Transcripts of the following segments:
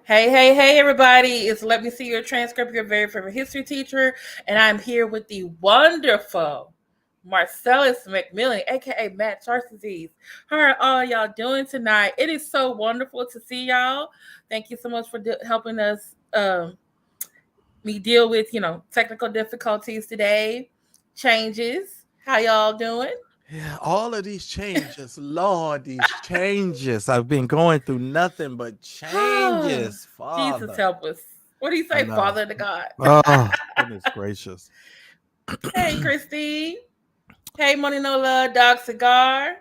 Hey, everybody. It's Let Me See Your Transcript, your very favorite history teacher. And I'm here with the wonderful Marcellus McMillan, aka Matt Charles Disease. How are all y'all doing tonight? It is so wonderful to see y'all. Thank you so much for helping us me deal with, technical difficulties today. Changes. How y'all doing? Yeah, all of these changes, Lord, these changes. I've been going through nothing but changes, Jesus Father. help us. What do you I say, know. Father to God? Oh, goodness gracious. Hey, Christine. Hey, Money No Love, Dog Cigar.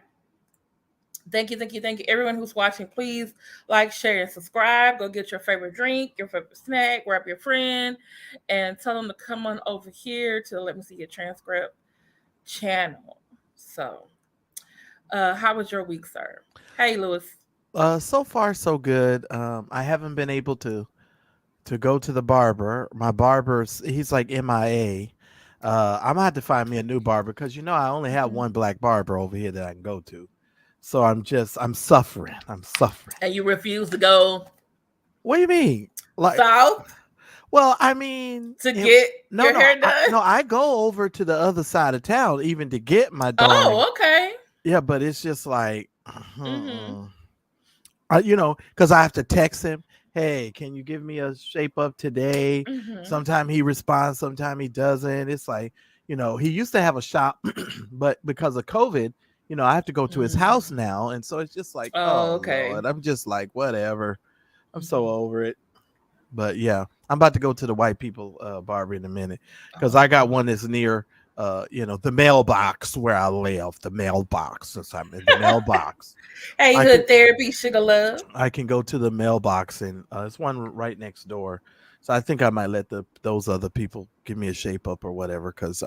Thank you. Everyone who's watching, please like, share, and subscribe. Go get your favorite drink, your favorite snack, grab your friend, and tell them to come on over here to Let Me See Your Transcript channel. So, how was your week, sir? Hey, Lewis. So far so good. I haven't been able to go to the barber. My barber's he's like MIA. I'm gonna have to find me a new barber because I only have one black barber over here that I can go to. So I'm suffering. I'm suffering. And you refuse to go What do you mean? Like, south well, I mean, to get no, your no, hair done? I go over to the other side of town even to get my darn. Oh, okay. Yeah, but it's just like, Mm-hmm. because I have to text him. Hey, can you give me a shape up today? Mm-hmm. Sometimes he responds, sometimes he doesn't. It's like, he used to have a shop, but because of COVID, I have to go to his house Mm-hmm. now, and so it's just like, Oh, oh okay. Lord, I'm just like, whatever. I'm so Mm-hmm. over it. But yeah, I'm about to go to the white people barber in a minute because I got Oh. one that's near the mailbox where I live. The mailbox, since I'm in the mailbox. Hey, I can Hood Therapy, Sugar Love. I can go to the mailbox and it's one right next door. So I think I might let those other people give me a shape up or whatever because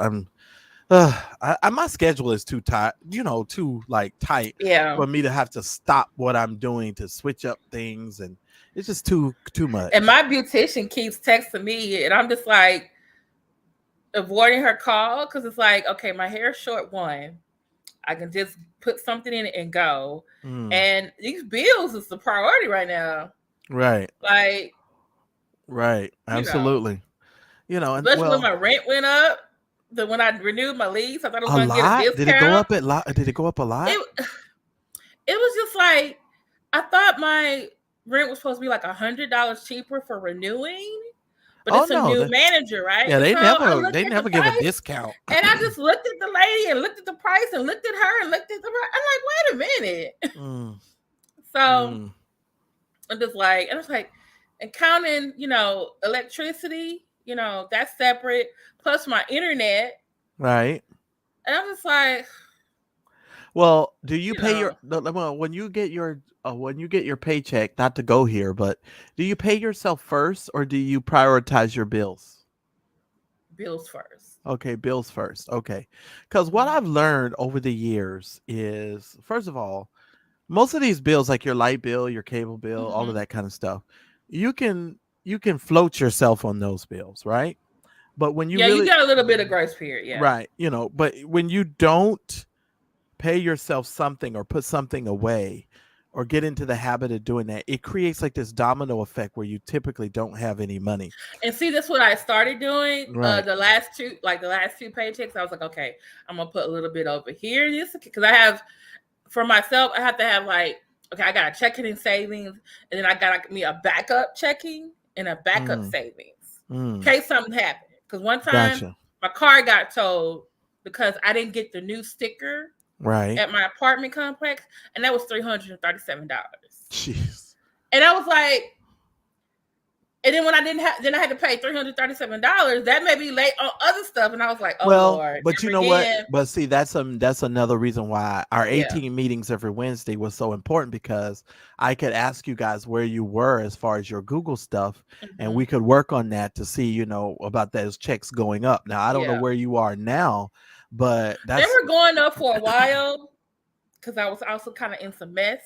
my schedule is too tight, too like tight Yeah. for me to have to stop what I'm doing to switch up things, and it's just too And much. my beautician keeps texting me, and I'm just like avoiding her call because it's like, okay, my hair's short. One, I can just put something in it and go. Mm, And these bills is the priority right now. right. Like, Right. you know, Absolutely. And especially when well, my rent went up. When I renewed my lease, I thought I was a going to get a lot. Did it go discount. up a lot? Did it go up a lot? It it was just like I thought my rent was supposed to be like $100 cheaper for renewing, but Oh it's a no. new manager, right? Yeah, So they I never looked they at the never give a price discount. and I just looked at the lady and looked at the price and looked at her and looked at the price. I'm like, wait a minute. Mm, So mm, I'm just like, and I was like, and counting, electricity, that's separate, plus my internet. right. And I'm just like, Well, do you you pay your know, well when you get your paycheck? Not to go here, but do you pay yourself first or do you prioritize your bills? bills first. Okay, bills first. Okay, because what Mhm. I've learned over the years is, first of all, most of these bills like your light bill, your cable bill, all of Mhm. that kind of stuff, you can float yourself on those bills, right? But when you Yeah, you really got a little bit of grace period. Yeah. right, but when you don't pay yourself something or put something away or get into the habit of doing that, it creates like this domino effect where you typically don't have any money. And see, that's what I started doing. Right. The last two paychecks, I was like, okay, I'm gonna put a little bit over here, this because I have for myself, I have to have like, okay, I got a checking and savings, and then I got me a backup checking and a backup Mm, savings in mm, case something happened. Because one time gotcha. my car got towed because I didn't get the new sticker Right. at my apartment complex, and that was $337. Jeez. And I was like, and then when I didn't have, then I had to pay $337. That made me late on other stuff, and I was like, "Oh Well, Lord!" but you Never know what? again. But see, that's another reason why our Yeah. 18 meetings every Wednesday was so important because I could ask you guys where you were as far as your Google stuff, and Mm-hmm. we could work on that to see, about those checks going up. Now, I don't know Yeah. where you are now, but They that's were going up for a while because I was also kind of in some mess.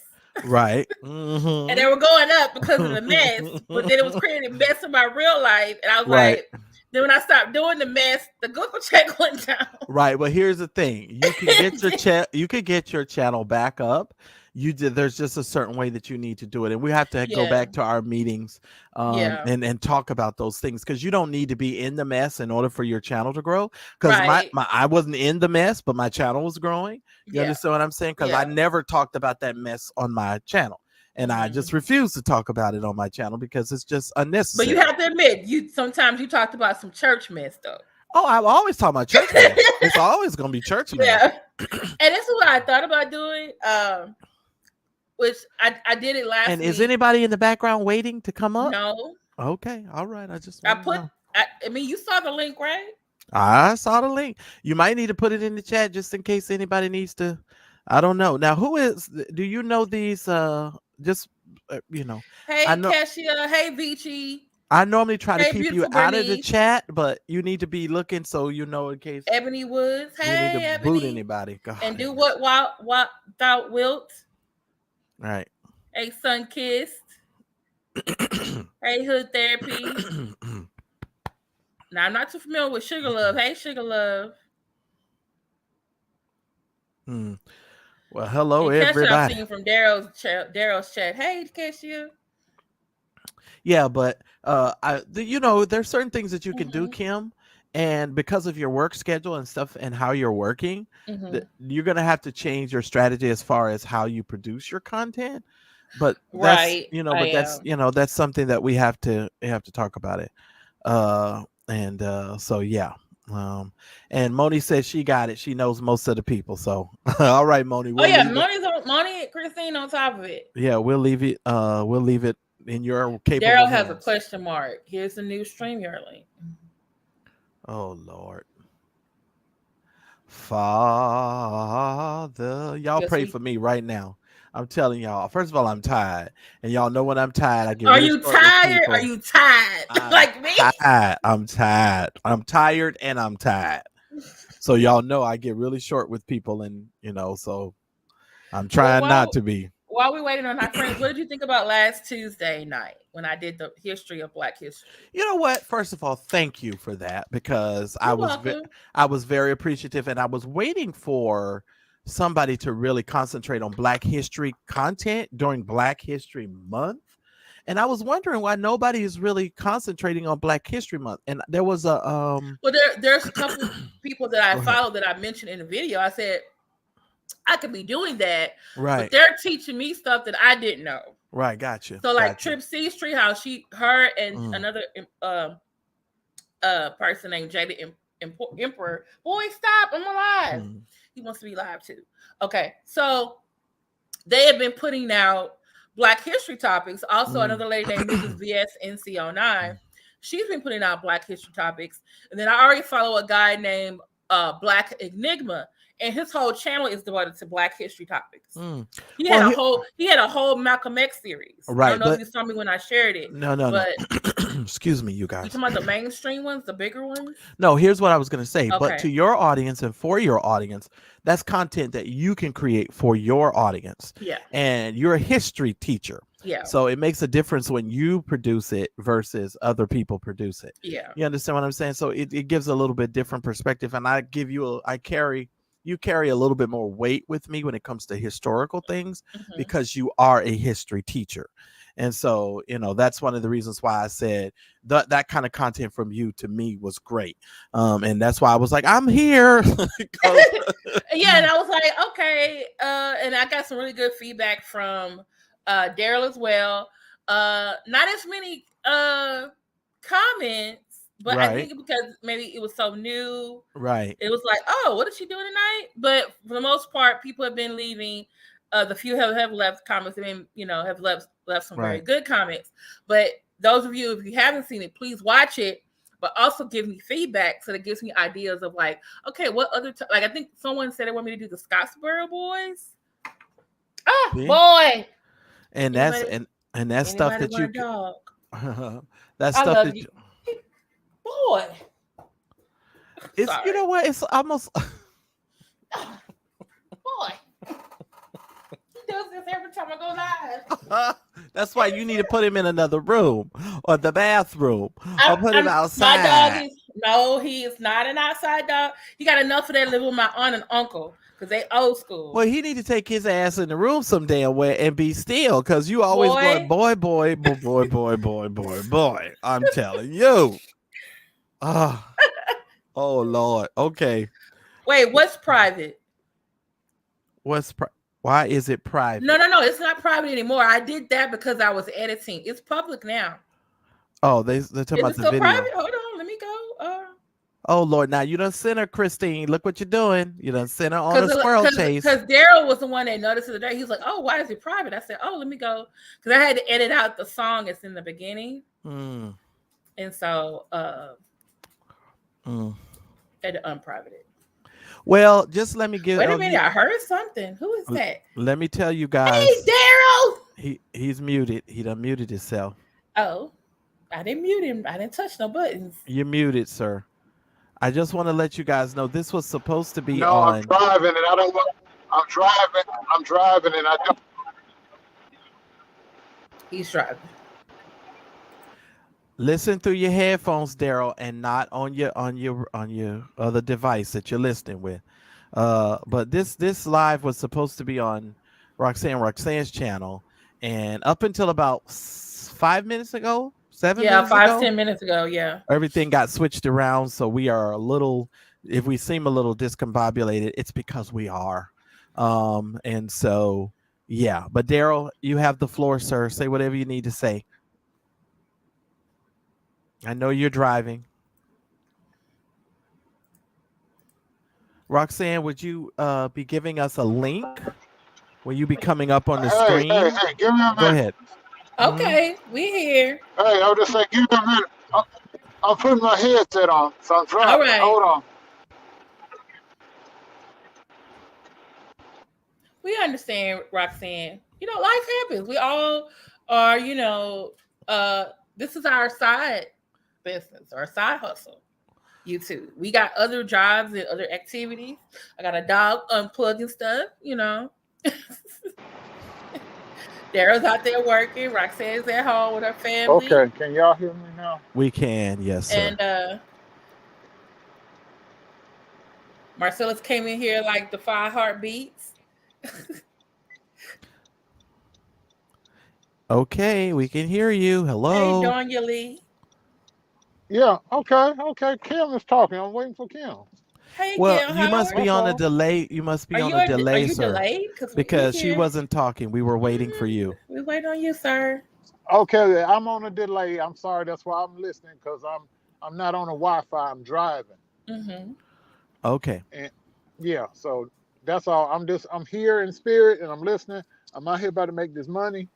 right. And Hmm. they were going up because of the mess, but then it was creating mess in my real life. And I was Right. like, then when I stopped doing the mess, the Google check went down. Right, but here's the thing: you can get your you could get your channel back up there's just a certain way that you need to do it, and we have to go Yeah. back to our meetings Yeah. and talk about those things, because you don't need to be in the mess in order for your channel to grow. Because Right. my I wasn't in the mess, but my channel was growing. You Yeah. understand what I'm saying? Because I Yeah. never talked about that mess on my channel, and I Hmm. just refuse to talk about it on my channel because it's just But you unnecessary. have to admit, sometimes you talked about some church mess though. Oh, I always talk about church mess. It's always gonna be church mess. Yeah. And this is what I thought about doing. Which I did it last And is week. anybody in the background waiting to come up? No. Okay, all right. I just I want to put know. I mean you saw the link, right? I saw the link. You might need to put it in the chat just in case anybody needs to. I don't know. Now, who is? Do you know these? Just you know, I Hey know. Keshia, hey Vici, I normally try to hey keep you beautiful out of the Bernice, chat, but you need to be looking so you know in case Ebony Woods, you need to hey boot Ebony, anybody. God, and do have mercy. what thou wilt. All right. Hey Sun Kissed, hey Hood Therapy. Now I'm not too familiar with Sugar Love. Hey Sugar Love. Well, hello And Kesha, I'm everybody. seeing from Darryl's chat. Hey Kesha. Yeah, but there's certain things that you can do, Kim, and because of your work schedule and stuff and how you're working, you're gonna have to change your strategy as far as how you produce your content. But that's Right, I that's am. that's something that we have to talk about it. So yeah. And Moni says she got it. She knows most of the people. So all right, Moni, Oh we'll yeah, leave it. Moni and Christine on top of it. Yeah, we'll leave it. We'll leave it in your capable Daryl has a hands. question mark. Here's the new StreamYard link. Oh Lord. Father, y'all Guess pray we for me right now. I'm telling y'all. First of all, I'm tired, and y'all know when I'm tired, I get Are really you short with tired? Are people. you tired? I'm Like me? tired. I'm tired. I'm tired, and I'm tired. So y'all know I get really short with people, and so I'm Well, trying not to be. while we're waiting on our friends, what did you think about last Tuesday night when I did the history of Black history? You know what? First of all, thank you for that, because You're welcome. I was very appreciative, and I was waiting for somebody to really concentrate on Black history content during Black History Month. And I was wondering why nobody is really concentrating on Black History Month. And there was a Well, there's a couple people that I go ahead. followed that I mentioned in the video. I said I could be doing that, but Right. they're teaching me stuff that I didn't know. Right, gotcha. So like Gotcha. Trip C Street, how her and Mm, another person named Jada Emperor. Boy, stop! I'm alive. mm, He wants to be live too. Okay, so they have been putting out Black history topics. Also, mm. another lady named Mrs. VS NC09. She's been putting out Black history topics. And then I already follow a guy named Black Enigma, and his whole channel is devoted to Black history topics. Mm. He Well, had a whole Malcolm X series. I don't right, know if but you saw me when I shared it, no. but Excuse me, you you guys. talking about the mainstream ones, the bigger ones? No, here's what I was going to say. But Okay. to your audience and for your audience, that's content that you can create for your audience. Yeah. And you're a history teacher. Yeah. So it makes a difference when you produce it versus other people produce it. Yeah. You understand what I'm saying? So it gives a little bit different perspective. And you carry a little bit more weight with me when it comes to historical things, because you are a history teacher. And so, that's one of the reasons why I said that kind of content from you to me was great. And that's why I was like, I'm here. Yeah, and I was like, okay. And I got some really good feedback from Darryl as well. Not as many comments, but I Right. think because maybe it was so new. Right. It was like, oh, what is she doing tonight? But for the most part, people have been leaving. The few have left comments and have left some very Right. good comments. But those of you, if you haven't seen it, please watch it. But also give me feedback, so that gives me ideas of like, okay, what other like I think someone said they want me to do the Scottsboro Boys. Ah, See? boy. And that's Anybody, and that's stuff anybody that want you a dog? that's I stuff love that you, boy. it's Sorry, what, it's almost boy. He does this every time I go live. that's why you need to put him in another room or the bathroom or put him My dog outside. No, he is not an outside dog. He got enough of that living with my aunt and uncle because they old school. Well, he need to take his ass in the room some damn way and be still, because you always going, Boy, boy, boy, boy, boy, boy, boy, boy, boy. I'm telling you. Ah, oh Lord. Okay. wait, what's private? Why is it private? No, it's not private anymore. I did that because I was editing. It's public now. Oh, they're talking Is about it the still video. private? Hold on, let me go. Oh Lord, now you done sent her, Christine. Look what you're doing. You done sent her on a squirrel chase. Because Darryl was the one that noticed it today. He was like, "Oh, why is it private?" I said, "Oh, let me go," because I had to edit out the song that's in the beginning, and so had to unprivate it. Well, just let me give. Wait a minute, I heard something. Who is that? Let me tell you guys. Hey, Darryl. He's muted. He done muted himself. Oh, I didn't mute him. I didn't touch no buttons. You're muted, sir. I just want to let you guys know this was supposed to be No, on. I'm driving and I don't want. I'm driving and I don't. He's driving. Listen through your headphones, Darryl, and not on your other device that you're listening with. But this live was supposed to be on Roxanne's channel, and up until about 5 minutes ago, 7 minutes ago, 10 minutes ago, yeah, everything got switched around. So we are a little. If we seem a little discombobulated, it's because we are. And so yeah. But Darryl, you have the floor, sir. Say whatever you need to say. I know you're driving. Roxanne, would you be giving us a link? Will you be coming up on the screen? Hey, give me a minute. Go ahead. Okay, we here. Hey, I'll just say, give me a minute. I'm putting my headset on, so I'm driving. All right. Hold on. We understand, Roxanne. Life happens. We all are, this is our side business, our side hustle. You too. We got other jobs and other activities. I got a dog unplugging stuff, Daryl's out there working. Roxanne's at home with her family. Okay, can y'all hear me now? We can, yes, sir. And Marcellus came in here like the 5 heartbeats. Okay, we can hear you. Hello. Hey, Donya Lee. Yeah, okay. Kim is talking. I'm waiting for Kim. Hey, well, Kim, you must be on a delay. You must be on a delay, sir. Delayed? Because she wasn't talking. We were waiting for you. We wait on you, sir. Okay, I'm on a delay. I'm sorry. That's why I'm listening, because I'm not on a Wi-Fi. I'm driving. Mm-hmm. Okay. And yeah, so that's all. I'm here in spirit and I'm listening. I'm out here about to make this money,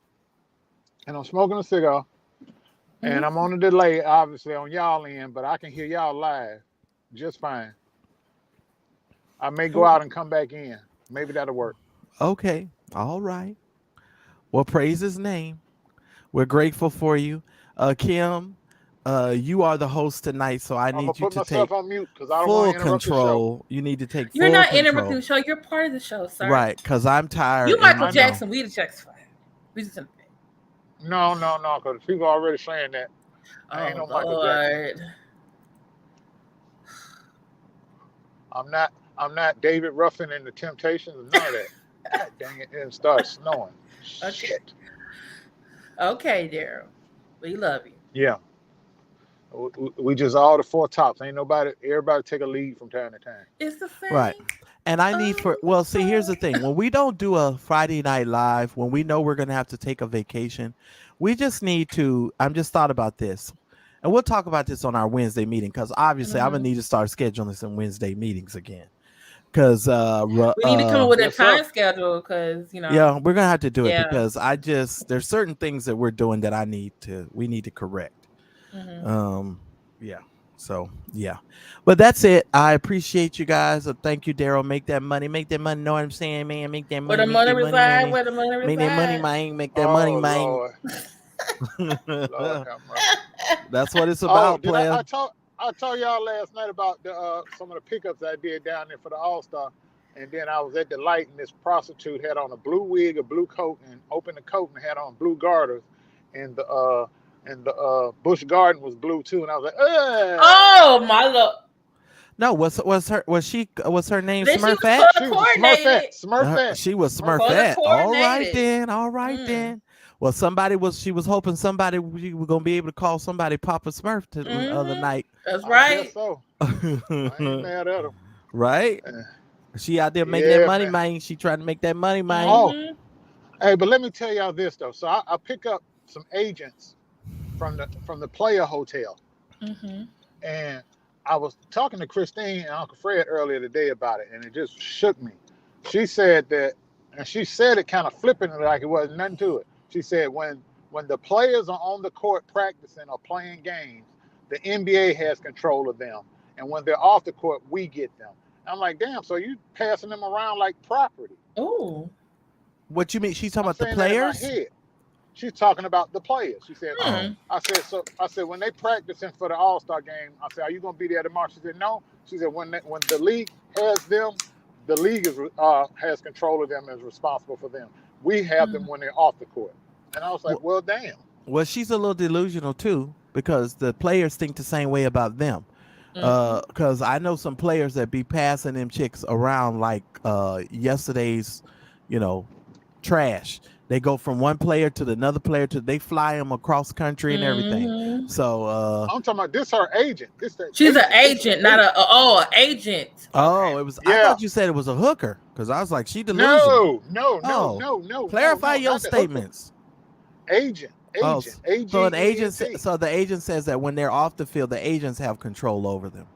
and I'm smoking a cigar. Mm-hmm. And I'm on a delay, obviously, on y'all end, but I can hear y'all live just fine. I may go out and come back in. Maybe that'll work. Okay. All right. Well, praise his name. We're grateful for you. Kim, you are the host tonight, so I need you to take on mute because I don't full want to interrupt control. the show. You need to take You're full not control. interrupting the show. You're part of the show, sir. Right, because I'm tired. You Michael Jackson. We the Jackson. We just No, because people are already saying that. I ain't no Michael Jackson. I'm not David Ruffin and the Temptations. None of that. God dang it! It started snowing. Okay. Shit. Okay, Darryl. We love you. Yeah. We just all the 4 tops. Ain't nobody. Everybody take a lead from time to time. It's the same. Right. And I need see, here's the thing. When we don't do a Friday night live, when we know we're going to have to take a vacation, we just need to, I'm just thought about this. And we'll talk about this on our Wednesday meeting, because obviously I'm going to need to start scheduling some Wednesday meetings again. Because we need to come up with a time schedule, because yeah, we're gonna have to do it, because there's certain things that we're doing that we need to correct. Yeah, so yeah, but that's it. I appreciate you guys. Thank you, Darryl. Make that money. Know what I'm saying, man? Make that money. Where the money reside? Where the money reside? Make that money, man. Make that money, man. Lord. Lord have mercy. That's what it's about, player. I told y'all last night about some of the pickups I did down there for the All-Star, and then I was at the light, and this prostitute had on a blue wig, a blue coat, and opened the coat and had on blue garters, and and the Busch Garden was blue too, and I was like, Oh my lord! No, was her name Then she was Smurfette? She was a coordinated. Smurfette. She was Color Smurfette. All right coordinated. then. Well, she was hoping somebody we were gonna be able to call somebody Papa Smurf the other night. That's I right. guess so. I ain't mad at him. Right? Uh, She out there making that Yeah, money, man. man. She trying to make that money, man. Oh, hey, but let me tell y'all this though. So I pick up some agents from the Player Hotel, and I was talking to Christine and Uncle Fred earlier today about it, and it just shook me. She said that, and she said it kind of flippantly, like it wasn't nothing to it. She said when the players are on the court practicing or playing games, the NBA has control of them, and when they're off the court, we get them. I'm like, damn, so you passing them around like property? Oh, What you mean? She's talking about the saying that in my players? head. She's talking about the players. She said, I said, when they practicing for the All-Star game, I said, are you going to be there tomorrow? She said, no. She said, when the league has them, the league has control of them and is responsible for them. We have them when they're off the court. And I was like, well, damn. Well, she's a little delusional too, because the players think the same way about them. Because I know some players that be passing them chicks around like yesterday's, trash. They go from one player to another player they fly them across country and everything. So I'm talking about this her agent. She's an agent, not an agent. Oh, it was. I thought you said it was a hooker because I was like, she delusional. No. Clarify your statements. Agent. So the agent says that when they're off the field, the agents have control over them.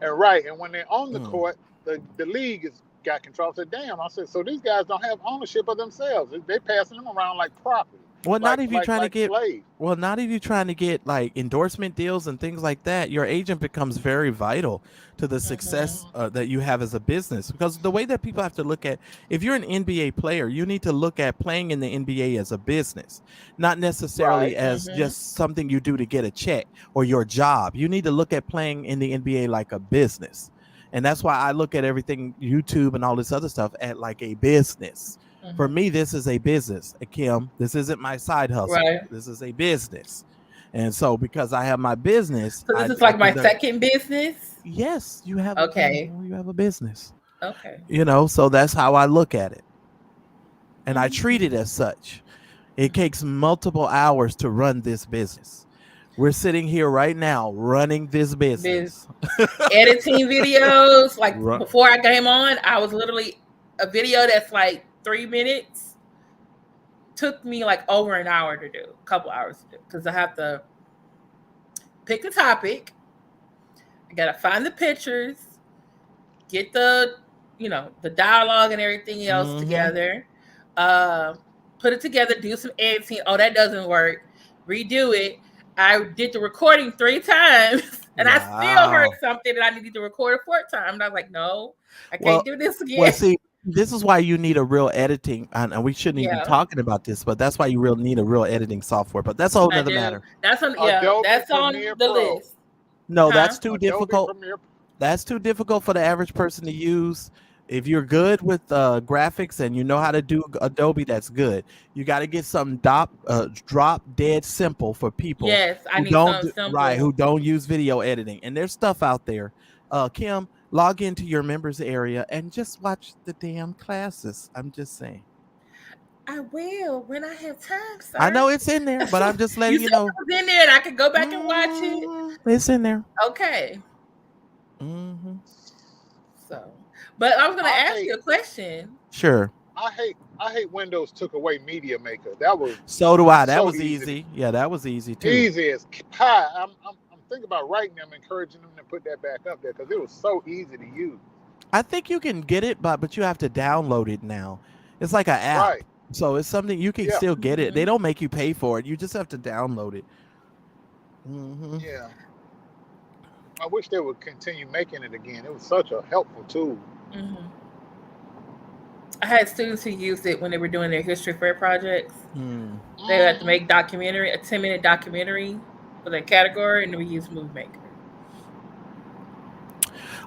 And right, and when they're on the court, the league has got control. I said, damn. I said, so these guys don't have ownership of themselves. They're passing them around like property. Well, not if you're trying to get. Slaves. Well, not if you're trying to get like endorsement deals and things like that. Your agent becomes very vital to the success that you have as a business. Because the way that people have to look at, if you're an NBA player, you need to look at playing in the NBA as a business, not necessarily as just something you do to get a check or your job. You need to look at playing in the NBA like a business, and that's why I look at everything YouTube and all this other stuff at like a business. For me, this is a business, Kim. This isn't my side hustle. Right. This is a business. And so because I have my business. So this is like my second business? Yes, you have you have a business. Okay. So that's how I look at it. And I treat it as such. It takes multiple hours to run this business. We're sitting here right now running this business. Editing videos. Like before I came on, I was literally a video that's like 3 minutes took me like over an hour to do, a couple hours to do, because I have to pick the topic, I gotta find the pictures, get the the dialogue and everything else together, put it together, do some editing. Oh, that doesn't work, redo it. I did the recording 3 times and I still heard something that I needed to record a 4th time, and I was like, no, I can't do this again. Well, see, this is why you need a real editing, and we shouldn't even be talking about this, but that's why you really need a real editing software. But that's a whole other matter. That's on the list. No, that's too difficult. That's too difficult for the average person to use. If you're good with graphics and you know how to do Adobe, that's good. You got to get something drop dead simple for people. Yes, I need something simple. Who don't use video editing. And there's stuff out there. Kim, log into your members area and just watch the damn classes. I'm just saying. I will when I have time, sir. I know it's in there, but I'm just letting you know. It's in there and I can go back and watch it. It's in there. Okay. So, but I was going to ask you a question. Sure. I hate Windows took away Media Maker. That was so do I. That was easy. Yeah, that was easy too. Easy as pie. I'm thinking about writing them, encouraging them to put that back up there because it was so easy to use. I think you can get it, but you have to download it now. It's like an app. Right. So it's something you can still get it. They don't make you pay for it. You just have to download it. Yeah. I wish they would continue making it again. It was such a helpful tool. I had students who used it when they were doing their history fair projects. They had to make a 10-minute documentary for their category, and we used Movie Maker.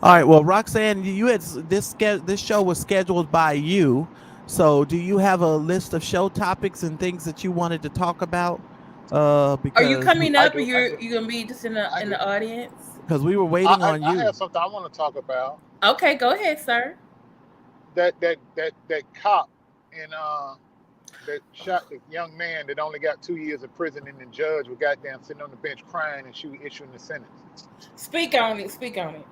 All right. Well, Roxanne, you had this show was scheduled by you. So do you have a list of show topics and things that you wanted to talk about Because Are you coming I up, or do. I you're do. you gonna be just in I do. the audience? because we were waiting on I you. have something I want to talk about. Okay, go ahead, sir. That cop in that shot the young man that only got 2 years of prison, and the judge was goddamn sitting on the bench crying, and she was issuing the sentence. Speak on it. Speak on it.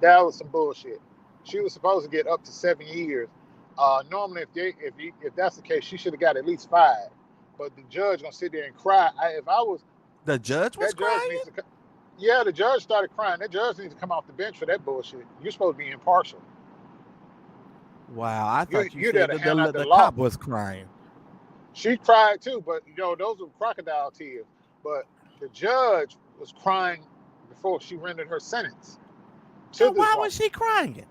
That was some bullshit. She was supposed to get up to 7 years. Normally, if that's the case, she should have got at least 5. But the judge gonna sit there and cry. If I was The judge was that judge crying. needs to. Yeah, the judge started crying. That judge needs to come off the bench for that bullshit. You're supposed to be impartial. Wow, I thought you You there said to that hand out the the law. cop was crying. She cried too, but those were crocodile tears. But the judge was crying before she rendered her sentence to And this why woman. was she crying?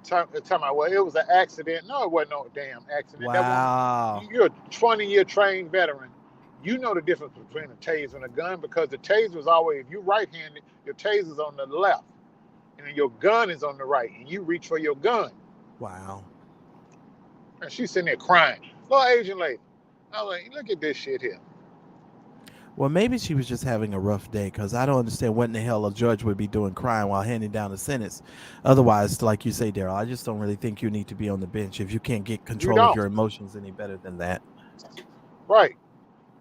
Talking about, well, it was an accident. No, it wasn't no damn accident. Wow. That woman, you're a 20-year trained veteran. You know the difference between a taser and a gun, because the taser is always, if you right-handed, your taser's on the left, and then your gun is on the right, and you reach for your gun. Wow. And she's sitting there crying. Little Asian lady. I was like, look at this shit here. Well, maybe she was just having a rough day, because I don't understand what in the hell a judge would be doing crying while handing down a sentence. Otherwise, like you say, Darryl, I just don't really think you need to be on the bench if you can't get You control of don't. your emotions any better than that. Right.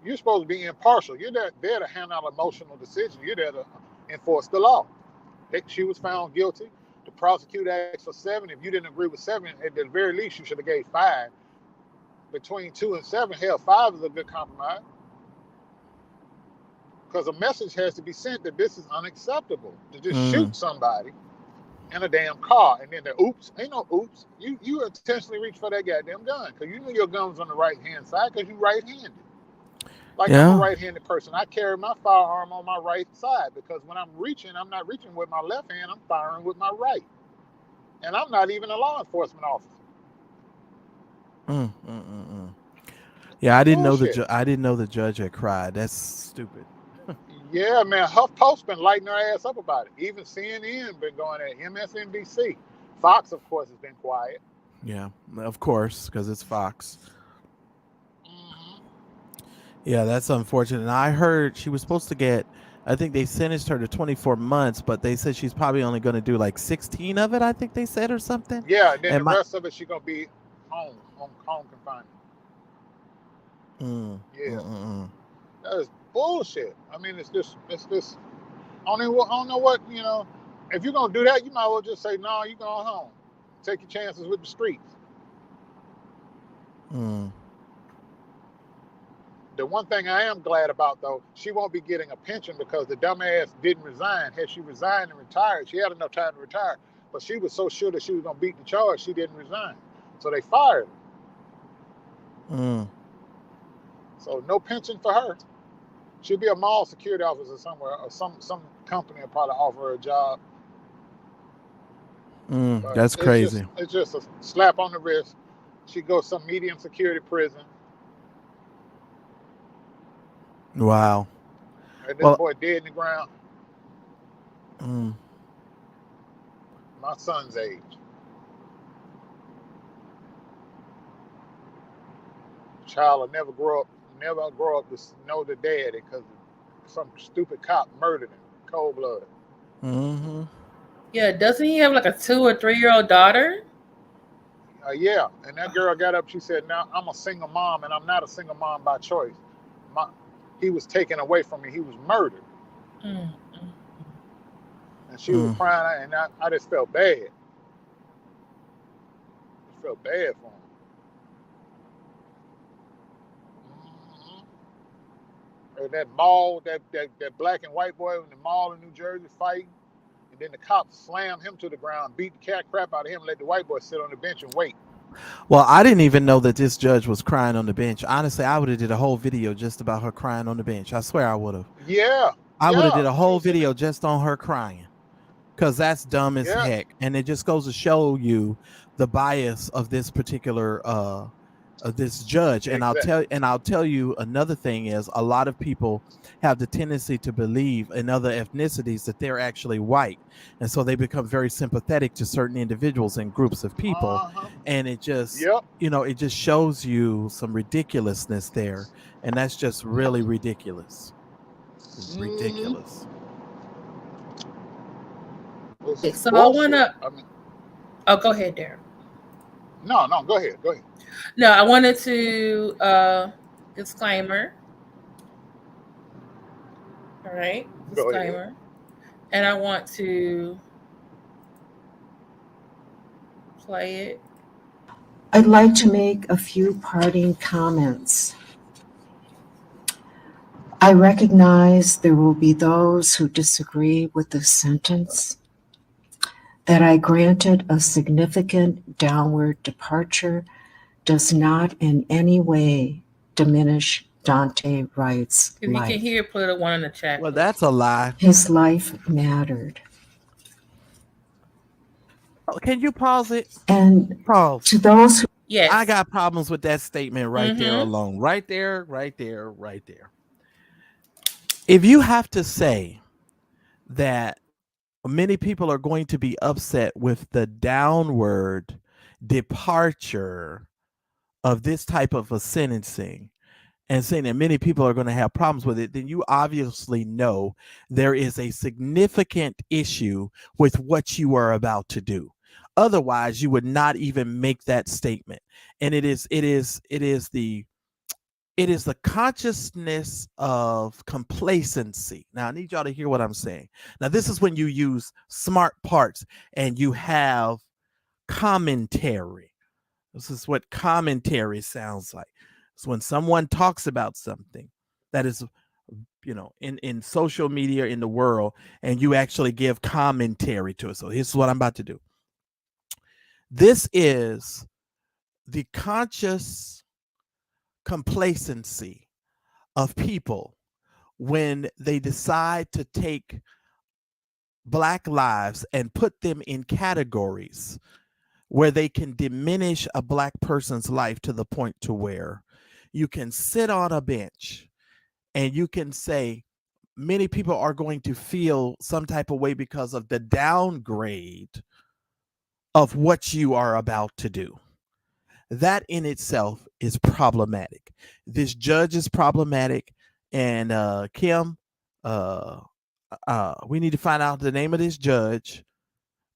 You're supposed to be impartial. You're there to hand out emotional decisions. You're there to enforce the law. She was found guilty. The prosecutor asked for 7. If you didn't agree with 7, at the very least, you should have gave 5. Between 2 and 7, hell, 5 is a good compromise. Because a message has to be sent that this is unacceptable to just shoot somebody in a damn car, and then the oops, ain't no oops. You intentionally reach for that goddamn gun because you knew your gun was on the right hand side because you right-handed. Like, I'm a right-handed person. I carry my firearm on my right side because when I'm reaching, I'm not reaching with my left hand. I'm firing with my right, and I'm not even a law enforcement officer. Yeah, I didn't Bullshit. know I didn't know the judge had cried. That's stupid. Yeah, man, HuffPost been lighting her ass up about it. Even CNN been going at MSNBC. Fox, of course, has been quiet. Yeah, of course, because it's Fox. Mm-hmm. Yeah, that's unfortunate. And I heard she was supposed to get, I think they sentenced her to 24 months, but they said she's probably only going to do like 16 of it, I think they said, or something. Yeah, and then And the rest of it, she's going to be home confinement. Yeah. That is bullshit. I mean, it's this. I don't know what, if you're going to do that, you might as well just say, no, you're going home. Take your chances with the streets. The one thing I am glad about, though, she won't be getting a pension because the dumbass didn't resign. Had she resigned and retired, she had enough time to retire. But she was so sure that she was going to beat the charge, she didn't resign. So they fired her. So no pension for her. She'll be a mall security officer somewhere, or some company will probably offer her a job. That's crazy. It's just a slap on the wrist. She goes some medium security prison. Wow. And this boy dead in the ground. My son's age. Child will never grow up to know the daddy because some stupid cop murdered him, cold blood. Yeah, doesn't he have like a 2 or 3-year-old daughter? Yeah, and that girl got up. She said, "Now I'm a single mom, and I'm not a single mom by choice. He was taken away from me. He was murdered." And she was crying, and I just felt bad. I felt bad for him. That mall, that black and white boy in the mall in New Jersey fighting, and then the cops slammed him to the ground, beat the crap out of him, and let the white boy sit on the bench and wait. Well, I didn't even know that this judge was crying on the bench. Honestly, I would have did a whole video just about her crying on the bench. I swear I would have. Yeah. I would have did a whole video just on her crying. Because that's dumb as heck. And it just goes to show you the bias of this particular this judge. And Exactly. I'll tell you another thing is a lot of people have the tendency to believe in other ethnicities that they're actually white, and so they become very sympathetic to certain individuals and groups of people, Uh-huh. and it just, Yep. it just shows you some ridiculousness there, and that's just really ridiculous. Mm-hmm. Ridiculous. It's So I bullshit. wanna. I mean, Oh, go ahead, Darryl. no, go ahead. Go ahead. No, I wanted to disclaimer. All right, Go ahead. disclaimer, and I want to play it. I'd like to make a few parting comments. I recognize there will be those who disagree with the sentence that I granted a significant downward departure does not in any way diminish Dante Wright's If you can life. hear, put a one in the chat, Well, please. that's a lie. His life mattered. Can you pause it? And Pause. to those who Yes. I got problems with that statement right there Mhm. alone. Right there, right there, right there. If you have to say that many people are going to be upset with the downward departure of this type of a sentencing, and saying that many people are going to have problems with it, then you obviously know there is a significant issue with what you are about to do. Otherwise, you would not even make that statement. And it is the consciousness of complacency. Now, I need y'all to hear what I'm saying. Now, this is when you use smart parts and you have commentary. This is what commentary sounds like. It's when someone talks about something that is, in social media in the world, and you actually give commentary to it. So here's what I'm about to do. This is the conscious complacency of people when they decide to take Black lives and put them in categories where they can diminish a Black person's life to the point to where you can sit on a bench and you can say many people are going to feel some type of way because of the downgrade of what you are about to do. That in itself is problematic. This judge is problematic. And Kim, uh, we need to find out the name of this judge,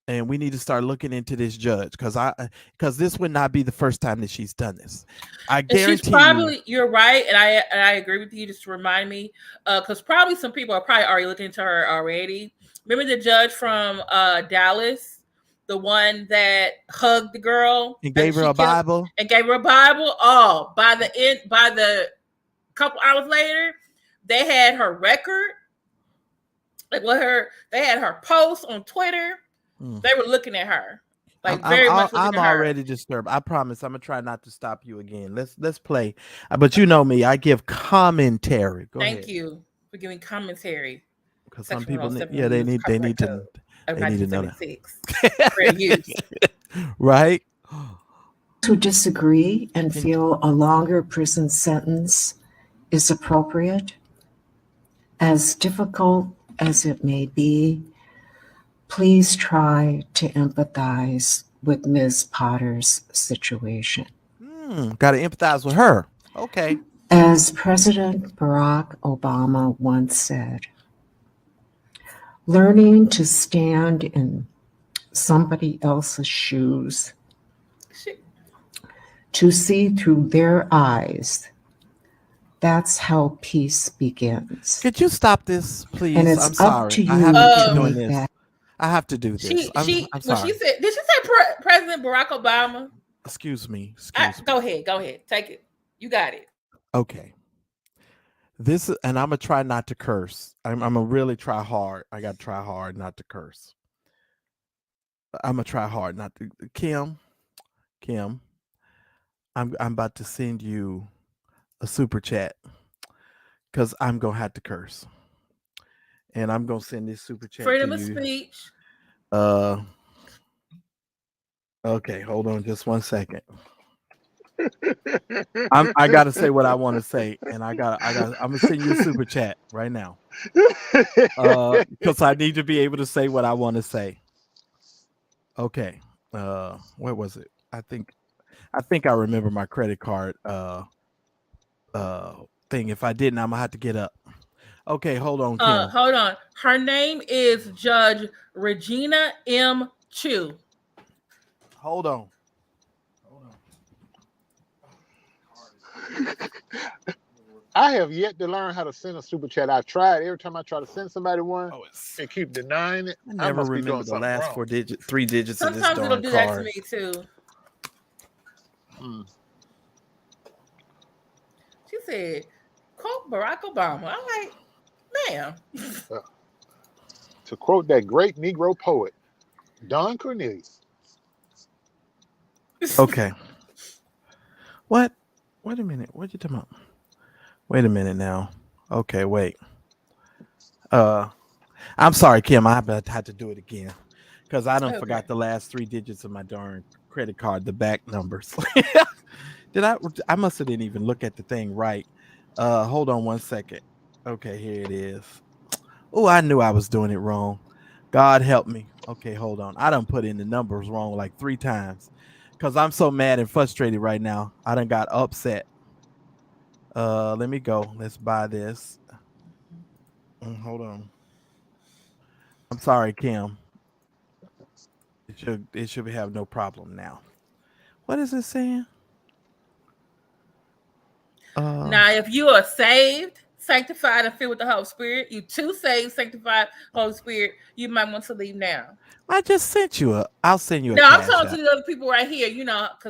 and we need to start looking into this judge because this would not be the first time that she's done this. I And she's guarantee probably, you're right, and I agree with you. Just to remind me, because probably some people are probably already looking into her already. Remember the judge from Dallas, the one that hugged the girl and after gave her she a killed Bible. and gave her a Bible. Oh, by the couple hours later, they had her record. They had her post on Twitter. They were looking at her, like very much looking I'm at her. already disturbed. I promise. I'm gonna try not to stop you again. Let's play. But you know me. I give commentary. Go Thank ahead. you for giving commentary. Because some Section people, 107 yeah, they News need Copyright to Code of they need to know 1976. Fair use. that, right? who disagree and Can- feel a longer prison sentence is appropriate, as difficult as it may be, please try to empathize with Ms. Potter's situation. Got to empathize with her. Okay. As President Barack Obama once said, learning to stand in somebody else's shoes, to see through their eyes, that's how peace begins. Could you stop this, please? And it's I'm up sorry. to I you have to to keep doing make this. that. I have to do this. I'm When sorry. she said, did she say President Barack Obama? Excuse me. Go ahead, take it. You got it. Okay. And I'm gonna try not to curse. I'm gonna really try hard. I gotta try hard not to curse. I'm gonna try hard not to. Kim, I'm about to send you a super chat because I'm gonna have to curse, and I'm gonna send this super chat Freedom to of you. speech. Okay, hold on just one second. I gotta say what I want to say, and I'm gonna send you a super chat right now. Because I need to be able to say what I want to say. Okay. Where was it? I think I remember my credit card thing. If I didn't, I'm gonna have to get up. Okay, hold on, Kim. Hold on. Her name is Judge Regina M. Chu. Hold on. I have yet to learn how to send a super chat. I've tried every time I try to send somebody one and keep denying it. I never must be doing remember the something last wrong. 3 digits of this Sometimes it'll darn do that to card. me too. She said, quote Barack Obama. I'm like, ma'am. To quote that great Negro poet, Don Cornelius. Okay. What? Wait a minute. What are you talking about? Wait a minute now. Okay, wait. I'm sorry, Kim. I had to do it again because I don't forgot the last 3 digits of my darn credit card, the back numbers. Did I must have didn't even look at the thing right. Hold on one second. Okay, here it is. Oh, I knew I was doing it wrong. God help me. Okay, hold on. I done put in the numbers wrong like 3 times because I'm so mad and frustrated right now. I done got upset. Let me go. Let's buy this. Hold on. I'm sorry, Kim. It should have no problem now. What is it saying? Now, if you are saved, sanctified, and filled with the Holy Spirit, you too saved, sanctified, Holy Spirit, you might want to leave now. I just sent you I'll send you a No, I'm cash talking app. to the other people right here,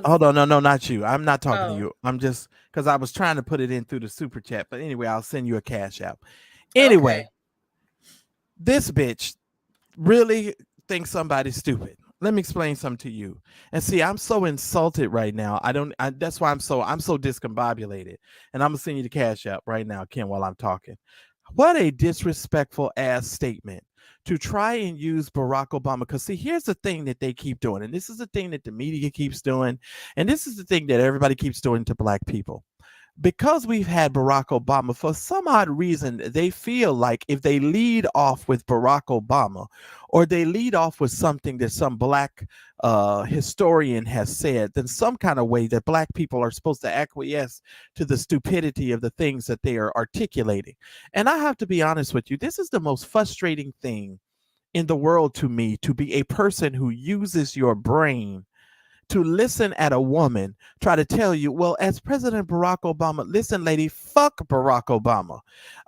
Hold on, no, not you. I'm not talking to you. I'm just because I was trying to put it in through the super chat. But anyway, I'll send you a cash app. Anyway, this bitch really thinks somebody's stupid. Let me explain something to you. And see, I'm so insulted right now. That's why I'm so discombobulated. And I'm gonna send you the cash app right now, Kim, while I'm talking. What a disrespectful ass statement to try and use Barack Obama. Because see, here's the thing that they keep doing, and this is the thing that the media keeps doing, and this is the thing that everybody keeps doing to black people. Because we've had Barack Obama, for some odd reason, they feel like if they lead off with Barack Obama, or they lead off with something that some black historian has said, then some kind of way that black people are supposed to acquiesce to the stupidity of the things that they are articulating. And I have to be honest with you, this is the most frustrating thing in the world to me, to be a person who uses your brain to listen at a woman try to tell you, well, as President Barack Obama, listen, lady, fuck Barack Obama.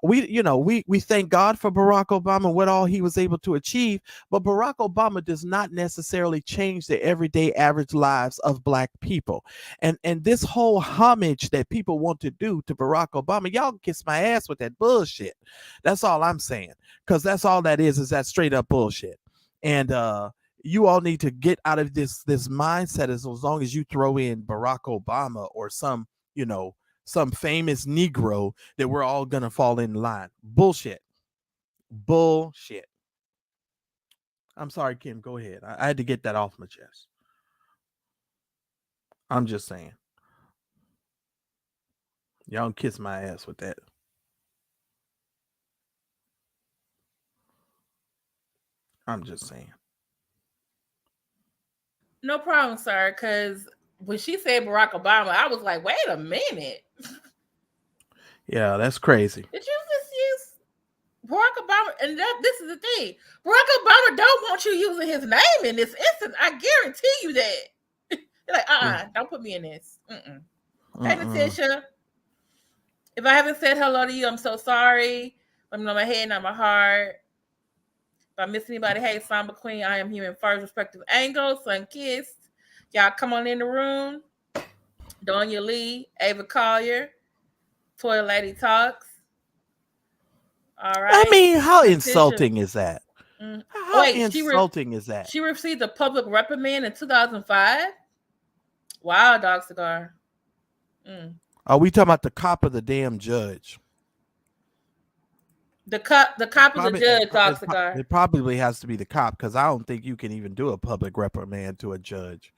We thank God for Barack Obama, what all he was able to achieve, but Barack Obama does not necessarily change the everyday average lives of black people. And this whole homage that people want to do to Barack Obama, y'all can kiss my ass with that bullshit. That's all I'm saying. Because that's all that is that straight up bullshit. And you all need to get out of this mindset as long as you throw in Barack Obama or some famous Negro that we're all gonna fall in line. Bullshit. I'm sorry, Kim, go ahead. I had to get that off my chest. I'm just saying. Y'all kiss my ass with that. I'm just saying. No problem, sir. Because when she said Barack Obama, I was like, wait a minute. Yeah, that's crazy. Did you just use Barack Obama? And this is the thing. Barack Obama don't want you using his name in this instance. I guarantee you that. You're like, don't put me in this. Hey, Natisha. If I haven't said hello to you, I'm so sorry. Let me know my head, not my heart. If I miss anybody, hey, Samba Queen, I am here in first respective angles. Sun Kissed. Y'all come on in the room. Donya Lee, Ava Collier, Toy Lady Talks. All right. I mean, how insulting is that? How insulting is that? She received a public reprimand in 2005. Wow, Dog Cigar. Are we talking about the cop or the damn judge? The cop or the judge, Dog Cigar? It probably has to be the cop because I don't think you can even do a public reprimand to a judge.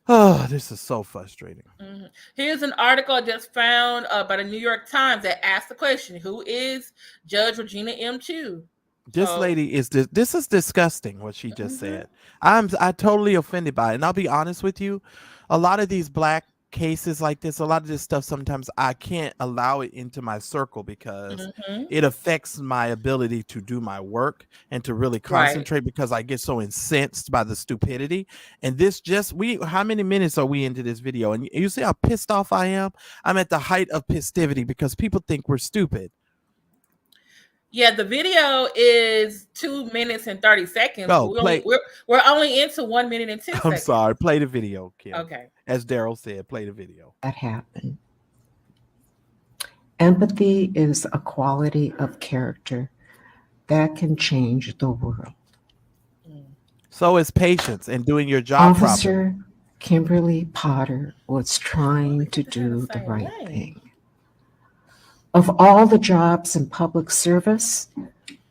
Oh, this is so frustrating. Here's an article I just found by the New York Times that asked the question, who is Judge Regina M. Chu? This So, lady is this is disgusting what she just said. I totally offended by it. And I'll be honest with you, a lot of these black cases like this, a lot of this stuff sometimes I can't allow it into my circle because it affects my ability to do my work and to really concentrate because I get so incensed by the stupidity. And this just how many minutes are we into this video? And you see how pissed off I am? I'm at the height of festivity because people think we're stupid. Yeah, the video is 2 minutes and 30 seconds. Oh, we're only into 1 minute and 10 seconds. I'm sorry. Play the video, Kim. Okay. As Darryl said, play the video. That happened. Empathy is a quality of character that can change the world. So is patience and doing your job properly. Officer Kimberly Potter was trying to do the right thing. Of all the jobs in public service,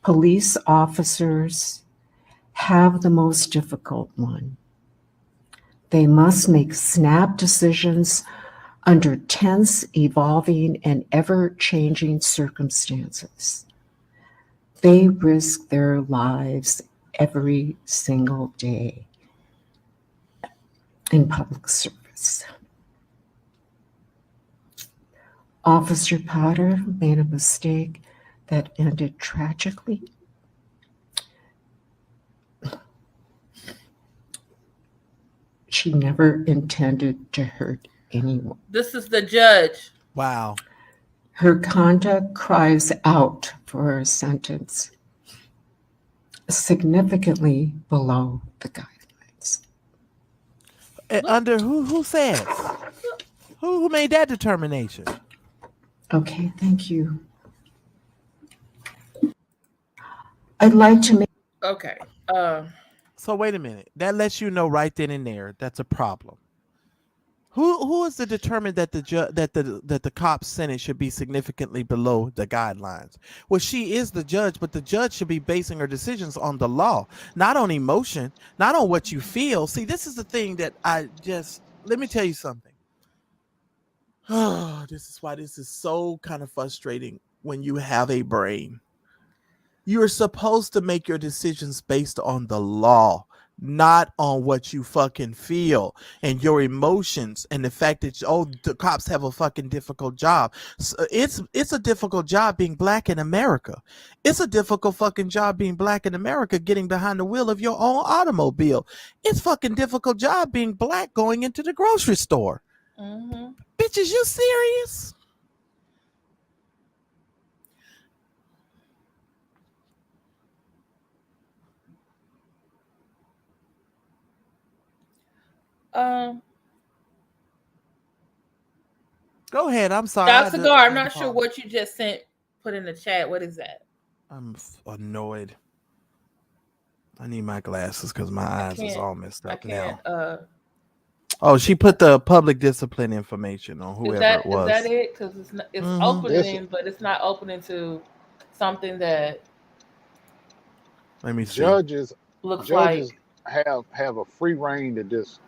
police officers have the most difficult one. They must make snap decisions under tense, evolving, and ever-changing circumstances. They risk their lives every single day in public service. Officer Potter made a mistake that ended tragically. She never intended to hurt anyone. This is the judge. Wow. Her conduct cries out for a sentence significantly below the guidelines. Under who says? Who made that determination? Okay, thank you. I'd like to make... Okay. So wait a minute. That lets you know right then and there that's a problem. Who is to determine that the cop's sentence should be significantly below the guidelines? Well, she is the judge, but the judge should be basing her decisions on the law, not on emotion, not on what you feel. See, this is the thing that let me tell you something. Oh, this is why this is so kind of frustrating when you have a brain. You're supposed to make your decisions based on the law, not on what you fucking feel and your emotions and the fact that the cops have a fucking difficult job. So it's a difficult job being black in America. It's a difficult fucking job being black in America, getting behind the wheel of your own automobile. It's fucking difficult job being black going into the grocery store. Bitch, is you serious? Go ahead. I'm sorry. Doc Cigar, I'm not sure what you just put in the chat. What is that? I'm annoyed. I need my glasses because my eyes is all messed up now. Oh, she put the public discipline information on whoever it was. Is that it? Because it's opening, but it's not opening to something that. Let me see. Judges like have a free reign to just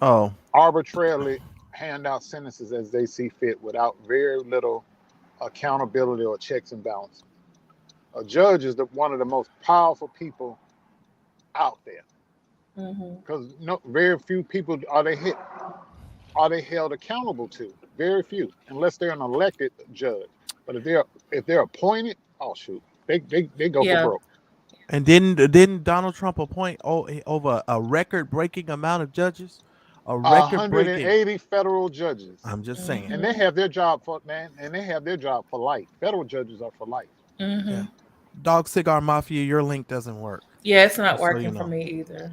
arbitrarily hand out sentences as they see fit without very little accountability or checks and balances. A judge is one of the most powerful people out there. Because very few people are they held accountable to. Very few, unless they're an elected judge. But if they're appointed, oh shoot, they go for broke. And didn't Donald Trump appoint over a record-breaking amount of judges? 180 federal judges. I'm just saying. And they have their job for life. Federal judges are for life. Yeah. Dog Cigar Mafia, your link doesn't work. Yeah, it's not working for me either.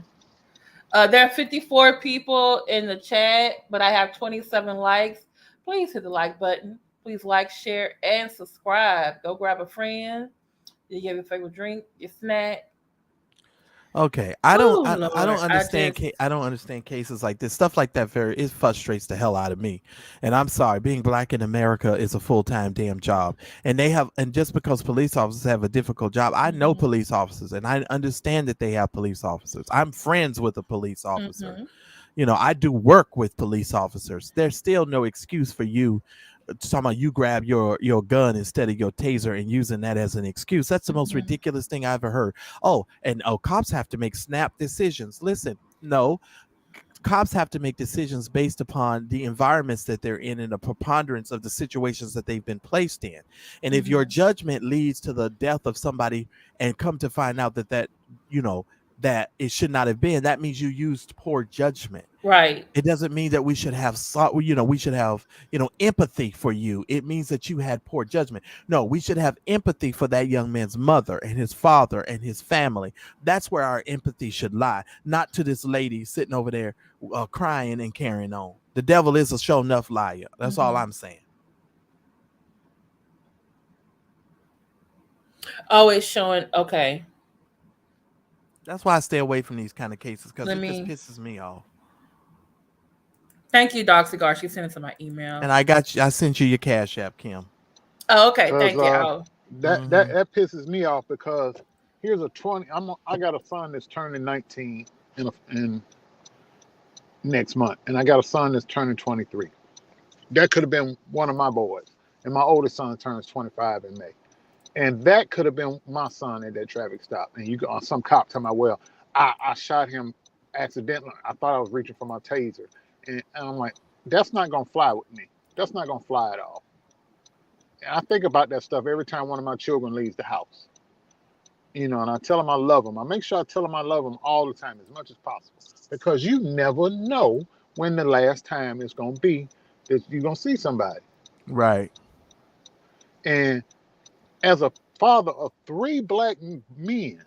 There are 54 people in the chat, but I have 27 likes. Please hit the like button. Please like, share, and subscribe. Go grab a friend. You get your favorite drink, your snack. Okay, I don't understand. I don't understand cases like this. Stuff like that it frustrates the hell out of me. And I'm sorry, being black in America is a full-time damn job. And just because police officers have a difficult job, I know police officers, and I understand that they have police officers. I'm friends with a police officer. I do work with police officers. There's still no excuse for you talking about you grab your gun instead of your taser and using that as an excuse. That's the most ridiculous thing I've ever heard. Cops have to make snap decisions. Listen, no, cops have to make decisions based upon the environments that they're in and the preponderance of the situations that they've been placed in. And if your judgment leads to the death of somebody and come to find out that that it should not have been, that means you used poor judgment. Right. It doesn't mean that we should have empathy for you. It means that you had poor judgment. No, we should have empathy for that young man's mother and his father and his family. That's where our empathy should lie, not to this lady sitting over there crying and carrying on. The devil is a sure enough liar. That's all I'm saying. Oh, it's showing. Okay. That's why I stay away from these kind of cases, because it just pisses me off. Thank you, Doc Cigar. She sent it to my email. And I sent you your Cash App, Kim. Oh, okay. Thank you. That pisses me off because here's a 20. I got a son that's turning 19 in next month, and I got a son that's turning 23. That could have been one of my boys, and my oldest son turns 25 in May, and that could have been my son at that traffic stop. And you got some cop telling me, well, I shot him accidentally. I thought I was reaching for my taser, and I'm like, that's not gonna fly with me. That's not gonna fly at all. And I think about that stuff every time one of my children leaves the house. And I tell them I love them. I make sure I tell them I love them all the time, as much as possible, because you never know when the last time it's going to be that you're going to see somebody. Right. And as a father of 3 black men,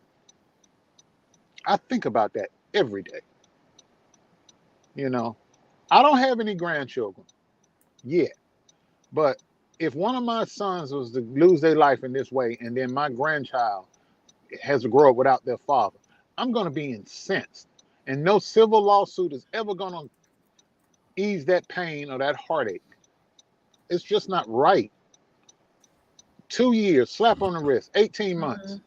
I think about that every day. I don't have any grandchildren yet, but if one of my sons was to lose their life in this way, and then my grandchild has to grow up without their father, I'm going to be incensed. And no civil lawsuit is ever going to ease that pain or that heartache. It's just not right. 2 years, slap on the wrist, 18 months.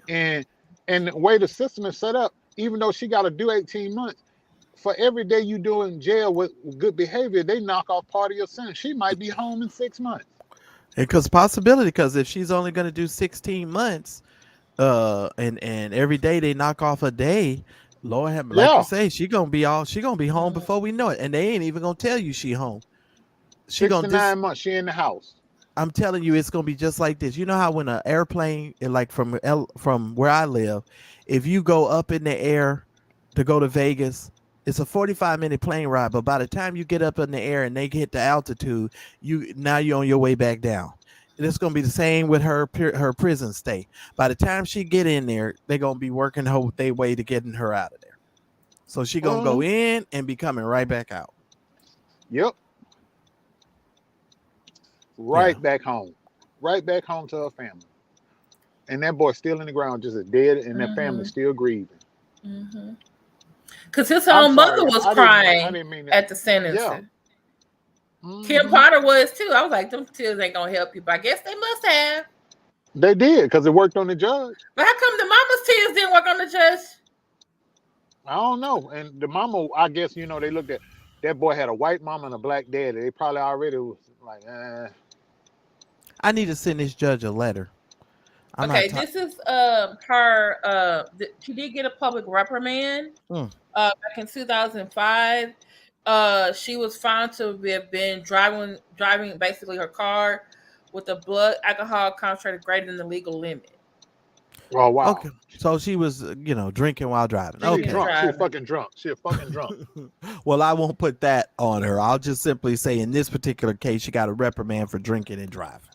And the way the system is set up, even though she got to do 18 months, for every day you do in jail with good behavior, they knock off part of your sentence. She might be home in 6 months. Because if she's only going to do 16 months, and every day they knock off a day, Lord have, like you say, she gonna be home before we know it, and they ain't even gonna tell you she home. 6 to 9 months she in the house. I'm telling you, it's gonna be just like this. You know how when an airplane, like from where I live, if you go up in the air to go to Vegas, it's a 45-minute plane ride, but by the time you get up in the air and they hit the altitude, you're on your way back down. It's going to be the same with her prison stay. By the time she get in there, they're going to be working their way to getting her out of there. So she going to go in and be coming right back out. Yep. Back home. Right back home to her family. And that boy's still in the ground, just as dead, and that family's still grieving. Because his own mother was crying at the sentencing. Yeah. Kim Potter was too. I was like, them tears ain't gonna help you, but I guess they must have. They did, because it worked on the judge. But how come the mama's tears didn't work on the judge? I don't know. And the mama, I guess, they looked at that boy had a white mama and a black daddy. They probably already was like, I need to send this judge a letter. This is her. She did get a public reprimand back in 2005. She was found to have been driving basically her car with a blood alcohol concentrated greater than the legal limit. Oh wow! Okay, so she was, drinking while driving. She was fucking drunk. She was fucking drunk. Well, I won't put that on her. I'll just simply say, in this particular case, she got a reprimand for drinking and driving.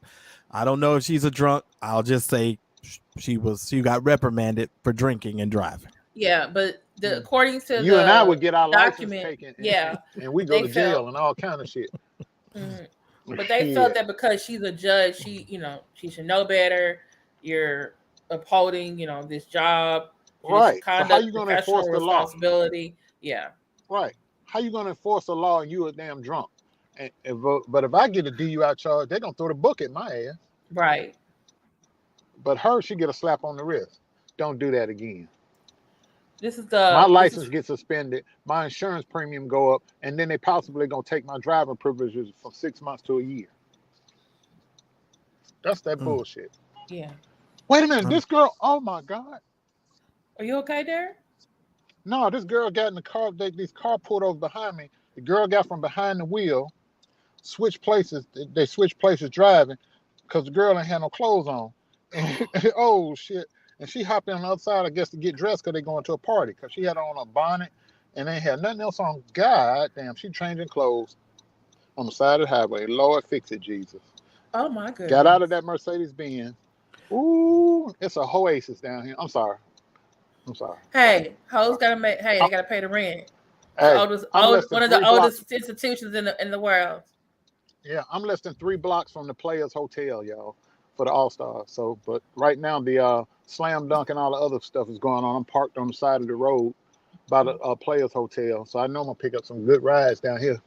I don't know if she's a drunk. I'll just say she got reprimanded for drinking and driving. Yeah, but according to you and I would get our document, license taken. Yeah, and we go to jail and all kind of shit. But they felt that because she's a judge, she should know better. You're upholding, this job, right? Conduct, so how you going to enforce the law? Yeah, right. How you going to enforce the law and you a damn drunk? But if I get a DUI charge, they're gonna throw the book at my ass. Right. But she get a slap on the wrist. Don't do that again. This is My the this license is gets suspended, my insurance premium go up, and then they possibly gonna take my driving privileges from 6 months to a year. That's that Mm. bullshit. yeah. Wait a minute, Mm. this girl. Oh my God. Are you okay there? No, this girl got in the car. This car pulled over behind me. The girl got from behind the wheel, switched places. They switched places driving because the girl ain't had no clothes on. And, oh shit! And she hopped in on the other side, I guess, to get dressed because they going to a party. Because she had on a bonnet and they had nothing else on. God damn, she changing clothes on the side of the highway. Lord, fix it, Jesus. Oh my Got out goodness. of that Mercedes Benz. Ooh, it's a oasis down here. I'm sorry. I'm sorry. Hey, hoes gotta make. Hey, they gotta pay the rent. It's the Hey, I'm less than one of the 3 blocks. oldest institutions in the world. Yeah, I'm less than 3 blocks from the Players Hotel, y'all, for the All Stars. So, but right now the slam dunk and all the other stuff is going on. I'm parked on the side of the road by the Players Hotel, so I know I'm gonna pick up some good rides down here.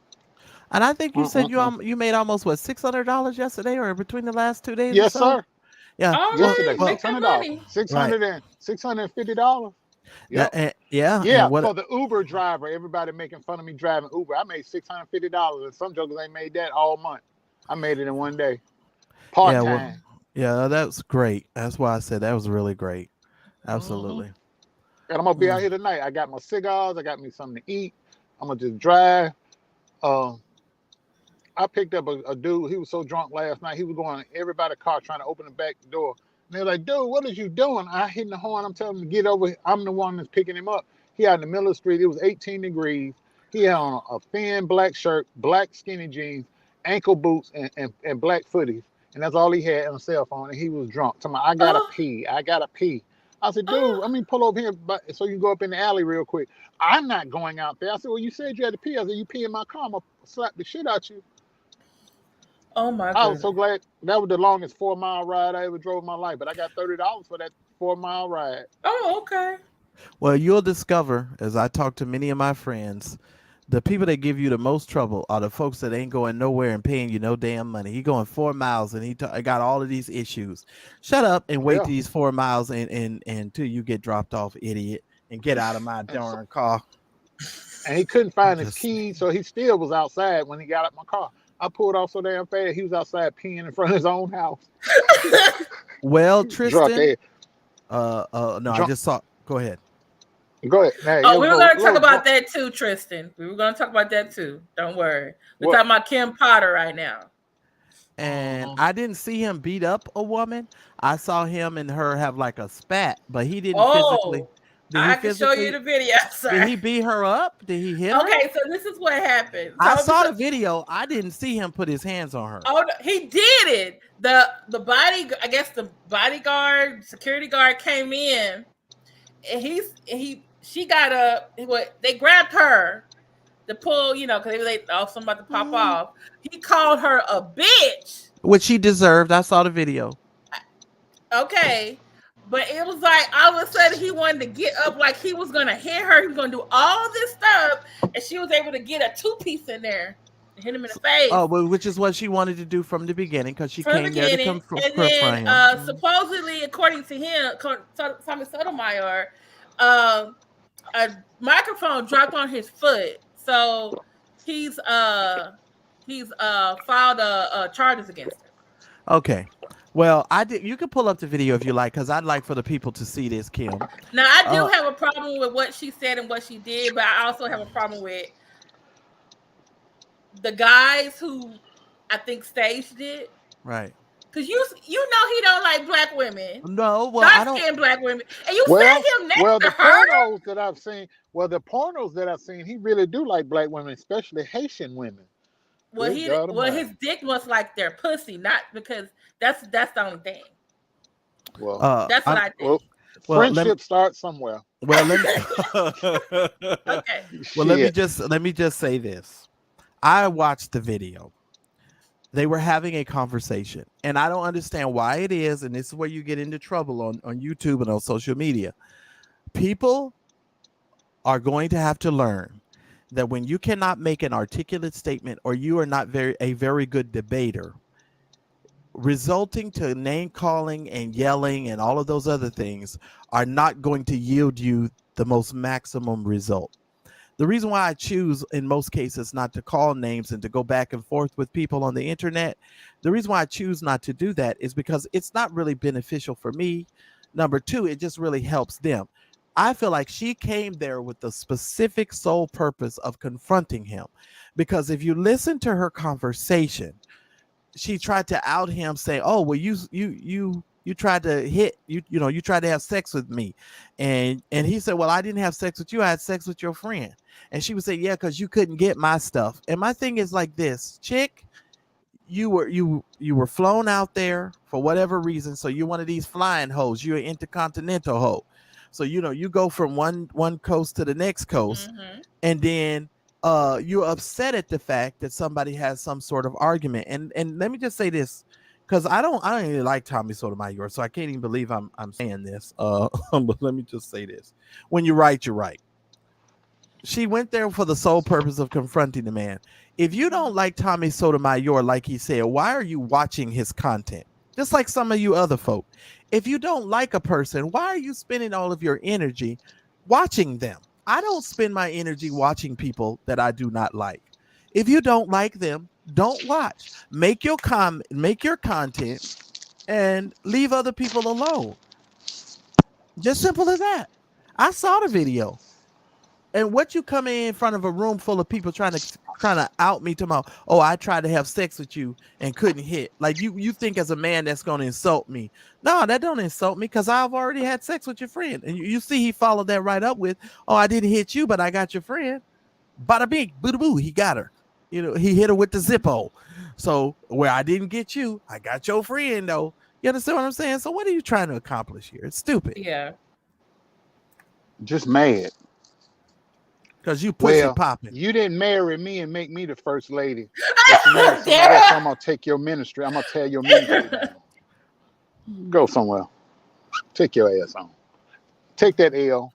And I think you said Mm-mm-mm. you made almost what $600 yesterday or between the last 2 days or Yes, so. sir. Yeah. All Well, right, Yesterday, make six well, that hundred dollars, money. right. $650. That, Yep. yeah. Yeah, And what? for the Uber driver, everybody making fun of me driving Uber. I made $650, and some jokers ain't made that all month. I made it in one day, part Yeah. Well. time. Yeah. That's great. That's why I said that was really great. Hmm. Absolutely. And I'm gonna be out Mm. here tonight. I got my cigars. I got me something to eat. I'm gonna just drive. Uh, I picked up a dude. He was so drunk last night. He was going in everybody's car trying to open the back door. And they're like, "Dude, what is you doing?" I hitting the horn. I'm telling him to get over. I'm the one that's picking him up. He out in the middle of the street. It was 18 degrees. He had on a thin black shirt, black skinny jeans, ankle boots, and black footies. And that's all he had on a cell phone. And he was drunk. Talking about, I gotta Oh, pee. I gotta pee. I said, dude, oh, I mean, pull over here so you can go up in the alley real quick. I'm not going out there. I said, well, you said you had to pee. I said, you pee in my car. I'm gonna slap the shit out you. oh my I was so goodness. glad that was the longest 4 mile ride I ever drove in my life. But I got $30 for that 4 mile ride. Oh, okay. Well, you'll discover as I talk to many of my friends, the people that give you the most trouble are the folks that ain't going nowhere and paying you no damn money. He going 4 miles and got all of these issues. Shut up and wait Yeah. these 4 miles and until you get dropped off, idiot, and get out of my And so, darn car. and he couldn't find his Just keys, so he still was outside when he got out my car. I pulled off so damn fast, he was outside peeing in front of his own house. well, Drunk Tristan. ass. No, I Drunk. just saw. Go ahead. Go ahead. Hey, it Oh, we was were a going to talk little about drunk. that too, Tristan. We were going to talk about that too. Don't worry. We're What? talking about Kim Potter right now. And Uh-huh. I didn't see him beat up a woman. I saw him and her have like a spat, but he didn't physically. Oh, Did he I can show you physically? the video, Did sir. he beat her up? Did he hit her? Okay, so this is what happened. I So, saw the video. I didn't see him put his hands on her. oh, no, he did it. The body, I guess the bodyguard, security guard came in, and she got they grabbed her to pull, because they something about to pop off. He called her a bitch. Which she deserved. I saw the video. Okay. But it was like all of a sudden he wanted to get up like he was gonna hit her. He was gonna do all this stuff, and she was able to get a 2-piece in there and hit him in the face Oh, well, which is what she wanted to do from the beginning because she from the came there to beginning. And confront then him. supposedly, according to him, Tommy Sotomayor, a microphone dropped on his foot, so he's filed charges against her. Okay. Well, I did. You can pull up the video if you like, because I'd like for the people to see this, Kim. Now, I do Uh, have a problem with what she said and what she did, but I also have a problem with the guys who I think staged it. right. Because you know he don't like black women, No, well, I don't. dark-skinned black women, and you Well, sat him next well, to the her. pornos that I've seen, he really do like black women, especially Haitian women. Well, Good God his Almighty. dick was like their pussy, not because that's the only thing. Well, That's what I'm, I think. well, well, let me, friendship starts somewhere. well, let me, Okay. well, Shit. let me just say this. I watched the video. They were having a conversation, and I don't understand why it is. And this is where you get into trouble on YouTube and on social media. People are going to have to learn that when you cannot make an articulate statement or you are not a very good debater, resulting to name calling and yelling and all of those other things are not going to yield you the most maximum result. The reason why I choose in most cases not to call names and to go back and forth with people on the internet, the reason why I choose not to do that is because it's not really beneficial for me. Number two, it just really helps them. I feel like she came there with the specific sole purpose of confronting him. Because if you listen to her conversation, she tried to out him, saying, "Oh, well, you tried to hit you tried to have sex with me," and he said, "Well, I didn't have sex with you. I had sex with your friend." And she would say, "Yeah, because you couldn't get my stuff." And my thing is like this, chick, you were flown out there for whatever reason. So you're one of these flying hoes. You're an intercontinental hoe. So you go from one coast to the next coast, and then you're upset at the fact that somebody has some sort of argument. And let me just say this, because I don't even like Tommy Sotomayor, so I can't even believe I'm saying this. But let me just say this: when you're right, you're right. She went there for the sole purpose of confronting the man. If you don't like Tommy Sotomayor, like he said, why are you watching his content? Just like some of you other folk. If you don't like a person, why are you spending all of your energy watching them? I don't spend my energy watching people that I do not like. If you don't like them, don't watch. Make your content and leave other people alone. Just simple as that. I saw the video. And what you come in front of a room full of people trying to out me tomorrow? Oh, I tried to have sex with you and couldn't hit. Like you think as a man that's going to insult me? No, that don't insult me, because I've already had sex with your friend. And you see, he followed that right up with, "Oh, I didn't hit you, but I got your friend." Bada bing, boo boo, he got her. He hit her with the Zippo. So where I didn't get you, I got your friend though. You understand what I'm saying? So what are you trying to accomplish here? It's stupid. Yeah. Just mad. Because you pussy Well, popping. you didn't marry me and make me the first lady. But you married somebody else, so I'm gonna take your ministry. I'm gonna tear your ministry down. Go somewhere. Take your ass on. Take that L.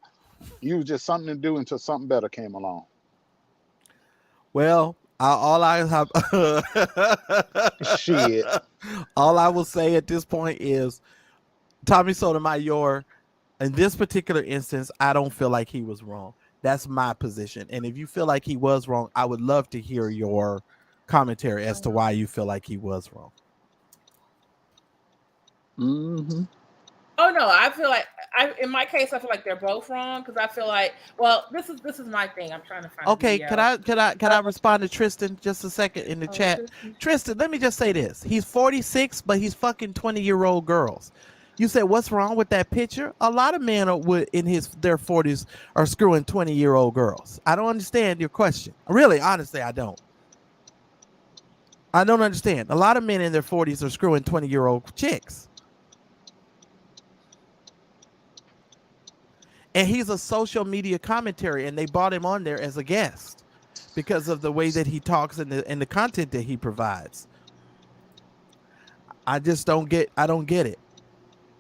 You was just something to do until something better came along. Well, all I have Shit. all I will say at this point is Tommy Sotomayor, in this particular instance, I don't feel like he was wrong. That's my position. And if you feel like he was wrong, I would love to hear your commentary as to why you feel like he was wrong. Mm-hmm. Oh no, I feel like in my case, I feel like they're both wrong, because I feel like, well, this is my thing. I'm trying to find. Okay, video. can I respond to Tristan just a second in the chat? Tristan, let me just say this: he's 46, but he's fucking 20-year-old girls. You said, what's wrong with that picture? A lot of men in their 40s are screwing 20-year-old girls. I don't understand your question. Really, honestly, I don't. I don't understand. A lot of men in their 40s are screwing 20-year-old chicks. And he's a social media commentary, and they brought him on there as a guest because of the way that he talks and the content that he provides. I don't get it.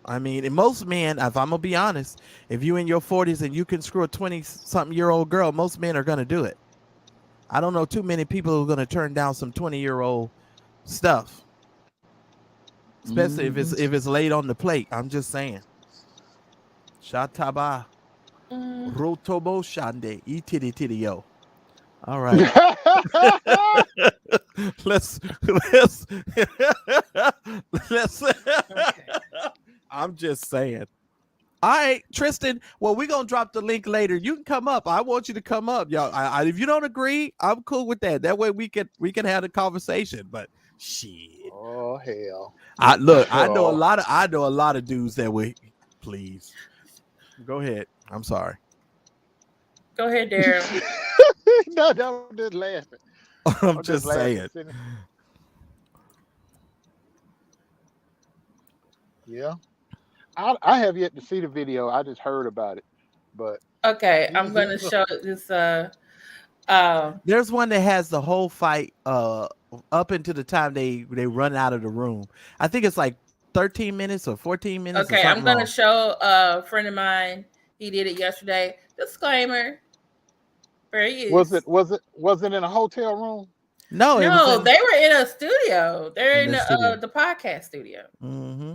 I mean, and most men, if I'm gonna be honest, if you in your 40s and you can screw a 20-something-year-old girl, most men are gonna do it. I don't know too many people who are gonna turn down some 20-year-old stuff, especially if it's laid on the plate. I'm just saying. Shataba, rotobo shande, itiri yo. All right. let's. Okay. I'm just saying. All right, Tristan. Well, we're gonna drop the link later. You can come up. I want you to come up, y'all. If you don't agree, I'm cool with that. That way we can have a conversation. But shit. Oh hell. I know a lot of dudes that would. Please. Go ahead. I'm sorry. Go ahead, Darryl. No, I'm just laughing. I'm just saying. Yeah. I have yet to see the video. I just heard about it. But okay, I'm going to show this. There's one that has the whole fight up until the time they run out of the room. I think it's like 13 minutes or 14 minutes. Okay, I'm going to show a friend of mine. He did it yesterday. Disclaimer. There he is. Was it in a hotel room? No, they were in a studio. They're in the podcast studio. Mm-hmm.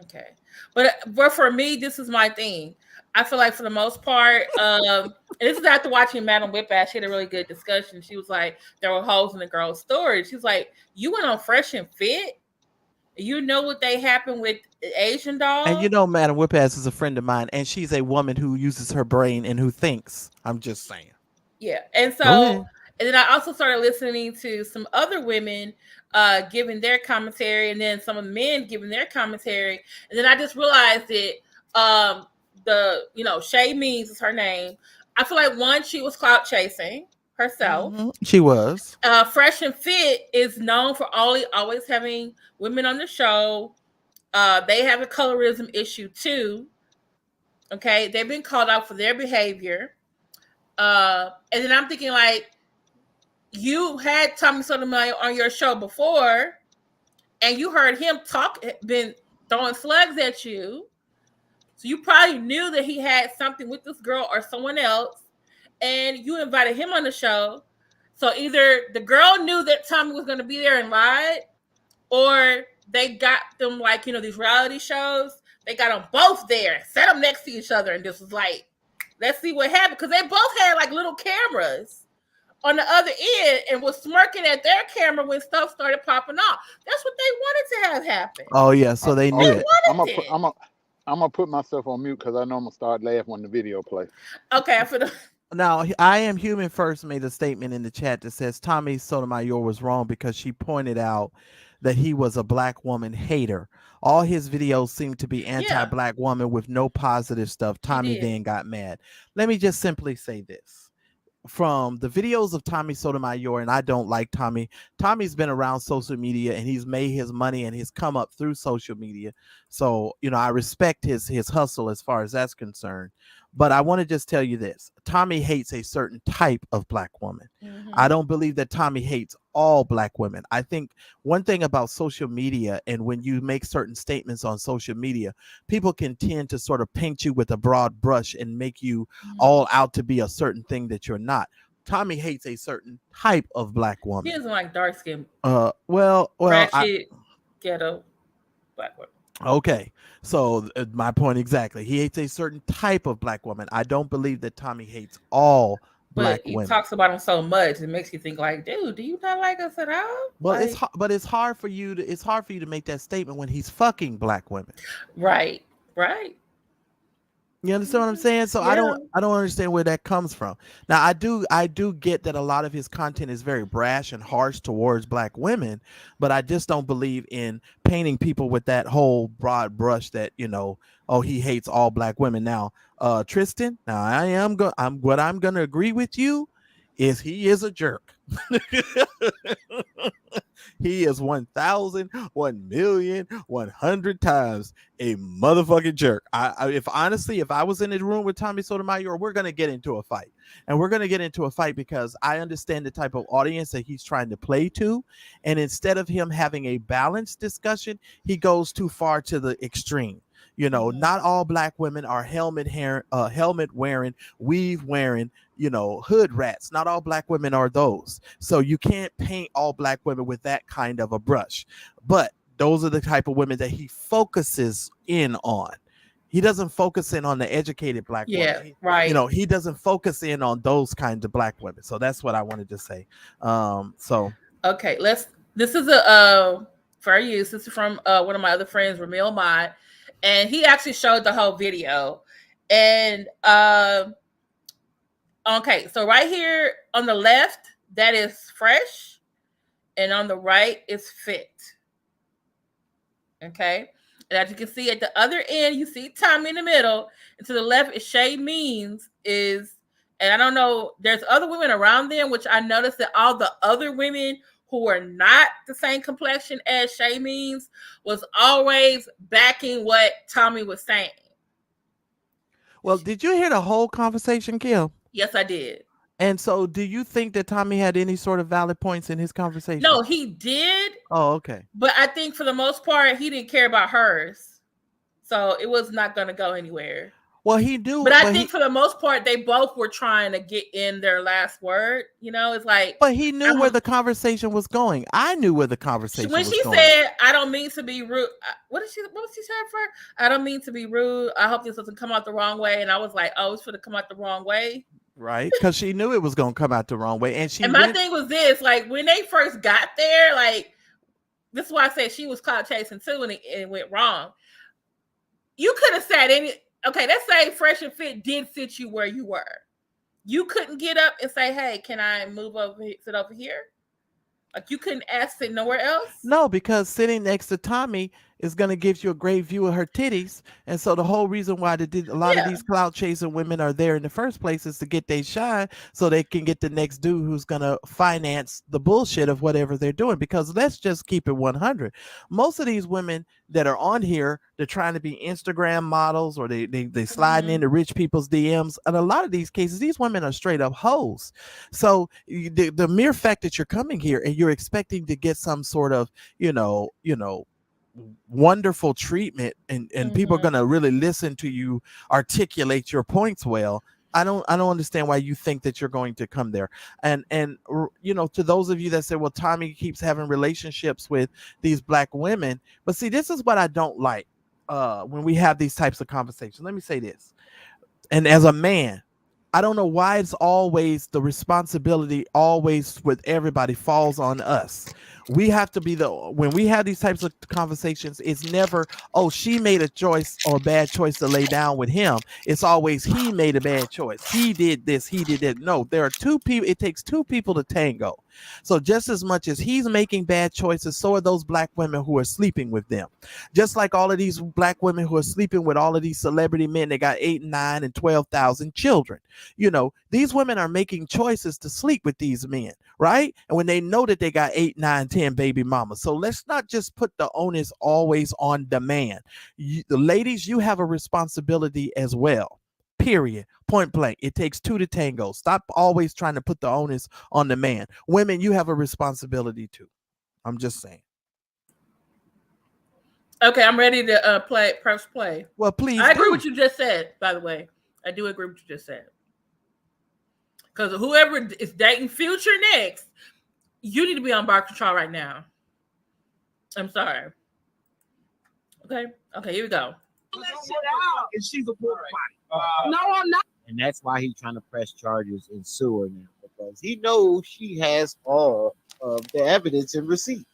Okay, but for me, this is my thing. I feel like for the most part, and this is after watching Madam Whiplash. She had a really good discussion. She was like, there were holes in the girl's story. She's like, you went on Fresh and Fit. You know what they happened with Asian And you doll. know, Madam Whipass is a friend of mine, and she's a woman who uses her brain and who thinks. I'm just saying. Yeah, and Go so ahead. and then I also started listening to some other women giving their commentary, and then some of the men giving their commentary, and then I just realized that Shay Means is her name. I feel like one, she was clout chasing herself. She was. Fresh and Fit is known for always having women on the show. They have a colorism issue too. Okay, they've been called out for their behavior. And then I'm thinking like, you had Tommy Sotomayor on your show before, and you heard him been throwing slugs at you. So you probably knew that he had something with this girl or someone else, and you invited him on the show. So either the girl knew that Tommy was going to be there and lied, or they got them like, these reality shows. They got them both there, set them next to each other, and this was like, let's see what happened. Because they both had like little cameras on the other end and was smirking at their camera when stuff started popping off. That's what they wanted to have happen. Oh yeah, so they knew Okay, it. I'm gonna put myself on mute because I know I'm gonna start laughing when the video plays. Okay, Now, I Am Human First made a statement in the chat that says Tommy Sotomayor was wrong because she pointed out that he was a black woman hater. All his videos seem to be anti-black woman with no positive stuff. Tommy then got mad. Let me just simply say this. From the videos of Tommy Sotomayor, and I don't like Tommy. Tommy's been around social media and he's made his money and he's come up through social media. So, I respect his hustle as far as that's concerned. But I want to just tell you this. Tommy hates a certain type of black woman. I don't believe that Tommy hates all black women. I think one thing about social media, and when you make certain statements on social media, people can tend to sort of paint you with a broad brush and make you all out to be a certain thing that you're not. Tommy hates a certain type of black woman. He doesn't like dark skin. Ratchet, ghetto black women. Okay, so my point exactly. He hates a certain type of black woman. I don't believe that Tommy hates all black women. He talks about them so much, it makes you think like, dude, do you not like us at all? Well, it's hard for you to make that statement when he's fucking black women. Right. You understand what I'm saying? So yeah. I don't understand where that comes from. Now I do get that a lot of his content is very brash and harsh towards black women, but I just don't believe in painting people with that whole broad brush that, he hates all black women. Now, Tristan, now I'm gonna agree with you is he is a jerk. He is 1,000, 1,000,000, 100 times a motherfucking jerk. If I was in the room with Tommy Sotomayor, we're gonna get into a fight, and we're gonna get into a fight because I understand the type of audience that he's trying to play to, and instead of him having a balanced discussion, he goes too far to the extreme. Not all black women are helmet wearing, weave wearing, hood rats. Not all black women are those. So you can't paint all black women with that kind of a brush. But those are the type of women that he focuses in on. He doesn't focus in on the educated black women. Right. He doesn't focus in on those kinds of black women. So that's what I wanted to say. Okay, this is a fair use. This is from one of my other friends, Ramil Mod. And he actually showed the whole video. And okay, so right here on the left, that is Fresh. And on the right is Fit. Okay. And as you can see at the other end, you see Tommy in the middle. And to the left is Shay Means and I don't know, there's other women around them, which I noticed that all the other women who were not the same complexion as Shay Means was always backing what Tommy was saying. Well, did you hear the whole conversation, Kim? Yes, I did. And so do you think that Tommy had any sort of valid points in his conversation? No, he did. Oh, okay. But I think for the most part, he didn't care about hers. So it was not going to go anywhere. Well, he knew, But I think for the most part, they both were trying to get in their last word. You know, it's like. But he knew where the conversation was going. I knew where the conversation was going. When she said, "I don't mean to be rude," what was she saying for? I don't mean to be rude. I hope this doesn't come out the wrong way. And I was like, "Oh, it's going to come out the wrong way." Right, because she knew it was going to come out the wrong way, and my thing was this: like when they first got there, like this is why I said she was caught chasing too, and it went wrong. You could have said okay, let's say Fresh and Fit did sit you where you were. You couldn't get up and say, "Hey, can I sit over here?" Like you couldn't ask it nowhere else? No, because sitting next to Tommy is going to give you a great view of her titties. And so the whole reason why a lot of these clout chasing women are there in the first place is to get they shine so they can get the next dude who's going to finance the bullshit of whatever they're doing. Because let's just keep it 100. Most of these women that are on here, they're trying to be Instagram models or they sliding into rich people's DMs. And a lot of these cases, these women are straight up hoes. So the mere fact that you're coming here and you're expecting to get some sort of, wonderful treatment and people are going to really listen to you articulate your points well. I don't understand why you think that you're going to come there. And to those of you that say, well, Tommy keeps having relationships with these black women. But see, this is what I don't like when we have these types of conversations. Let me say this. And as a man, I don't know why it's always the responsibility always with everybody falls on us. We have to be when we have these types of conversations, it's never, oh, she made a choice or a bad choice to lay down with him. It's always he made a bad choice. He did this, he did that. No, there are two people. It takes two people to tango. So just as much as he's making bad choices, so are those black women who are sleeping with them. Just like all of these black women who are sleeping with all of these celebrity men, they got 8, 9, and 12,000 children. These women are making choices to sleep with these men, right? And when they know that they got 8, 9, 10 baby mamas. So let's not just put the onus always on the man. The ladies, you have a responsibility as well. Period. Point blank. It takes two to tango. Stop always trying to put the onus on the man. Women, you have a responsibility too. I'm just saying. Okay, I'm ready to press play. Well, please. I agree with what you just said, by the way. I do agree with what you just said. Because whoever is dating Future next, you need to be on bar control right now. I'm sorry. Okay, here we go. And she's a water body. No, I'm not. And that's why he's trying to press charges and sue her now, because he knows she has all of the evidence and receipts.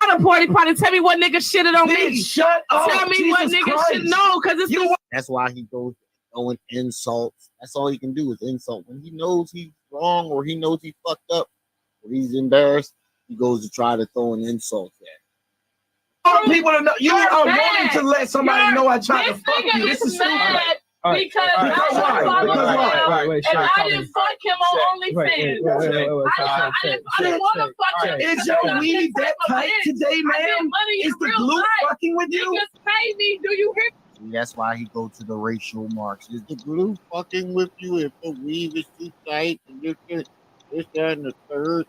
The party tell me what nigga shitted on me. Shut up. Tell me what nigga should know, because it's that's why he goes throwing insults. That's all he can do is insult. When he knows he's wrong or he knows he fucked up or he's embarrassed, he goes to try to throw an insult at. People to know you are wanting to let somebody know I tried to fuck you. This is mad because I didn't fuck him on OnlyFans. I didn't want to fuck him. Is your weed that tight today, man? Is the glue fucking with you? Niggas pay me. Do you hear? That's why he goes to the racial marks. Is the glue fucking with you if the weave is too tight and this, that, and the third?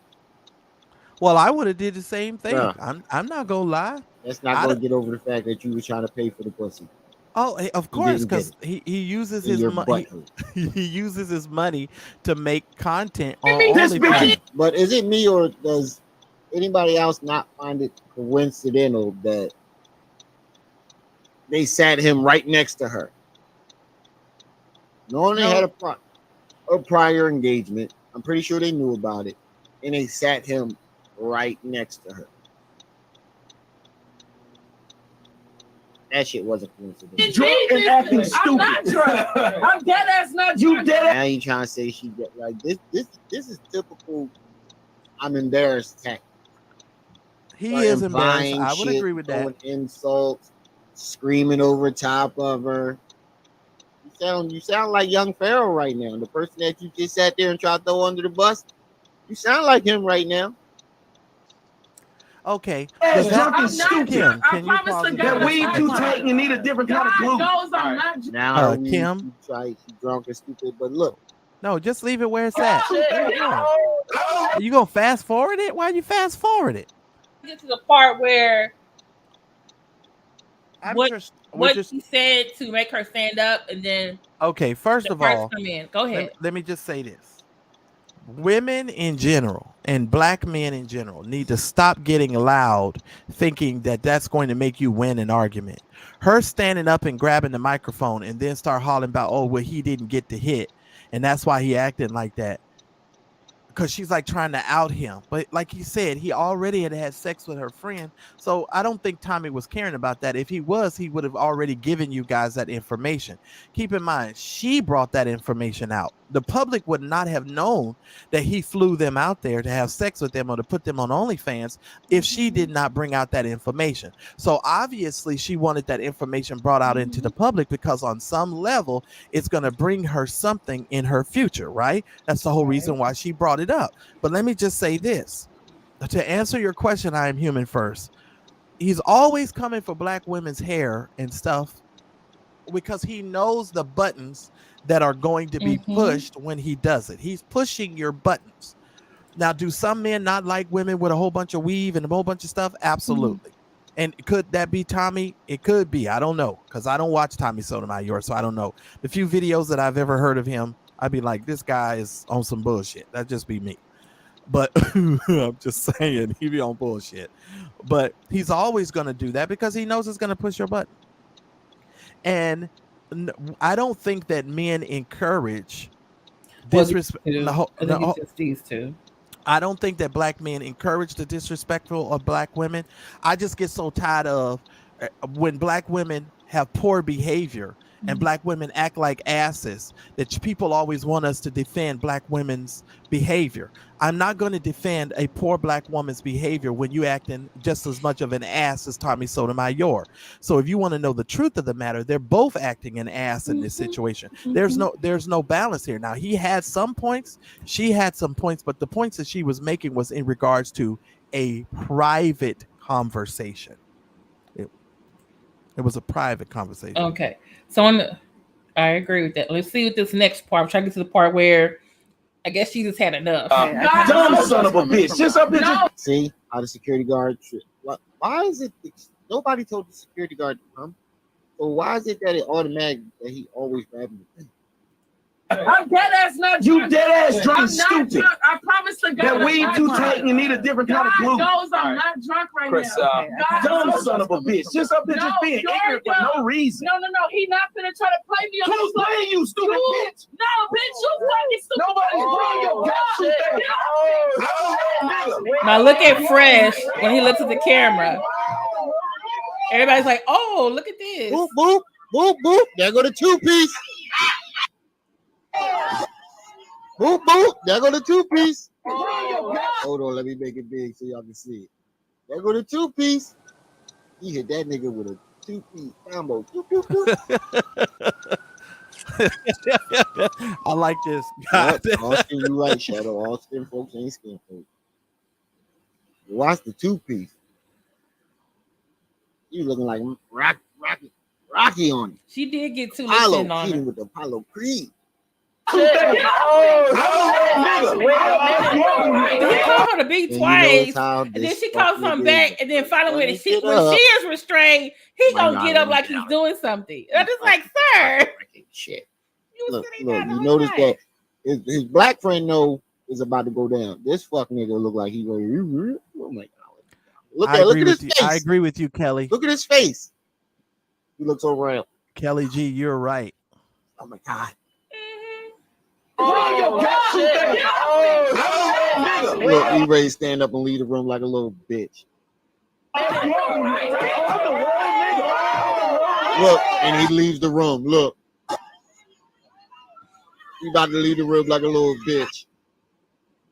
Well, I would have did the same thing. Yeah. I'm not gonna lie. That's not gonna get over the fact that you were trying to pay for the pussy. Oh, of course, because he uses his money. He uses his money to make content on OnlyFans. But is it me or does anybody else not find it coincidental that they sat him right next to her? Knowing they had a prior engagement, I'm pretty sure they knew about it, and they sat him right next to her. That shit wasn't coincidental. Drunk and acting stupid. I'm not drunk. I'm dead ass not drunk. Now you trying to say she get like this is typical. I'm embarrassed tactic. He is embarrassed. I would agree with that. Insults, screaming over top of her. You sound like young Pharaoh right now. The person that you just sat there and tried to throw under the bus. You sound like him right now. Okay. Hey, drunk and stupid. Kim, can you pause that weed too tight and you need a different kind of glue. Now Kim, she's drunk and stupid, but look. No, just leave it where it's at. You gonna fast forward it? Why you fast forward it? Get to the part where what he said to make her stand up, and then okay, first the of parts all, come in. Go ahead. let me just say this. Women in general and black men in general need to stop getting loud thinking that that's going to make you win an argument. Her standing up and grabbing the microphone and then start hollering about, oh, well, he didn't get the hit and that's why he acted like that. Because she's like trying to out him. But like he said, he already had sex with her friend. So I don't think Tommy was caring about that. If he was, he would have already given you guys that information. Keep in mind, she brought that information out. The public would not have known that he flew them out there to have sex with them or to put them on OnlyFans if she did not bring out that information. So obviously she wanted that information brought out into the public because on some level, it's going to bring her something in her future, right? That's the whole reason why she brought it up. But let me just say this. To answer your question, I am human first. He's always coming for black women's hair and stuff because he knows the buttons that are going to be pushed when he does it. He's pushing your buttons. Now, do some men not like women with a whole bunch of weave and a whole bunch of stuff? Absolutely. And could that be Tommy? It could be. I don't know because I don't watch Tommy Sotomayor, so I don't know. The few videos that I've ever heard of him, I'd be like, this guy is on some bullshit. That'd just be me. But I'm just saying, he be on bullshit. But he's always going to do that because he knows it's going to push your button. And I don't think that men encourage disrespect. These two. I don't think that black men encourage the disrespectful of black women. I just get so tired of when black women have poor behavior and black women act like asses that people always want us to defend black women's behavior. I'm not going to defend a poor black woman's behavior when you acting just as much of an ass as Tommy Sotomayor. So if you want to know the truth of the matter, they're both acting an ass in this situation. There's no balance here. Now he had some points, she had some points, but the points that she was making was in regards to a private conversation. It was a private conversation. Okay. So I agree with that. Let's see what this next part. I'm trying to get to the part where I guess she just had enough. Dumb son of a bitch. Just up here. No. See how the security guard. Why is it nobody told the security guard to come? So why is it that it automatic that he always grabbing the thing? I'm dead ass not You drunk. dead ass drunk I'm and stupid. Drunk. I promise to God. That weed too tight and you need a different kind of glue. God knows I'm not drunk right Chris, now. Dumb son of a bitch. Just up here just being ignorant for no reason. No. He not finna try to play me. Who's playing you, stupid bitch? No, bitch, you fucking stupid. Nobody's playing your goddamn. Now look at Fresh when he looks at the camera. Everybody's like, oh, look at this. Boop, boop, boop, boop. There go the two-piece. Boop, boop. There go the two-piece. Hold on, let me make it big so y'all can see it. There go the two-piece. He hit that nigga with a two-piece combo. I like this. Austin, you right, Shadow. All skin folks ain't skin folks. Watch the two-piece. You looking like Rocky on it. She did get too Apollo much on her. with the Apollo Creed. Did he call her to be twice? And then she called something back, and then finally when she is restrained, he gonna get up like he's doing something. I'm just like, sir. Shit. Look, you notice that his black friend is about to go down. This fuck nigga look like he going. Oh my god! Look at his face. I agree with you, Kelly. Look at his face. He looks so real. Kelly G, you're right. Oh my god. Look, he ready to stand up and leave the room like a little bitch. Look, and he leaves the room. Look. He about to leave the room like a little bitch.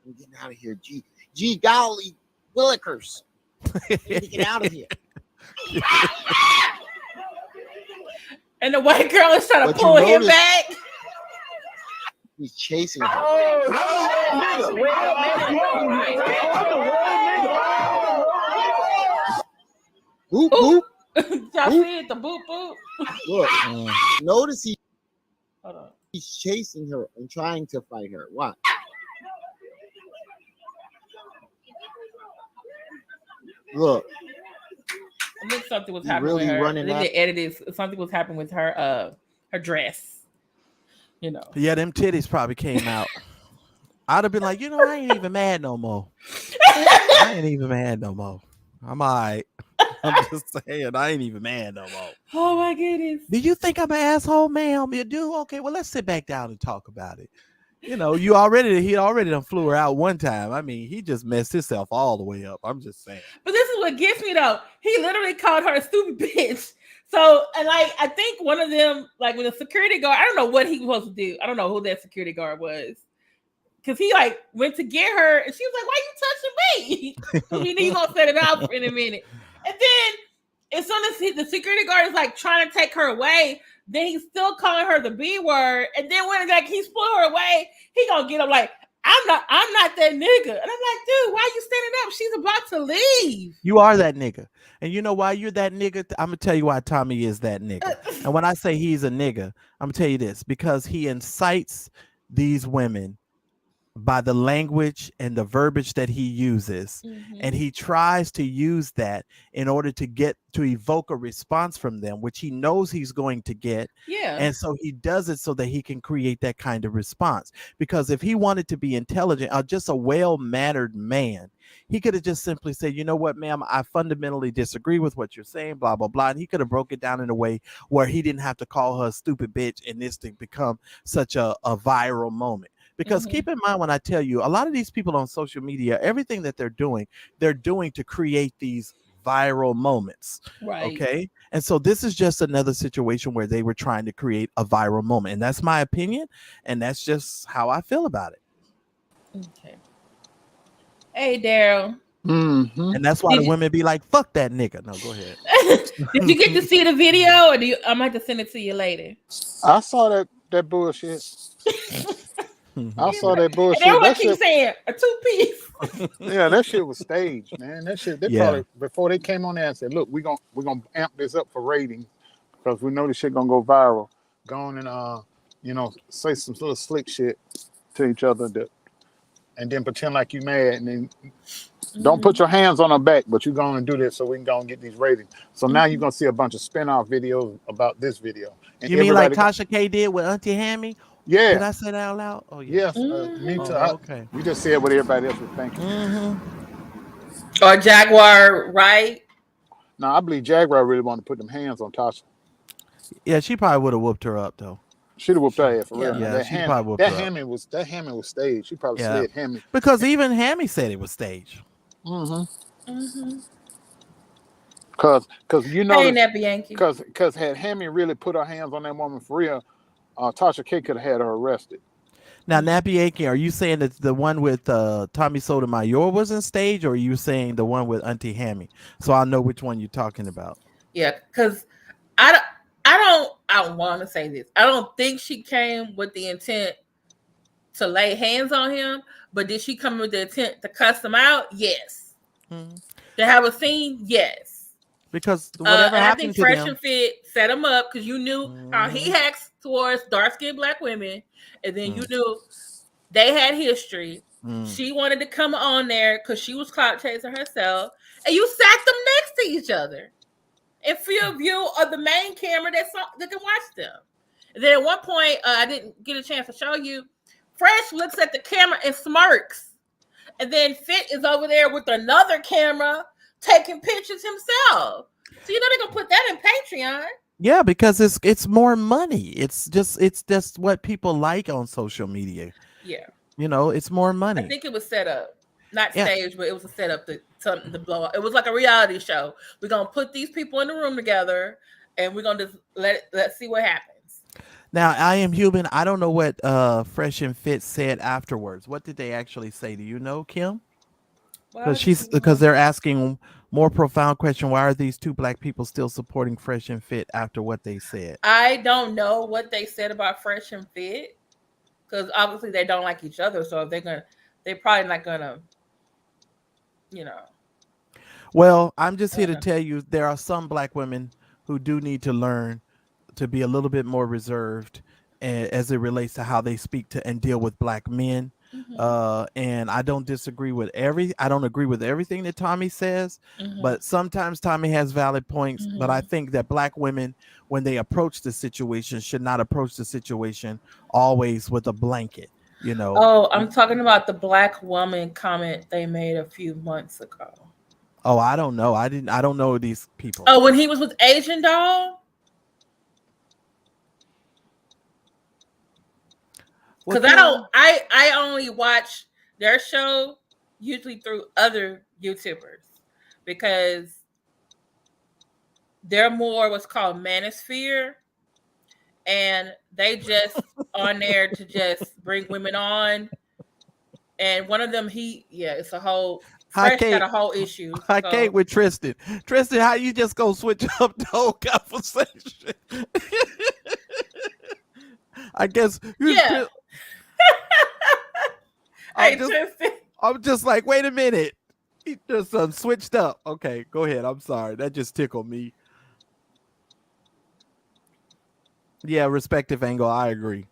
I'm getting out of here. Gee golly willikers. I need to get out of here. And the white girl is trying to pull him back. He's chasing her. Boop, boop. Y'all see it? The boop, boop. Look, notice Hold on. he's chasing her and trying to fight her. Watch. Look. I think something was He happening really with her. I running think that. they edited something was happening with her dress. You know. Yeah, them titties probably came out. I'd have been like, I ain't even mad no more. I ain't even mad no more. I'm all right. I'm just saying, I ain't even mad no more. Oh my goodness. Do you think I'm an asshole, ma'am? You do? Okay, well, let's sit back down and talk about it. He already done flew her out one time. I mean, he just messed himself all the way up. I'm just saying. But this is what gets me though. He literally called her a stupid bitch. So, and like, I think one of them, like, when the security guard, I don't know what he was supposed to do. I don't know who that security guard was. Because he, like, went to get her, and she was like, why you touching me? He's going to set it up in a minute. And then, as soon as the security guard is, like, trying to take her away, then he's still calling her the B word. And then when, like, he's pulling her away, he going to get up, like, I'm not that nigga. And I'm like, dude, why are you standing up? She's about to leave. You are that nigga. And you know why you're that nigga? I'm going to tell you why Tommy is that nigga. And when I say he's a nigga, I'm going to tell you this. Because he incites these women by the language and the verbiage that he uses. And he tries to use that in order to evoke a response from them, which he knows he's going to get. Yeah. And so he does it so that he can create that kind of response. Because if he wanted to be intelligent or just a well-mannered man, he could have just simply said, you know what, ma'am, I fundamentally disagree with what you're saying, blah, blah, blah. And he could have broke it down in a way where he didn't have to call her a stupid bitch and this to become such a viral moment. Because keep in mind when I tell you, a lot of these people on social media, everything that they're doing to create these viral moments. Right. Okay. And so this is just another situation where they were trying to create a viral moment. And that's my opinion. And that's just how I feel about it. Okay. Hey, Darryl. And that's why the women be like, fuck that nigga. No, go ahead. Did you get to see the video, or I might have to send it to you later? I saw that bullshit. I saw that bullshit. And everyone keeps saying a 2-piece. Yeah, that shit was staged, man. That shit. They probably before they came on there and said, "Look, we're gonna amp this up for ratings because we know this shit gonna go viral. Go on and say some sort of slick shit to each other, and then pretend like you mad, and then don't put your hands on her back, but you're going to do this so we can go and get these ratings. So now you're gonna see a bunch of spin-off videos about this video. And you mean like Tasha K did with Auntie Hammy? Yeah. Did I say that out loud? Oh, yeah. Yes. Me too. Okay. We just said what everybody else was thinking. Or Jaguar, right? No, I believe Jaguar really wanted to put them hands on Tasha. Yeah, she probably would have whooped her up though. She'd have whooped her ass for real. Yeah, That she probably whooped her up. That Hammy was staged. She probably slid Hammy. Because even Hammy said it was staged. Cause you know, hey, Nappy Yankee. Cause had Hammy really put her hands on that woman for real, Tasha K could have had her arrested. Now, Nappy Yankee, are you saying that the one with Tommy Sotomayor was in stage, or are you saying the one with Auntie Hammy? So I'll know which one you're talking about. Yeah, because I don't want to say this. I don't think she came with the intent to lay hands on him, but did she come with the intent to cuss him out? Yes. To have a scene? Yes. Because whatever happened I think to Fresh them, and Fit set him up because you knew how he acts towards dark-skinned black women, and then you knew they had history. She wanted to come on there because she was clout chasing herself, and you sat them next to each other in field view of the main camera that can watch them. And then at one point, I didn't get a chance to show you. Fresh looks at the camera and smirks, and then Fit is over there with another camera taking pictures himself. So you know they're gonna put that in Patreon. Yeah, because it's more money. It's just what people like on social media. Yeah. It's more money. I think it was set up. Not staged, but it was a setup to blow up. It was like a reality show. We're gonna put these people in the room together and we're gonna just let's see what happens. Now, I Am Human, I don't know what Fresh and Fit said afterwards. What did they actually say? Do you know, Kim? Because they're asking more profound question. Why are these two black people still supporting Fresh and Fit after what they said? I don't know what they said about Fresh and Fit because obviously they don't like each other. So they're probably not gonna, Well, I'm just here to tell you there are some black women who do need to learn to be a little bit more reserved as it relates to how they speak to and deal with black men. And I don't agree with everything that Tommy says, Mm-hmm. but sometimes Tommy has valid points. But I think that black women, when they approach the situation, should not approach the situation always with a blanket. Oh, I'm talking about the black woman comment they made a few months ago. Oh, I don't know. I don't know these people. Oh, when he was with Asian Doll? Because I only watch their show usually through other YouTubers, because they're more what's called manosphere, and they just on there to just bring women on. And one of them, it's a whole Fresh got a whole issue. I can't with Tristan. Tristan, how you just go switch up the whole conversation? I guess. Yeah. I'm just like, wait a minute. He just switched up. Okay, go ahead. I'm sorry. That just tickled me. Yeah, respective angle. I agree.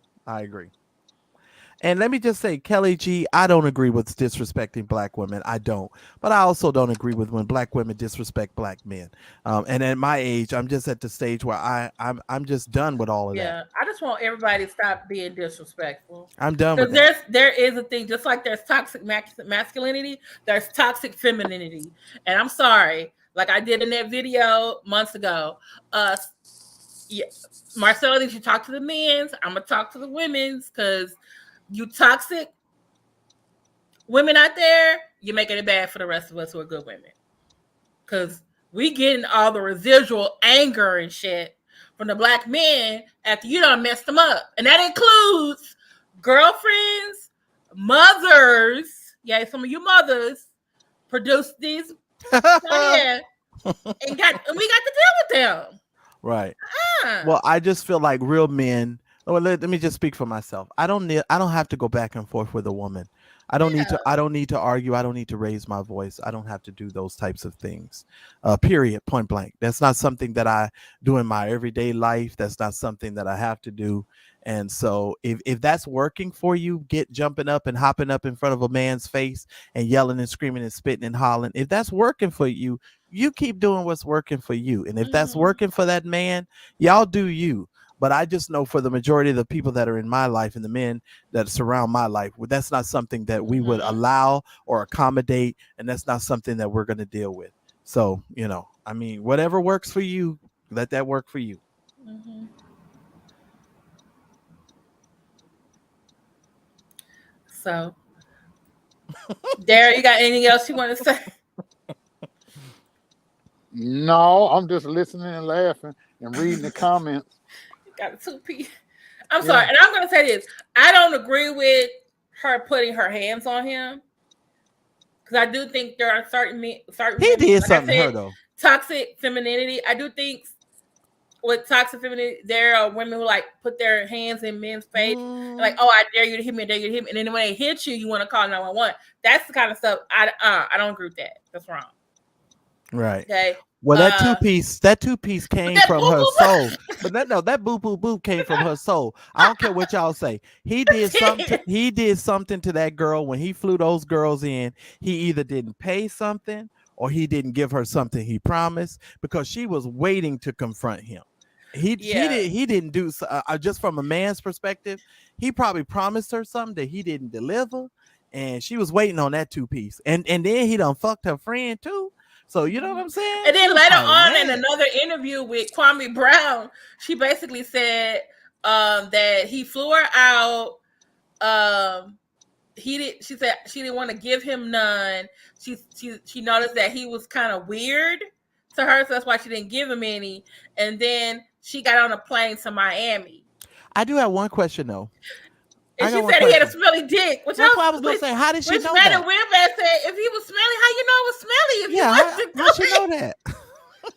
And let me just say, Kelly G, I don't agree with disrespecting black women. I don't. But I also don't agree with when black women disrespect black men. And at my age, I'm just at the stage where I'm just done with all of that. Yeah, I just want everybody to stop being disrespectful. I'm done with that. There is a thing, just like there's toxic masculinity, there's toxic femininity. And I'm sorry, like I did in that video months ago. Yeah, Marcella, you should talk to the men's. I'm going to talk to the women's, because you toxic women out there, you're making it bad for the rest of us who are good women. Because we getting all the residual anger and shit from the black men after you done messed them up. And that includes girlfriends, mothers. Yeah, some of you mothers produced these and we got to deal with them. Right. Well, I just feel like real men. Well, let me just speak for myself. I don't have to go back and forth with a woman. I don't need to argue. I don't need to raise my voice. I don't have to do those types of things. Period. Point blank. That's not something that I do in my everyday life. That's not something that I have to do. And so if that's working for you, jumping up and hopping up in front of a man's face and yelling and screaming and spitting and hollering. If that's working for you, you keep doing what's working for you. And if that's working for that man, y'all do you. But I just know for the majority of the people that are in my life and the men that surround my life, that's not something that we would allow or accommodate. And that's not something that we're going to deal with. So, I mean, whatever works for you, let that work for you. Mm-hmm. So, Darryl, you got anything else you want to say? No, I'm just listening and laughing and reading the comments. Got a 2P. I'm sorry, and I'm going to say this. I don't agree with her putting her hands on him, because I do think there are certain he did something to her, though. Toxic femininity. I do think with toxic femininity, there are women who like put their hands in men's face, like, "Oh, I dare you to hit me, I dare you to hit me," and then when they hit you, you want to call 911. That's the kind of stuff I don't agree with that. That's wrong. Right. Okay. Well, that two piece came from her soul. But that boo boo boo came from her soul. I don't care what y'all say. He did something. He did something to that girl when he flew those girls in. He either didn't pay something or he didn't give her something he promised, because she was waiting to confront him. He didn't do just from a man's perspective. He probably promised her something that he didn't deliver, and she was waiting on that two piece. And then he done fucked her friend too. So you know what I'm saying? And then later on in another interview with Kwame Brown, she basically said that he flew her out. She said she didn't want to give him none. She noticed that he was kind of weird to her, so that's why she didn't give him any. And then she got on a plane to Miami. I do have one question though. And she said he had a smelly dick. That's what I was going to say. How did she know that? Which Wimbat said, if he was smelly, how you know it was smelly? If how she know that?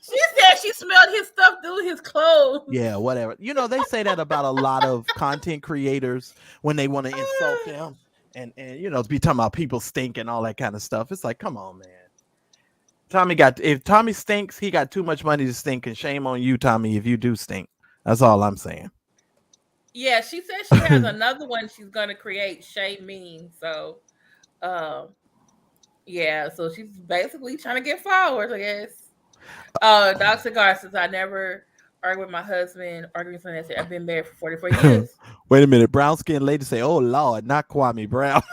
She said she smelled his stuff through his clothes. Yeah, whatever. They say that about a lot of content creators when they want to insult them. And be talking about people stink and all that kind of stuff. It's like, come on, man. If Tommy stinks, he got too much money to stink, and shame on you, Tommy, if you do stink. That's all I'm saying. Yeah, she said she has another one she's gonna create, Shay Mean. So yeah, so she's basically trying to get followers, I guess. Doc Cigar says I never argue with my husband, arguing something that I've been married for 44 years. Wait a minute, brown skinned lady say, "Oh Lord, not Kwame Brown."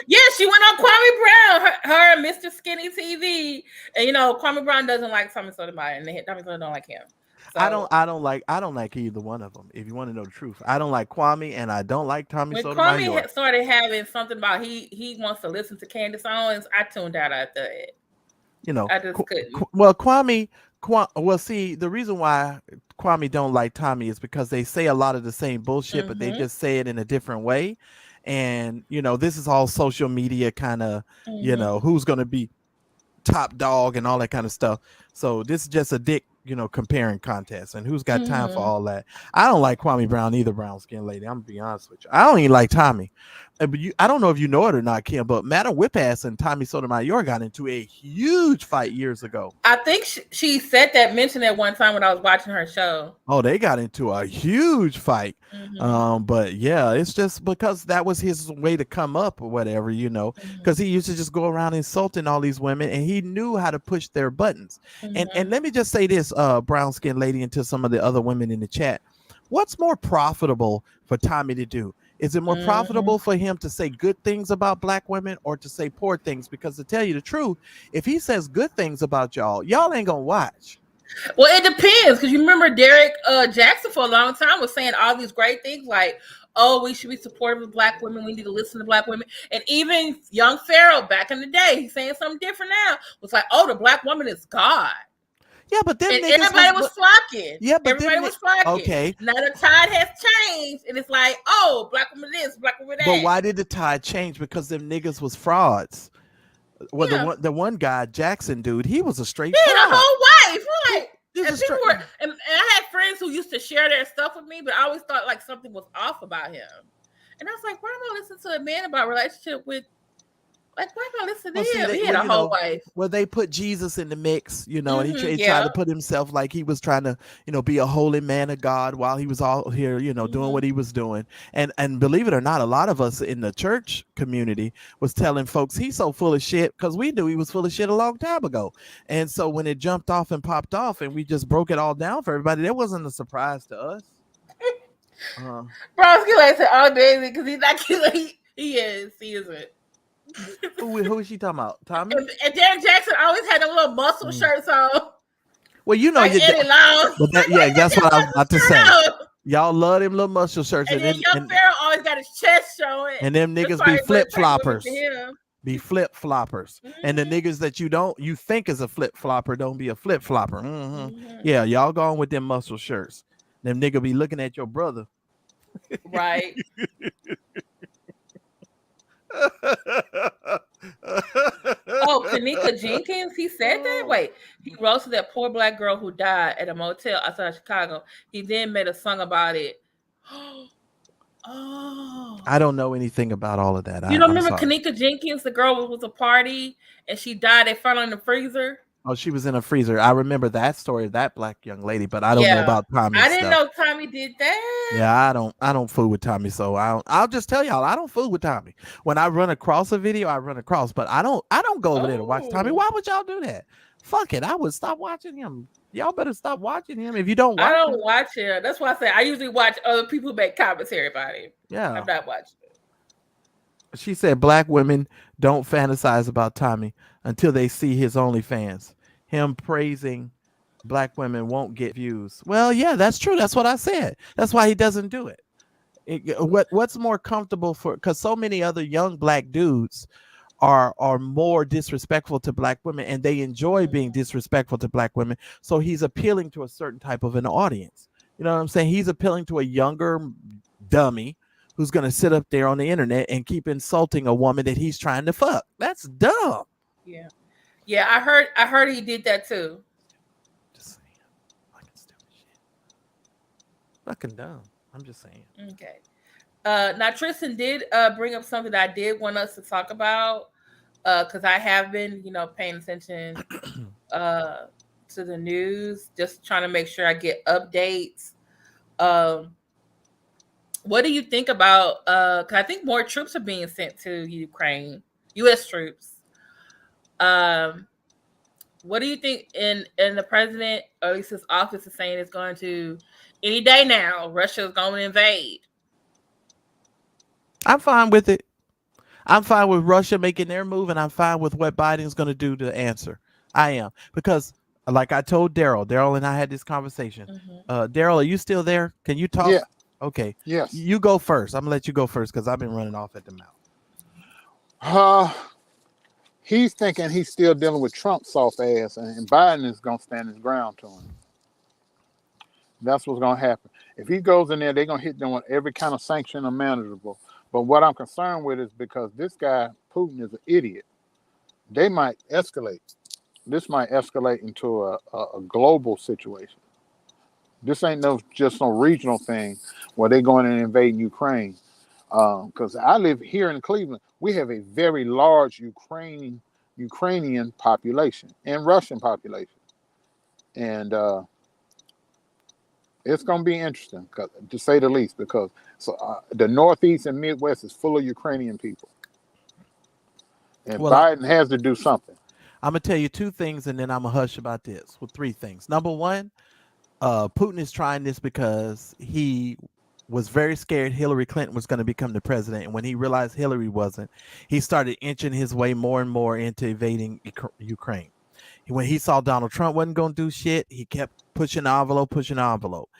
Yeah, she went on Kwame Brown, her and Mr. Skinny TV, and you know Kwame Brown doesn't like Tommy Sotomayor, and Tommy Sotomayor don't like him. So I don't like either one of them. If you want to know the truth, I don't like Kwame, and I don't like Tommy when Sotomayor. Kwame started having something about he wants to listen to Candace Owens, I tuned out after it. You know, I just couldn't. Well, well, see, the reason why Kwame don't like Tommy is because they say a lot of the same bullshit, but they just say it in a different way. And you know, this is all social media kind of, you know, who's going to be top dog and all that kind of stuff. So this is just a dick, you know, comparing contest, and who's got time for all that? I don't like Kwame Brown either, brown skin lady. I'm gonna be honest with you. I don't even like Tommy. But I don't know if you know it or not, Kim, but Madam Whip-Ass and Tommy Sotomayor got into a huge fight years ago. I think she said that, mentioned that one time when I was watching her show. Oh, they got into a huge fight. But yeah, it's just because that was his way to come up or whatever, you know, because he used to just go around insulting all these women, and he knew how to push their buttons. And let me just say this, brown skin lady, and to some of the other women in the chat, what's more profitable for Tommy to do? Is it more profitable for him to say good things about black women or to say poor things? Because to tell you the truth, if he says good things about y'all ain't gonna watch. Well, it depends, because you remember Derek Jackson for a long time was saying all these great things like, oh, we should be supportive of black women. We need to listen to black women. And even young Pharaoh back in the day, he's saying something different now. Was like, oh, the black woman is God. Yeah, but then everybody was flocking. Yeah, but everybody was flocking. Okay. Now the tide has changed, and it's like, oh, black woman this, black woman that. But why did the tide change? Because them niggas was frauds. Well, the one guy, Jackson dude, he was a straight fraud. The whole wife. Like, and I had friends who used to share their stuff with me, but I always thought like something was off about him. And I was like, why am I listening to a man about relationship with? Like, why not listen to him? He had a whole wife. Well, they put Jesus in the mix, you know, and he tried to put himself like he was trying to, you know, be a holy man of God while he was all here, you know, doing what he was doing. And believe it or not, a lot of us in the church community was telling folks he's so full of shit because we knew he was full of shit a long time ago. And so when it jumped off and popped off and we just broke it all down for everybody, that wasn't a surprise to us. Bro, I said, oh, David, because he's not he isn't. Who is she talking about? Tommy? And Derek Jackson always had them little muscle shirts on. Well, you know, like that's what I was about to say. Y'all love them little muscle shirts. And then young Pharaoh always got his chest showing. And them niggas be flip floppers. Be flip floppers. And the niggas that you think is a flip flopper don't be a flip flopper. Yeah, y'all going with them muscle shirts. Them nigga be looking at your brother. Right. Oh, Kanika Jenkins, he said that? Wait, he roasted that poor black girl who died at a motel outside of Chicago. He then made a song about it. Oh, I don't know anything about all of that. You don't remember Kanika Jenkins? The girl was a party and she died. They found her in the freezer. Oh, she was in a freezer. I remember that story of that black young lady, but I don't know about Tommy. I didn't know Tommy did that. Yeah, I don't fool with Tommy, so I'll just tell y'all I don't fool with Tommy. When I run across a video, I run across, but I don't go over there to watch Tommy. Why would y'all do that? Fuck it, I would stop watching him. Y'all better stop watching him if you don't watch I don't watch him. That's why I say I usually watch other people who make commentary about him. Yeah. I'm not watching it. She said black women don't fantasize about Tommy until they see his OnlyFans. Him praising black women won't get views. Well, yeah, that's true. That's what I said. That's why he doesn't do it. What's more comfortable for, because so many other young black dudes are more disrespectful to black women, and they enjoy being disrespectful to black women. So he's appealing to a certain type of an audience. You know what I'm saying? He's appealing to a younger dummy who's going to sit up there on the internet and keep insulting a woman that he's trying to fuck. That's dumb. Yeah. Yeah, I heard he did that too. Just saying. Fucking stupid shit. Fucking dumb. I'm just saying. Okay. Now Tristan did bring up something that I did want us to talk about. Because I have been, paying attention to the news, just trying to make sure I get updates. What do you think about? Cause I think more troops are being sent to Ukraine, U.S. troops. What do you think? In the president, or at least his office, is saying it's going to any day now. Russia is going to invade. I'm fine with it. I'm fine with Russia making their move, and I'm fine with what Biden's going to do to answer. I am, because like I told Darryl and I had this conversation. Darryl, are you still there? Can you talk? Yeah. Okay. Yes. You go first. I'm gonna let you go first because I've been running off at the mouth. He's thinking he's still dealing with Trump's soft ass, and Biden is gonna stand his ground to him. That's what's gonna happen. If he goes in there, they're gonna hit them with every kind of sanction imaginable. But what I'm concerned with is because this guy Putin is an idiot. They might escalate. This might escalate into a global situation. This ain't just no regional thing where they're going and invading Ukraine. Because I live here in Cleveland, we have a very large Ukrainian population and Russian population, and it's going to be interesting, to say the least, because the Northeast and Midwest is full of Ukrainian people, and Biden has to do something. I'm gonna tell you two things, and then I'm gonna hush about this with three things. Number one, Putin is trying this because he was very scared Hillary Clinton was going to become the president, and when he realized Hillary wasn't, he started inching his way more and more into invading Ukraine. When he saw Donald Trump wasn't going to do shit, he kept pushing the envelope.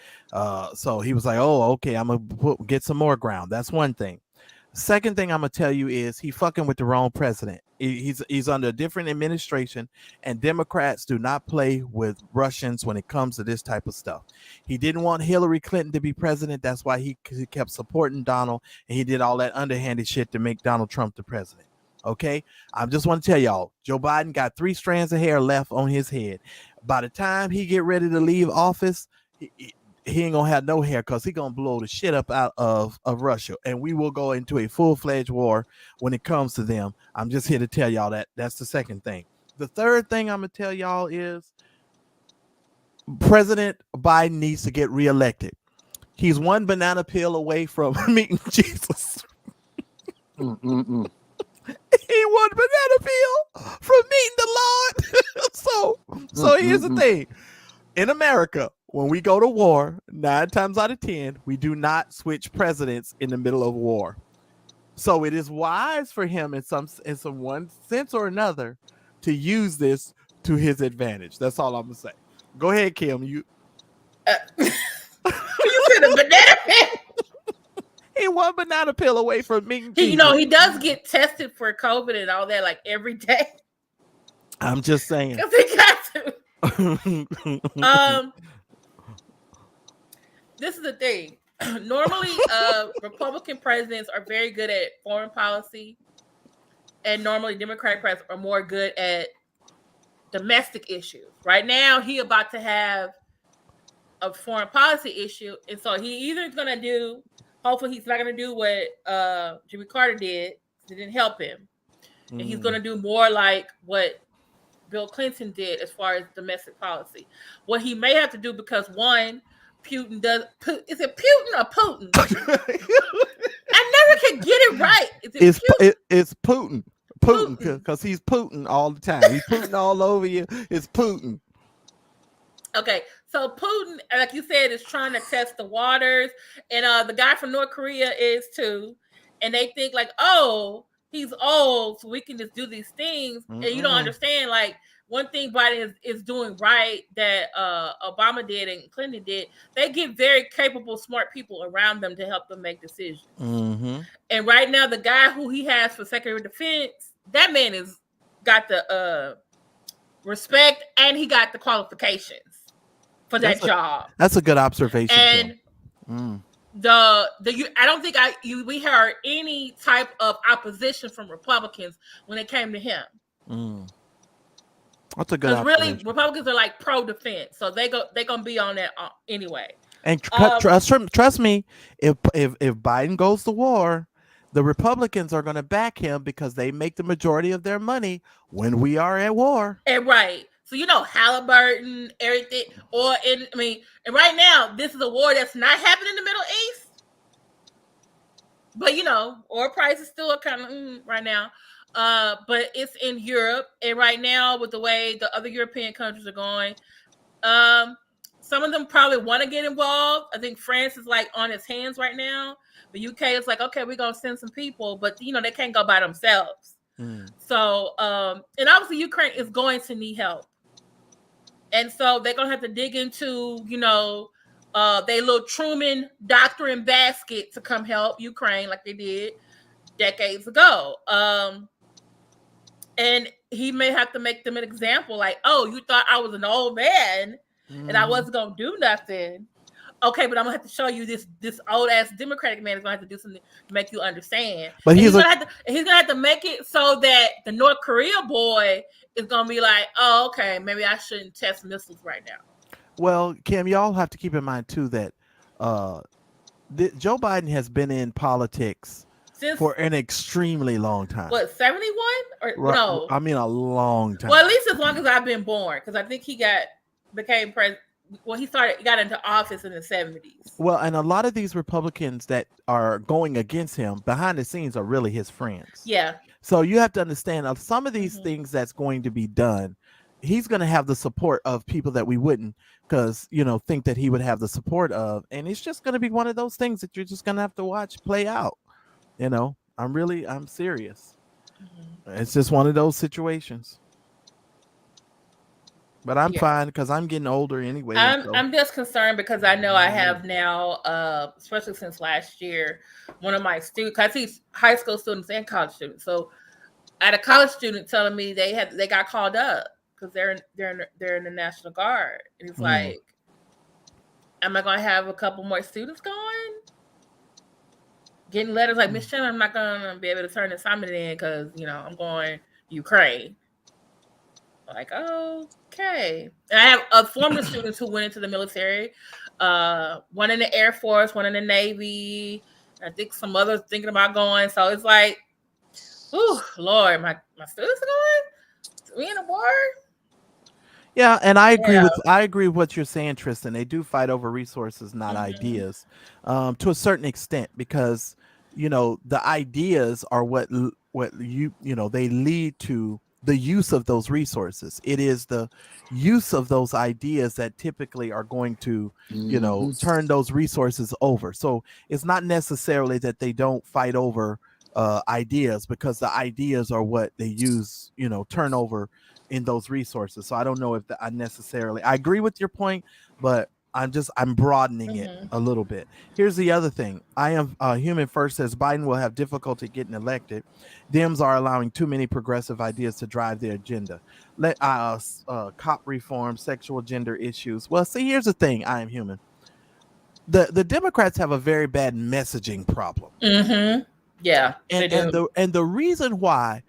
So he was like, oh, okay, I'm going to get some more ground. That's one thing. Second thing I'm going to tell you is he fucking with the wrong president. He's under a different administration, and Democrats do not play with Russians when it comes to this type of stuff. He didn't want Hillary Clinton to be president. That's why he kept supporting Donald, and he did all that underhanded shit to make Donald Trump the president. Okay, I just want to tell y'all, Joe Biden got 3 strands of hair left on his head. By the time he get ready to leave office, he ain't gonna have no hair, because he gonna blow the shit up out of Russia, and we will go into a full-fledged war when it comes to them. I'm just here to tell y'all that. That's the second thing. The third thing I'm gonna tell y'all is President Biden needs to get reelected. He's one banana peel away from meeting Jesus. He one banana peel from meeting the Lord. So here's the thing. In America, when we go to war, 9 times out of 10, we do not switch presidents in the middle of war. So it is wise for him in some one sense or another to use this to his advantage. That's all I'm gonna say. Go ahead, Kim. You said a banana peel. He one banana peel away from meeting Jesus. You know, he does get tested for COVID and all that, like, every day. I'm just saying. Because he got to. This is the thing. Normally, Republican presidents are very good at foreign policy, and normally Democratic presidents are more good at domestic issues. Right now, he about to have a foreign policy issue, and so he either is going to do. Hopefully, he's not going to do what Jimmy Carter did. It didn't help him, and he's going to do more like what Bill Clinton did as far as domestic policy. What he may have to do, because one, Putin does. Is it Putin or Putin? I never can get it right. It's Putin. Putin, because he's Putin all the time. He's Putin all over you. It's Putin. Okay, so Putin, like you said, is trying to test the waters, and the guy from North Korea is too. And they think like, oh, he's old, so we can just do these things. And you don't understand, like, one thing Biden is doing right that Obama did and Clinton did, they get very capable, smart people around them to help them make decisions. And right now, the guy who he has for Secretary of Defense, that man has got the respect, and he got the qualifications for that job. That's a good observation. And I don't think we heard any type of opposition from Republicans when it came to him. That's a good observation. Really, Republicans are like pro-defense, so they're gonna be on that anyway. And trust me, if Biden goes to war, the Republicans are going to back him because they make the majority of their money when we are at war. And right. So, you know, Halliburton, everything, and right now, this is a war that's not happening in the Middle East. But oil price is still kind of right now. But it's in Europe, and right now with the way the other European countries are going, some of them probably want to get involved. I think France is like on its hands right now. The UK is like, okay, we're gonna send some people, but they can't go by themselves. So, and obviously Ukraine is going to need help, and so they're gonna have to dig into, they little Truman doctrine basket to come help Ukraine like they did decades ago. And he may have to make them an example, like, oh, you thought I was an old man and I wasn't gonna do nothing. Okay, but I'm gonna have to show you this old ass Democratic man is gonna have to do something to make you understand. But he's gonna have to make it so that the North Korea boy is gonna be like, oh, okay, maybe I shouldn't test missiles right now. Well, Kim, y'all have to keep in mind too that Joe Biden has been in politics for an extremely long time. What, 71 or no? I mean, a long time. Well, at least as long as I've been born, because I think he became president. Well, he got into office in the 70s. Well, and a lot of these Republicans that are going against him behind the scenes are really his friends. Yeah. So you have to understand some of these things that's going to be done. He's going to have the support of people that we wouldn't, because think that he would have the support of, and it's just going to be one of those things that you're just going to have to watch play out. I'm serious. It's just one of those situations. But I'm fine because I'm getting older anyway. I'm just concerned because I know I have now, especially since last year, one of my students, I see high school students and college students. So I had a college student telling me they got called up because they're in the National Guard. And he's like, am I going to have a couple more students going? Getting letters like, Miss Chen, I'm not going to be able to turn the assignment in because, I'm going Ukraine. Like, okay. And I have former students who went into the military, one in the Air Force, one in the Navy. I think some others thinking about going. So it's like, oh Lord, my students are going? We in a war? Yeah, and I agree with what you're saying, Tristan. They do fight over resources, not ideas, to a certain extent, because the ideas are what they lead to the use of those resources. It is the use of those ideas that typically are going to, turn those resources over. So it's not necessarily that they don't fight over ideas, because the ideas are what they use, turn over in those resources. So I don't know if I agree with your point, but I'm broadening it a little bit. Here's the other thing. I am Human First says Biden will have difficulty getting elected. Dems are allowing too many progressive ideas to drive their agenda. Let cop reform, sexual gender issues. Well, see, here's the thing. I am human. The Democrats have a very bad messaging problem. Yeah, and the reason why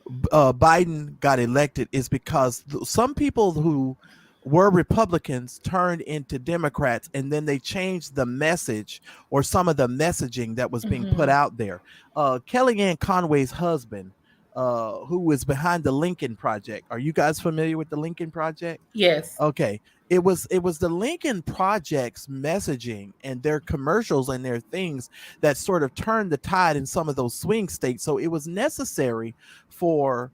Biden got elected is because some people who were Republicans turned into Democrats, and then they changed the message or some of the messaging that was being put out there. Kellyanne Conway's husband, who was behind the Lincoln Project. Are you guys familiar with the Lincoln Project? Yes. Okay. It was the Lincoln Project's messaging and their commercials and their things that sort of turned the tide in some of those swing states. So it was necessary for,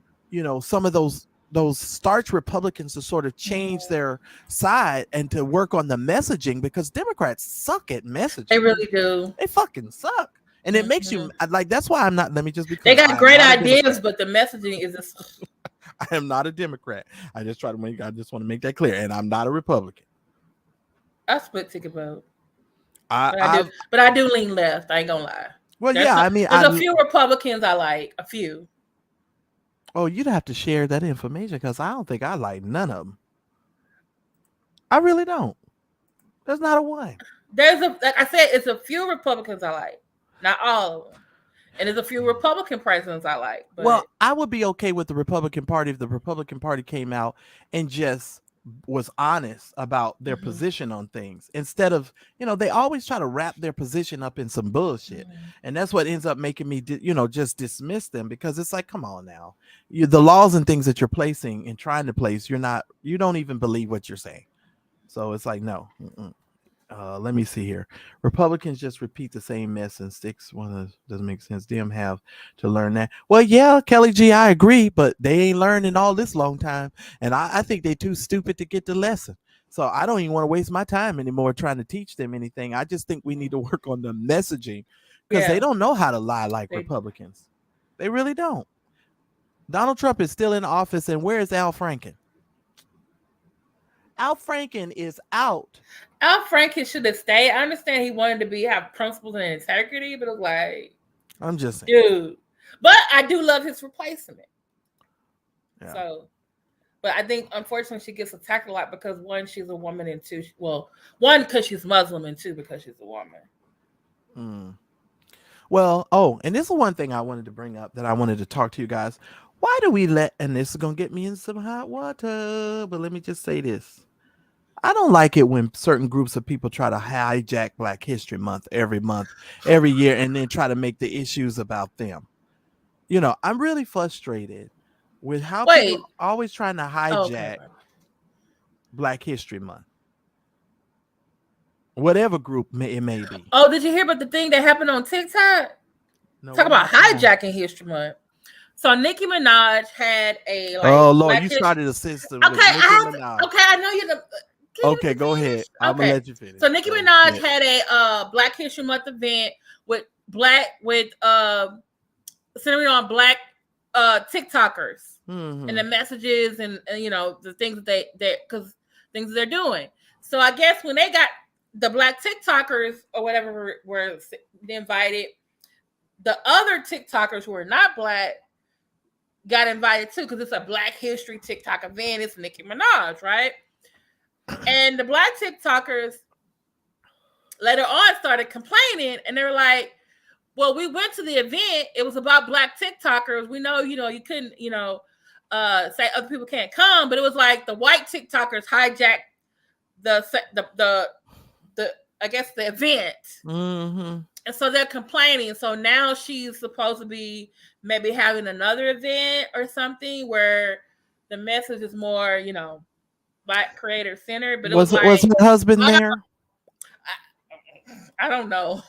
some of those starch Republicans to sort of change their side and to work on the messaging, because Democrats suck at messaging. They really do. They fucking suck. And it makes you like, that's why I'm not, let me just be clear. They got great ideas, but the messaging is just... I am not a Democrat. I just want to make that clear. And I'm not a Republican. I split ticket vote. But I do lean left. I ain't gonna lie. Well, there's a few Republicans I like. A few. Oh, you'd have to share that information, because I don't think I like none of them. I really don't. There's not a one. Like I said, it's a few Republicans I like. Not all of them. And there's a few Republican presidents I like. But... Well, I would be okay with the Republican Party if the Republican Party came out and just was honest about their position on things, instead of, they always try to wrap their position up in some bullshit. And that's what ends up making me, just dismiss them, because it's like, come on now. The laws and things that you're placing and trying to place, you don't even believe what you're saying. So it's like, no. Let me see here. Republicans just repeat the same mess and sticks. Doesn't make sense. Them have to learn that. Well, yeah, Kelly G, I agree, but they ain't learning all this long time, and I think they too stupid to get the lesson. So I don't even want to waste my time anymore trying to teach them anything. I just think we need to work on the messaging because they don't know how to lie like Republicans. They really don't. Donald Trump is still in office, and where is Al Franken? Al Franken is out. Al Franken should have stayed. I understand he wanted to have principles and integrity, but it's like, I'm just saying, dude. But I do love his replacement. Yeah. So, but I think unfortunately she gets attacked a lot because one, she's a woman, and two, one because she's Muslim, and two because she's a woman. Well, and this is one thing I wanted to bring up that I wanted to talk to you guys. Why do we and this is gonna get me in some hot water, but let me just say this. I don't like it when certain groups of people try to hijack Black History Month, every year, and then try to make the issues about them. You know, I'm really frustrated with how people are always trying to hijack Black History Month. Whatever group it may be. Oh, did you hear about the thing that happened on TikTok? No, talk about hijacking History Month. So Nicki Minaj had a oh Lord, you started a system. Okay, I know you're the. Okay, go ahead. I'm gonna let you finish. So Nicki Minaj had a Black History Month event with centering on Black TikTokers and the messages and you know the things that things they're doing. So I guess when they got the Black TikTokers or whatever were invited, the other TikTokers who are not Black got invited too because it's a Black History TikTok event. It's Nicki Minaj, right? And the Black TikTokers later on started complaining, and they were like, "Well, we went to the event. It was about Black TikTokers. We know, you couldn't, say other people can't come, but it was like the white TikTokers hijacked the I guess the event." And so they're complaining. So now she's supposed to be maybe having another event or something where the message is more, Black creator centered. But was her husband there? I don't know.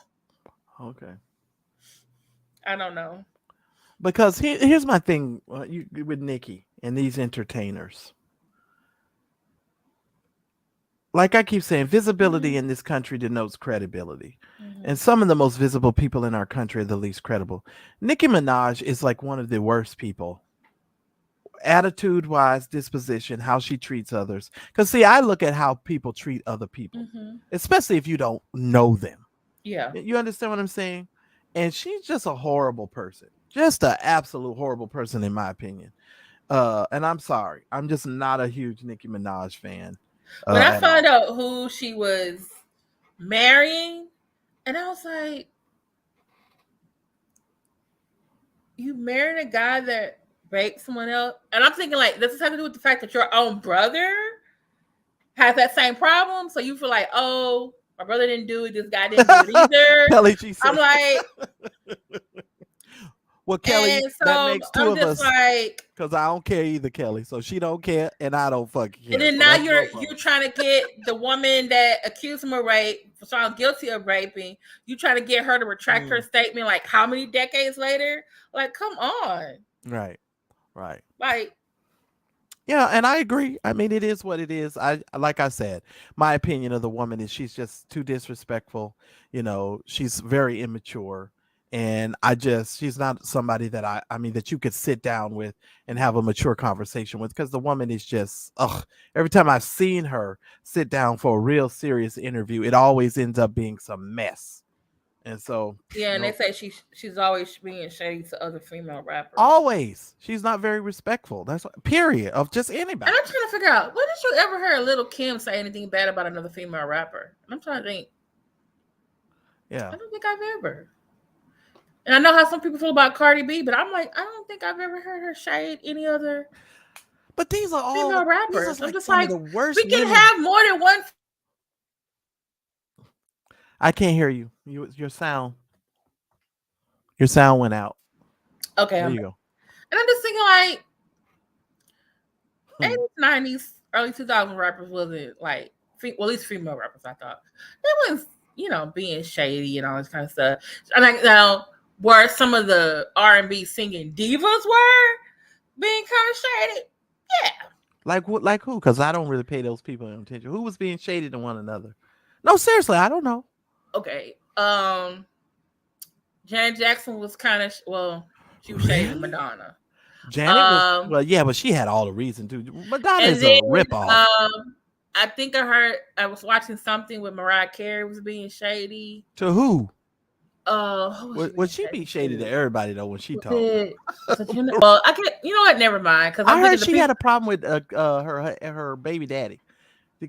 Okay. I don't know. Because here's my thing with Nicki and these entertainers. Like I keep saying, visibility in this country denotes credibility. And some of the most visible people in our country are the least credible. Nicki Minaj is like one of the worst people. Attitude-wise, disposition, how she treats others. Because, see, I look at how people treat other people, especially if you don't know them. Yeah. You understand what I'm saying? And she's just a horrible person. Just an absolute horrible person, in my opinion. And I'm sorry. I'm just not a huge Nicki Minaj fan. When I found out who she was marrying, and I was like, you married a guy that raped someone else? And I'm thinking, like, does this have to do with the fact that your own brother has that same problem? So you feel like, oh, my brother didn't do it, this guy didn't do it either. Kelly, she said. I'm like, well, Kelly, so that makes two of us. Because I don't care either, Kelly. So she don't care, and I don't fucking care. And then now you're trying to get the woman that accused him of rape, found guilty of raping. You trying to get her to retract her statement, like how many decades later? Like, come on. Right. Like, yeah, and I agree. I mean, it is what it is. Like I said, my opinion of the woman is she's just too disrespectful. She's very immature. And she's not somebody that that you could sit down with and have a mature conversation with, because the woman is just, every time I've seen her sit down for a real serious interview, it always ends up being some mess. And so, yeah, and they say she's always being shady to other female rappers. Always. She's not very respectful. That's period of just anybody. And I'm trying to figure out, when did you ever hear Lil' Kim say anything bad about another female rapper? And I'm trying to think. Yeah. I don't think I've ever. And I know how some people feel about Cardi B, but I'm like, I don't think I've ever heard her shade any other. But these are all female rappers. I'm just like, the worst we can have more than one. I can't hear you. Your sound went out. Okay, there you go. And I'm just thinking, like, 80s, 90s, early 2000s rappers wasn't like well, at least female rappers, I thought they was, being shady and all this kind of stuff. And now, where some of the R&B singing divas were being kind of shady, yeah. Like what? Like who? Because I don't really pay those people any attention. Who was being shady to one another? No, seriously, I don't know. Okay. Janet Jackson was kind of she was shady to Madonna. Janet was yeah, but she had all the reason to. Madonna's a ripoff. I think I was watching something with Mariah Carey was being shady. To who? Was she be shady to everybody though when she talks? Well, I can't. You know what? Never mind. Because I heard she had a problem with her baby daddy.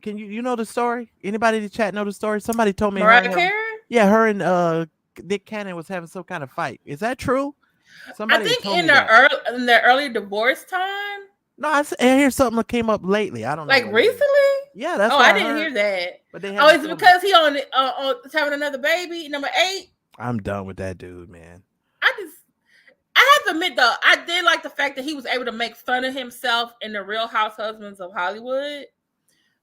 Can you know the story? Anybody in the chat know the story? Somebody told me Mariah Carey. Yeah, her and Nick Cannon was having some kind of fight. Is that true? Somebody I think in the early divorce time. No, I hear something that came up lately. I don't know. Like recently? Yeah, that's. I didn't hear that. But they it's because he on having another baby, number 8. I'm done with that dude, man. I have to admit though, I did like the fact that he was able to make fun of himself in the Real House Husbands of Hollywood.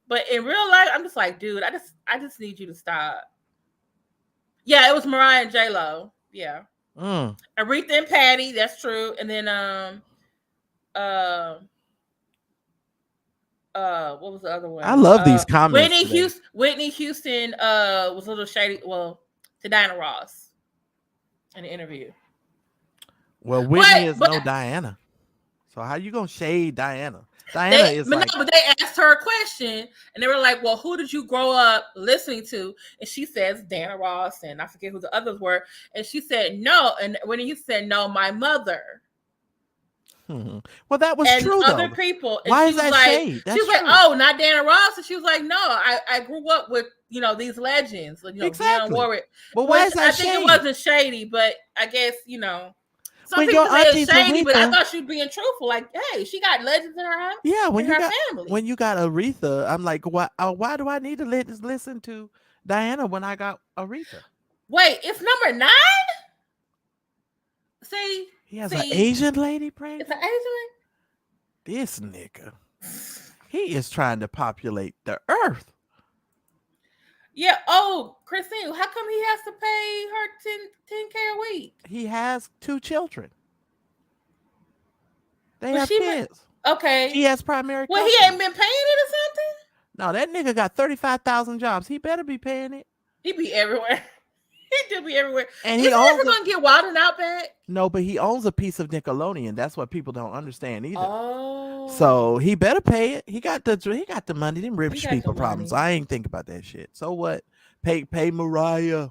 But in real life, I'm just like, dude, I just need you to stop. Yeah, it was Mariah and J-Lo. Yeah. Aretha and Patty, that's true. And then what was the other one? I love these comments. Whitney Houston was a little shady. Well, to Diana Ross in the interview. Well, Whitney is no Diana. So how you gonna shade Diana? But they asked her a question and they were like, well, who did you grow up listening to? And she says Diana Ross and I forget who the others were. And she said no. And when he said no, my mother. Well, that was true. Other people. Why is that shade? She was like, oh, not Diana Ross. And she was like, no, I grew up with these legends. Exactly. Warwick. Well, why is that shady? I think it wasn't shady, but I guess some when people say it's shady, Aretha, but I thought she was being truthful. Like, hey, she got legends in her house. Yeah, when family. You got Aretha, I'm like, why do I need to listen to Diana when I got Aretha? Wait, it's number 9. See, he has an Asian lady playing. It's an Asian lady. This nigga, he is trying to populate the earth. Yeah. Oh, Christine, how come he has to pay her $10K a week? He has 2 children. They have kids. Okay. She has primary. Well, he ain't been paying it or something. No, that nigga got 35,000 jobs. He better be paying it. He be everywhere. He do be everywhere. And he never gonna get Wild and Out back. No, but he owns a piece of Nickelodeon. That's what people don't understand either. Oh. So he better pay it. He got the money. Them rich people problems. I ain't think about that shit. So what? Pay Mariah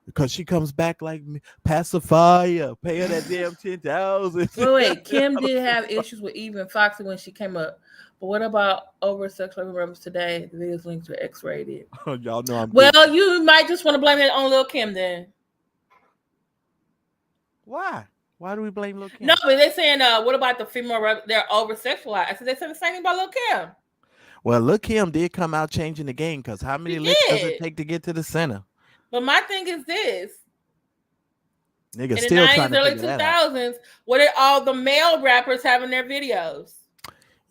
because she comes back like pacifier. Pay her that damn 10,000. Wait, Kim did have issues with Eve and Foxy when she came up. But what about over sexual remembers today? The videos linked to X-rated. Oh, y'all know I'm well, you might just want to blame it on Lil' Kim then. Why? Why do we blame Lil' Kim? No, but they're saying, what about the female? They're over sexualized. I said they said the same thing about Lil' Kim. Well, Lil' Kim did come out changing the game because how many licks does it take to get to the center? But my thing is this. Nigga, in still the 90s, trying to early 2000s, what did all the male rappers have in their videos?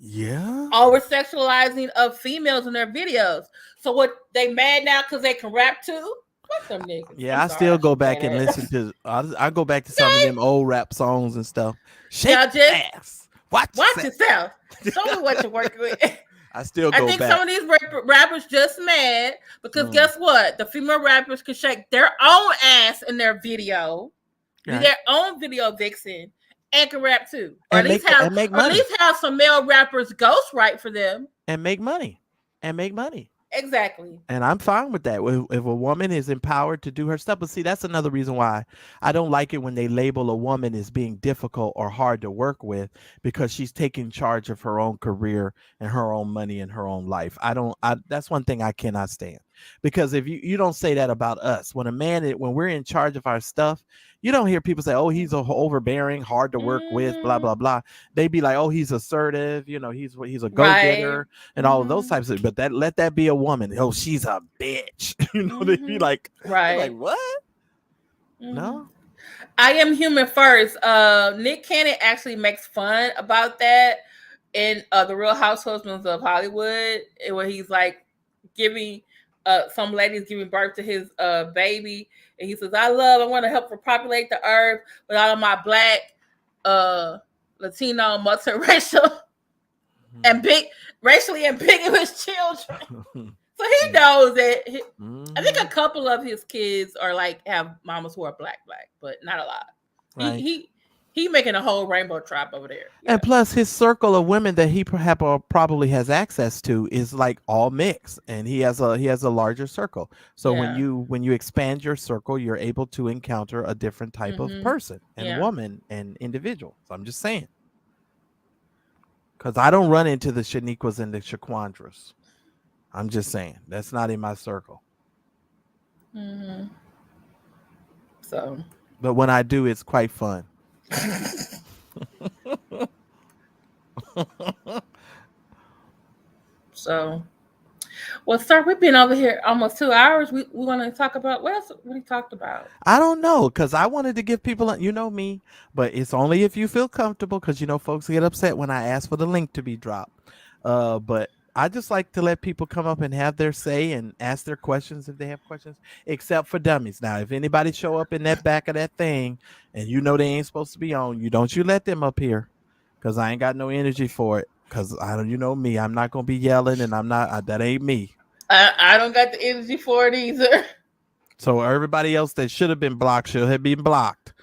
Yeah. Over sexualizing of females in their videos. So what, they mad now because they can rap too? Fuck them niggas. Yeah, I still go back and listen to I go back to some of them old rap songs and stuff. Shake ass. Watch yourself. Show me what you're working with. I still go back. I think some of these rappers just mad because guess what? The female rappers can shake their own ass in their video, be their own video vixen, and can rap too. Or at least have some male rappers ghostwrite for them. And make money. Exactly. And I'm fine with that. If a woman is empowered to do her stuff. But see, that's another reason why I don't like it when they label a woman as being difficult or hard to work with because she's taking charge of her own career and her own money and her own life. That's one thing I cannot stand. Because if you don't say that about us, when we're in charge of our stuff, you don't hear people say, oh, he's overbearing, hard to work with, blah, blah, blah. They be like, oh, he's assertive, he's a go-getter and all of those types of, but let that be a woman. Oh, she's a bitch. They be like, like what? No. I Am Human first. Nick Cannon actually makes fun about that in The Real House Husbands of Hollywood, where he's like, giving some lady's giving birth to his baby, and he says, I want to help repopulate the earth with all of my black, Latino, multiracial, and racially ambiguous children. So he knows that. I think a couple of his kids are like have mamas who are black, but not a lot. Right. He making a whole rainbow tribe over there. And plus, his circle of women that he probably has access to is like all mixed, and he has a larger circle. So when you expand your circle, you're able to encounter a different type of person and woman and individual. So I'm just saying, because I don't run into the Shaniquas and the Shaquandras. I'm just saying that's not in my circle. So, but when I do, it's quite fun. So, well, sir, we've been over here almost 2 hours. We want to talk about what else we talked about. I don't know, because I wanted to give people, you know me, but it's only if you feel comfortable, because folks get upset when I ask for the link to be dropped. But I just like to let people come up and have their say and ask their questions if they have questions, except for dummies. Now, if anybody show up in that back of that thing and they ain't supposed to be on, you let them up here, because I ain't got no energy for it. Because you know me, I'm not gonna be yelling, and I'm not. That ain't me. I don't got the energy for it either. So everybody else that should have been blocked should have been blocked.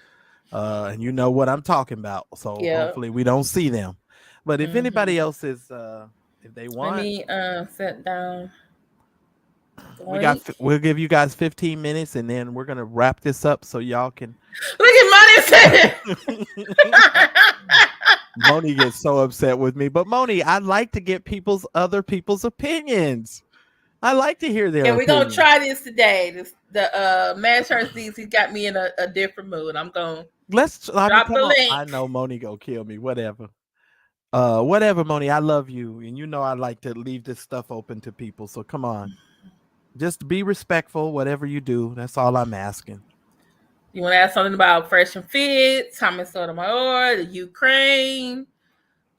And you know what I'm talking about. So hopefully we don't see them. But if anybody else is if they want, let me sit down. We'll give you guys 15 minutes, and then we're gonna wrap this up so y'all can look at Money. Moni gets so upset with me, but Moni, I like to get other people's opinions. I like to hear their opinions. We're gonna try this today. The Mad Church D's, he got me in a different mood. I'm gonna drop the link. I know Moni go kill me. Whatever, Moni. I love you, and I like to leave this stuff open to people. So come on, just be respectful. Whatever you do, that's all I'm asking. You want to ask something about Fresh and Fit, Thomas Sotomayor, the Ukraine?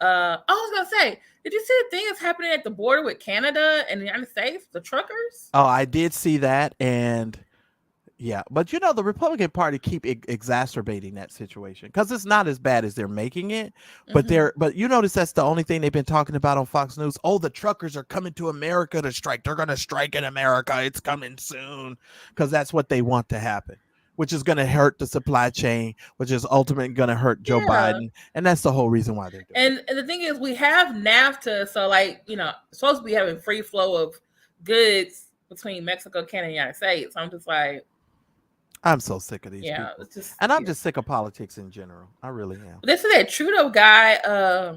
I was gonna say, did you see the thing that's happening at the border with Canada and the United States? The truckers. Oh, I did see that, and yeah, but the Republican Party keep exacerbating that situation because it's not as bad as they're making it. But but you notice that's the only thing they've been talking about on Fox News. Oh, the truckers are coming to America to strike. They're gonna strike in America. It's coming soon because that's what they want to happen, which is going to hurt the supply chain, which is ultimately going to hurt Joe Biden. And that's the whole reason why they're doing it. And the thing is, we have NAFTA. So, supposed to be having free flow of goods between Mexico, Canada, and the United States. I'm just like, I'm so sick of these people. I'm just sick of politics in general. I really am. This is that Trudeau guy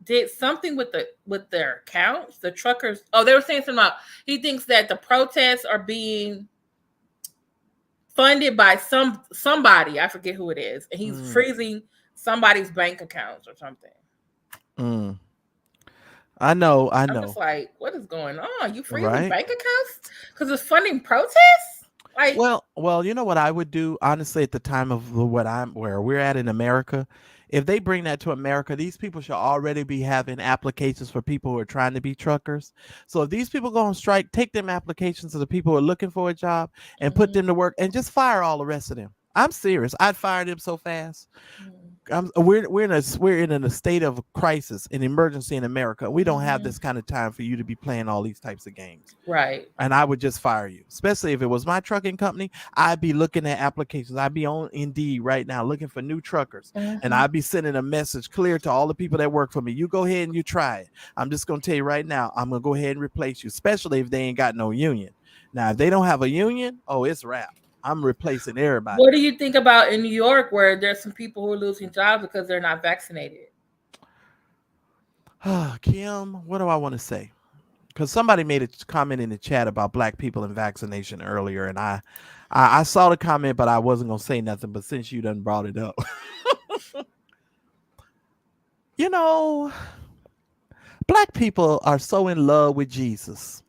did something with their accounts. The truckers, they were saying something about, he thinks that the protests are being funded by somebody, I forget who it is, and he's freezing somebody's bank accounts or something. I know. I'm just like, what is going on? You freezing bank accounts because it's funding protests? Like, well, you know what I would do, honestly, at the time of where we're at in America. If they bring that to America, these people should already be having applications for people who are trying to be truckers. So if these people go on strike, take them applications of the people who are looking for a job and put them to work and just fire all the rest of them. I'm serious. I'd fire them so fast. We're in a state of crisis, an emergency in America. We don't have this kind of time for you to be playing all these types of games. Right. And I would just fire you, especially if it was my trucking company. I'd be looking at applications. I'd be on Indeed right now looking for new truckers. And I'd be sending a message clear to all the people that work for me. You go ahead and you try it. I'm just going to tell you right now, I'm going to go ahead and replace you, especially if they ain't got no union. Now, if they don't have a union, it's wrap. I'm replacing everybody. What do you think about in New York where there's some people who are losing jobs because they're not vaccinated? Kim, what do I want to say? Because somebody made a comment in the chat about black people and vaccination earlier, and I saw the comment, but I wasn't going to say nothing. But since you done brought it up, black people are so in love with Jesus.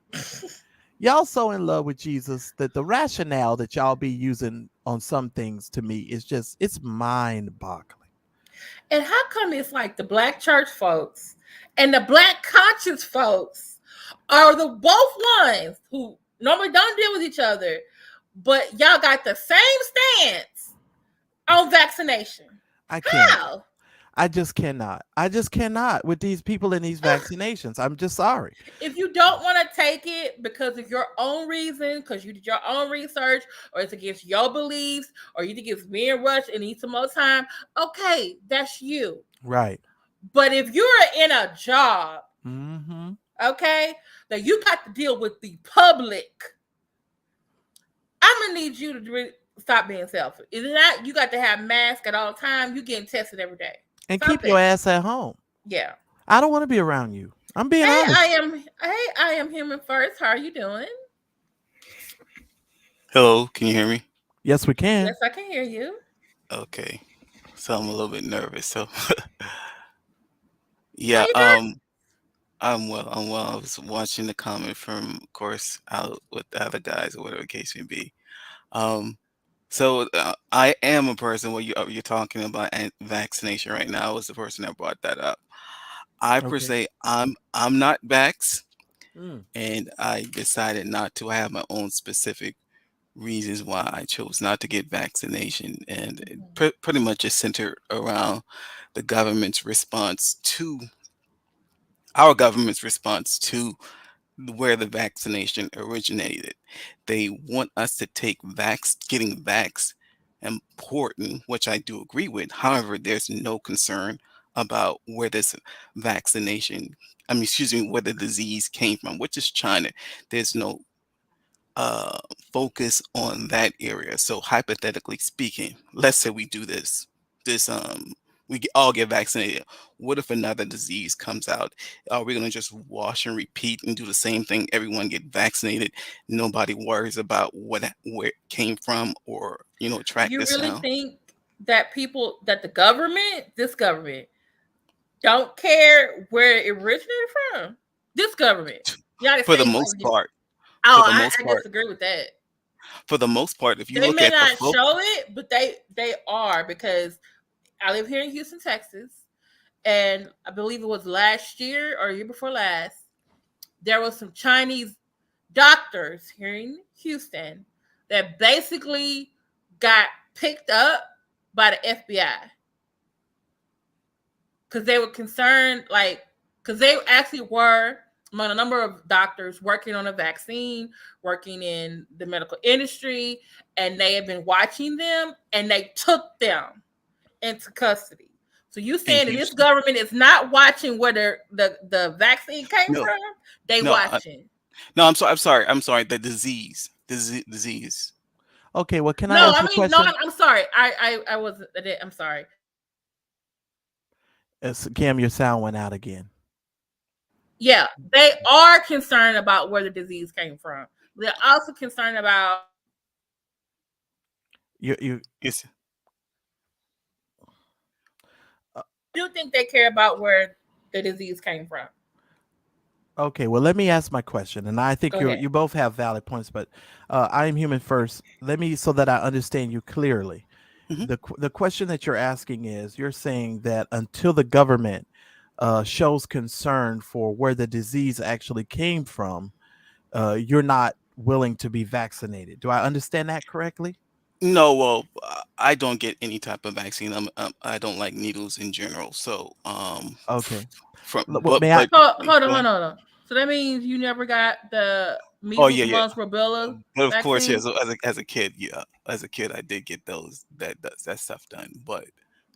Y'all so in love with Jesus that the rationale that y'all be using on some things to me is it's mind-boggling. And how come it's like the black church folks and the black conscious folks are the both ones who normally don't deal with each other, but y'all got the same stance on vaccination. I can't. How? I just cannot. I just cannot with these people in these vaccinations. I'm just sorry. If you don't want to take it because of your own reason, because you did your own research, or it's against your beliefs, or you think it's being rushed and need some more time, okay, that's you. Right. But if you're in a job, Mm-hmm. okay, that you got to deal with the public, I'm gonna need you to stop being selfish. Is it not? You got to have masks at all times. You getting tested every day. And Stop keep your it. ass at home. Yeah. I don't want to be around you. I'm being honest. I am human first. How are you doing? Hello, can you hear me? Yes, we can. Yes, I can hear you. Okay. So I'm a little bit nervous. So yeah, How you doing? I'm well. I'm well. I was watching the comment from, of course, out with the other guys or whatever the case may be. So I am a person. What you're talking about vaccination right now. I was the person that brought that up. I per Okay. se, I'm not vax, Mm. and I decided not to. I have my own specific reasons why I chose not to get vaccination, and it pretty much is centered around the government's response to our government's response to where the vaccination originated. They want us to take getting vax important, which I do agree with. However, there's no concern about where this vaccination, excuse me, where the disease came from, which is China. There's no uh focus on that area. So hypothetically speaking, let's say we do this all get vaccinated. What if another disease comes out? Are we going to just wash and repeat and do the same thing? Everyone get vaccinated, nobody worries about where it came from, or track You this really down. think that the government, this government, don't care where it originated from? This government, United For the States most government. part, Oh, for the most I part, disagree with that. for the most part, if you They look may at the not folk, show it, but they are, because I live here in Houston, Texas, and I believe it was last year or year before last. There was some Chinese doctors here in Houston that basically got picked up by the FBI because they were concerned, because they actually were among a number of doctors working on a vaccine, working in the medical industry, and they had been watching them, and they took them into custody. So you in saying that this Houston. government is not watching where the vaccine came No, from? They no, watching. no. I'm sorry. The disease. Okay. Well, can I No, ask I you a mean, no, question? I'm sorry. I wasn't. I'm sorry. Cam, your sound went out again. Yeah, they are concerned about where the disease came from. They're also concerned about. You. It's Do think they care about where the disease came from? Okay, well, let me ask my question, and I think Go ahead. you both have valid points, but I am human first. Let me so that I understand you clearly. Mhm. The question that you're asking is, you're saying that until the government shows concern for where the disease actually came from, you're not willing to be vaccinated. Do I understand that correctly? No, well, I don't get any type of vaccine. I don't like needles in general. So, Okay. from What may I? Hold on, go hold ahead. on. So that means you never got the Oh measles, yeah, yeah. mumps, rubella But of course, yeah. vaccine? So as a kid, yeah, as a kid, I did get that stuff done. But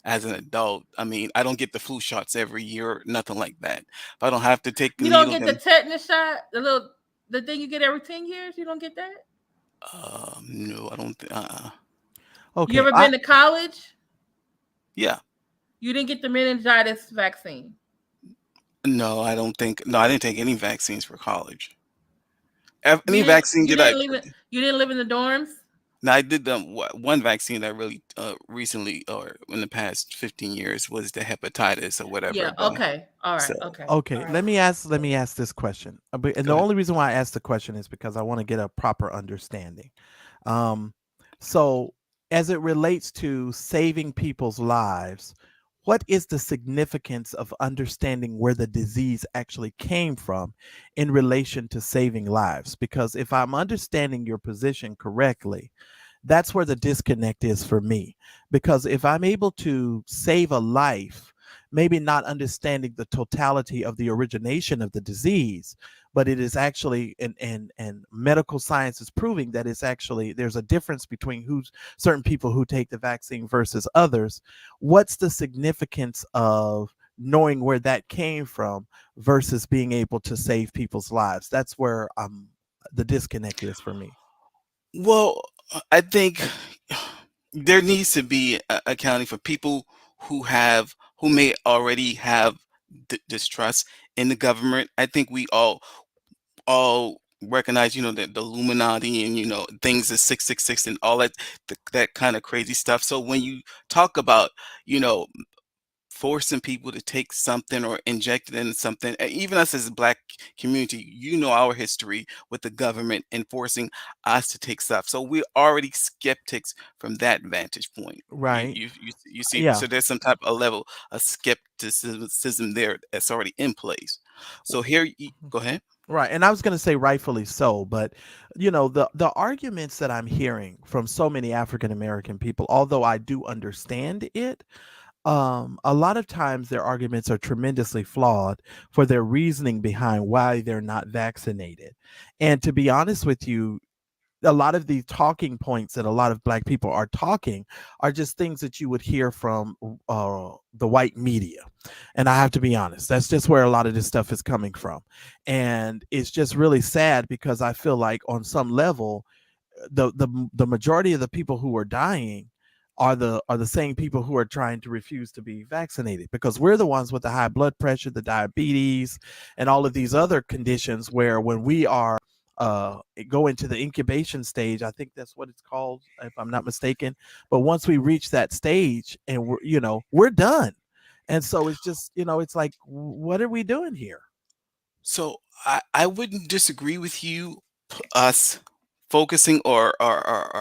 as an adult, I mean, I don't get the flu shots every year, nothing like that. If I don't have to take a You don't needle, get the then tetanus shot, the thing you get every 10 years. You don't get that. no, I don't. You Okay, ever been to college? Yeah, You didn't get the meningitis vaccine. no, I don't think. No, I didn't take any vaccines for college. You Any didn't. vaccine You did I? didn't live in. You didn't live in the dorms. Now I did one vaccine that really recently or in the past 15 years was the hepatitis or whatever. Yeah. But Okay. All right. so Okay. All okay. right. Let me ask this question, and go the ahead. only reason why I asked the question is because I want to get a proper understanding. Um, so as it relates to saving people's lives, what is the significance of understanding where the disease actually came from in relation to saving lives? Because if I'm understanding your position correctly, that's where the disconnect is for me. Because if I'm able to save a life, maybe not understanding the totality of the origination of the disease, but it is actually, and medical science is proving that it's actually, there's a difference between who's certain people who take the vaccine versus others. What's the significance of knowing where that came from versus being able to save people's lives? That's where the disconnect is for me. Well, I think there needs to be accounting for people who may already have distrust in the government. I think we all recognize, that the Illuminati and things is 666 and all that kind of crazy stuff. So when you talk about you know forcing people to take something or inject it into something, even us as a black community, our history with the government enforcing us to take stuff. So we're already skeptics from that vantage point. Right. You see, Yeah. so there's some type of level of skepticism there that's already in place. So here, go ahead. Right. And I was going to say rightfully so, but the arguments that I'm hearing from so many African American people, although I do understand it, a lot of times their arguments are tremendously flawed for their reasoning behind why they're not vaccinated. And to be honest with you, a lot of the talking points that a lot of black people are talking are just things that you would hear from the white media. And I have to be honest, that's just where a lot of this stuff is coming from. And it's just really sad because I feel like on some level, the majority of the people who are dying are the same people who are trying to refuse to be vaccinated, because we're the ones with the high blood pressure, the diabetes, and all of these other conditions where when we are go into the incubation stage, I think that's what it's called, if I'm not mistaken. But once we reach that stage and we're done. And so it's just, it's like, what are we doing here? So I wouldn't disagree with you, us focusing or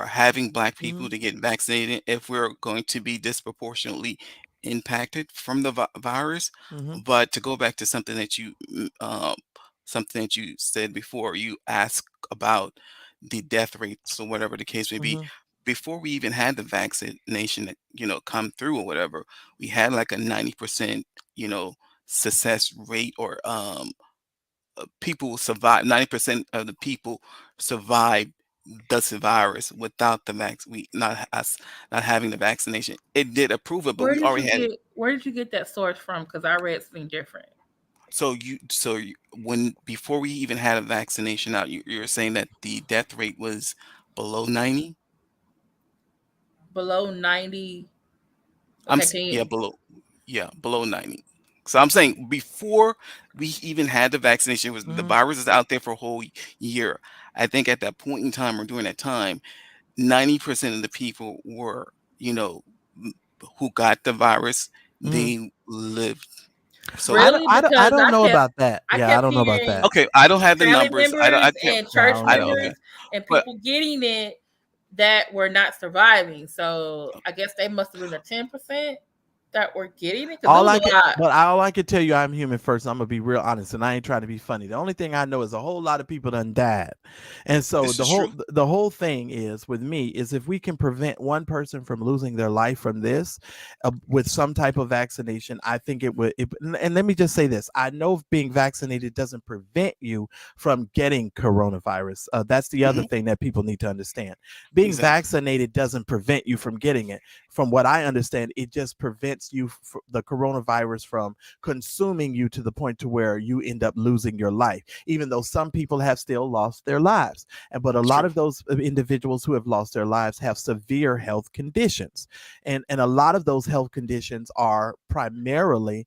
having black people to get vaccinated if we're going to be disproportionately impacted from the virus. Mm-hmm. But to go back to something that you said before, you asked about the death rates or whatever the case may be. Mm-hmm. Before we even had the vaccination, come through or whatever, we had like a 90%, success rate, or people survive. 90% of the people survive the virus without the we not us not having the vaccination. It did approve it, but we already had. Where did you get that source from? Because I read something different. When before we even had a vaccination out, you're saying that the death rate was below 90. Below 90. Okay, Below 90. So I'm saying before we even had the vaccination, the virus is out there for a whole year. I think at that point in time or during that time, 90% of the people were, who got the virus, they lived. So really, I don't know about that. Yeah, I don't know about that. Okay, I don't have the family numbers. members I can't. and church I don't members and people getting it that were not surviving. So I guess they must have been the 10% that were getting it. All I can tell you, I'm human first. I'm gonna be real honest, and I ain't trying to be funny. The only thing I know is a whole lot of people done died, and so the whole thing is with me is if we can prevent one person from losing their life from this with some type of vaccination, I think it would. And let me just say this: I know being vaccinated doesn't prevent you from getting coronavirus. That's the other thing that people need to understand. Being vaccinated doesn't prevent you from getting it. From what I understand, it just prevents you, the coronavirus, from consuming you to the point to where you end up losing your life, even though some people have still lost their lives. But a lot of those individuals who have lost their lives have severe health conditions. And a lot of those health conditions are primarily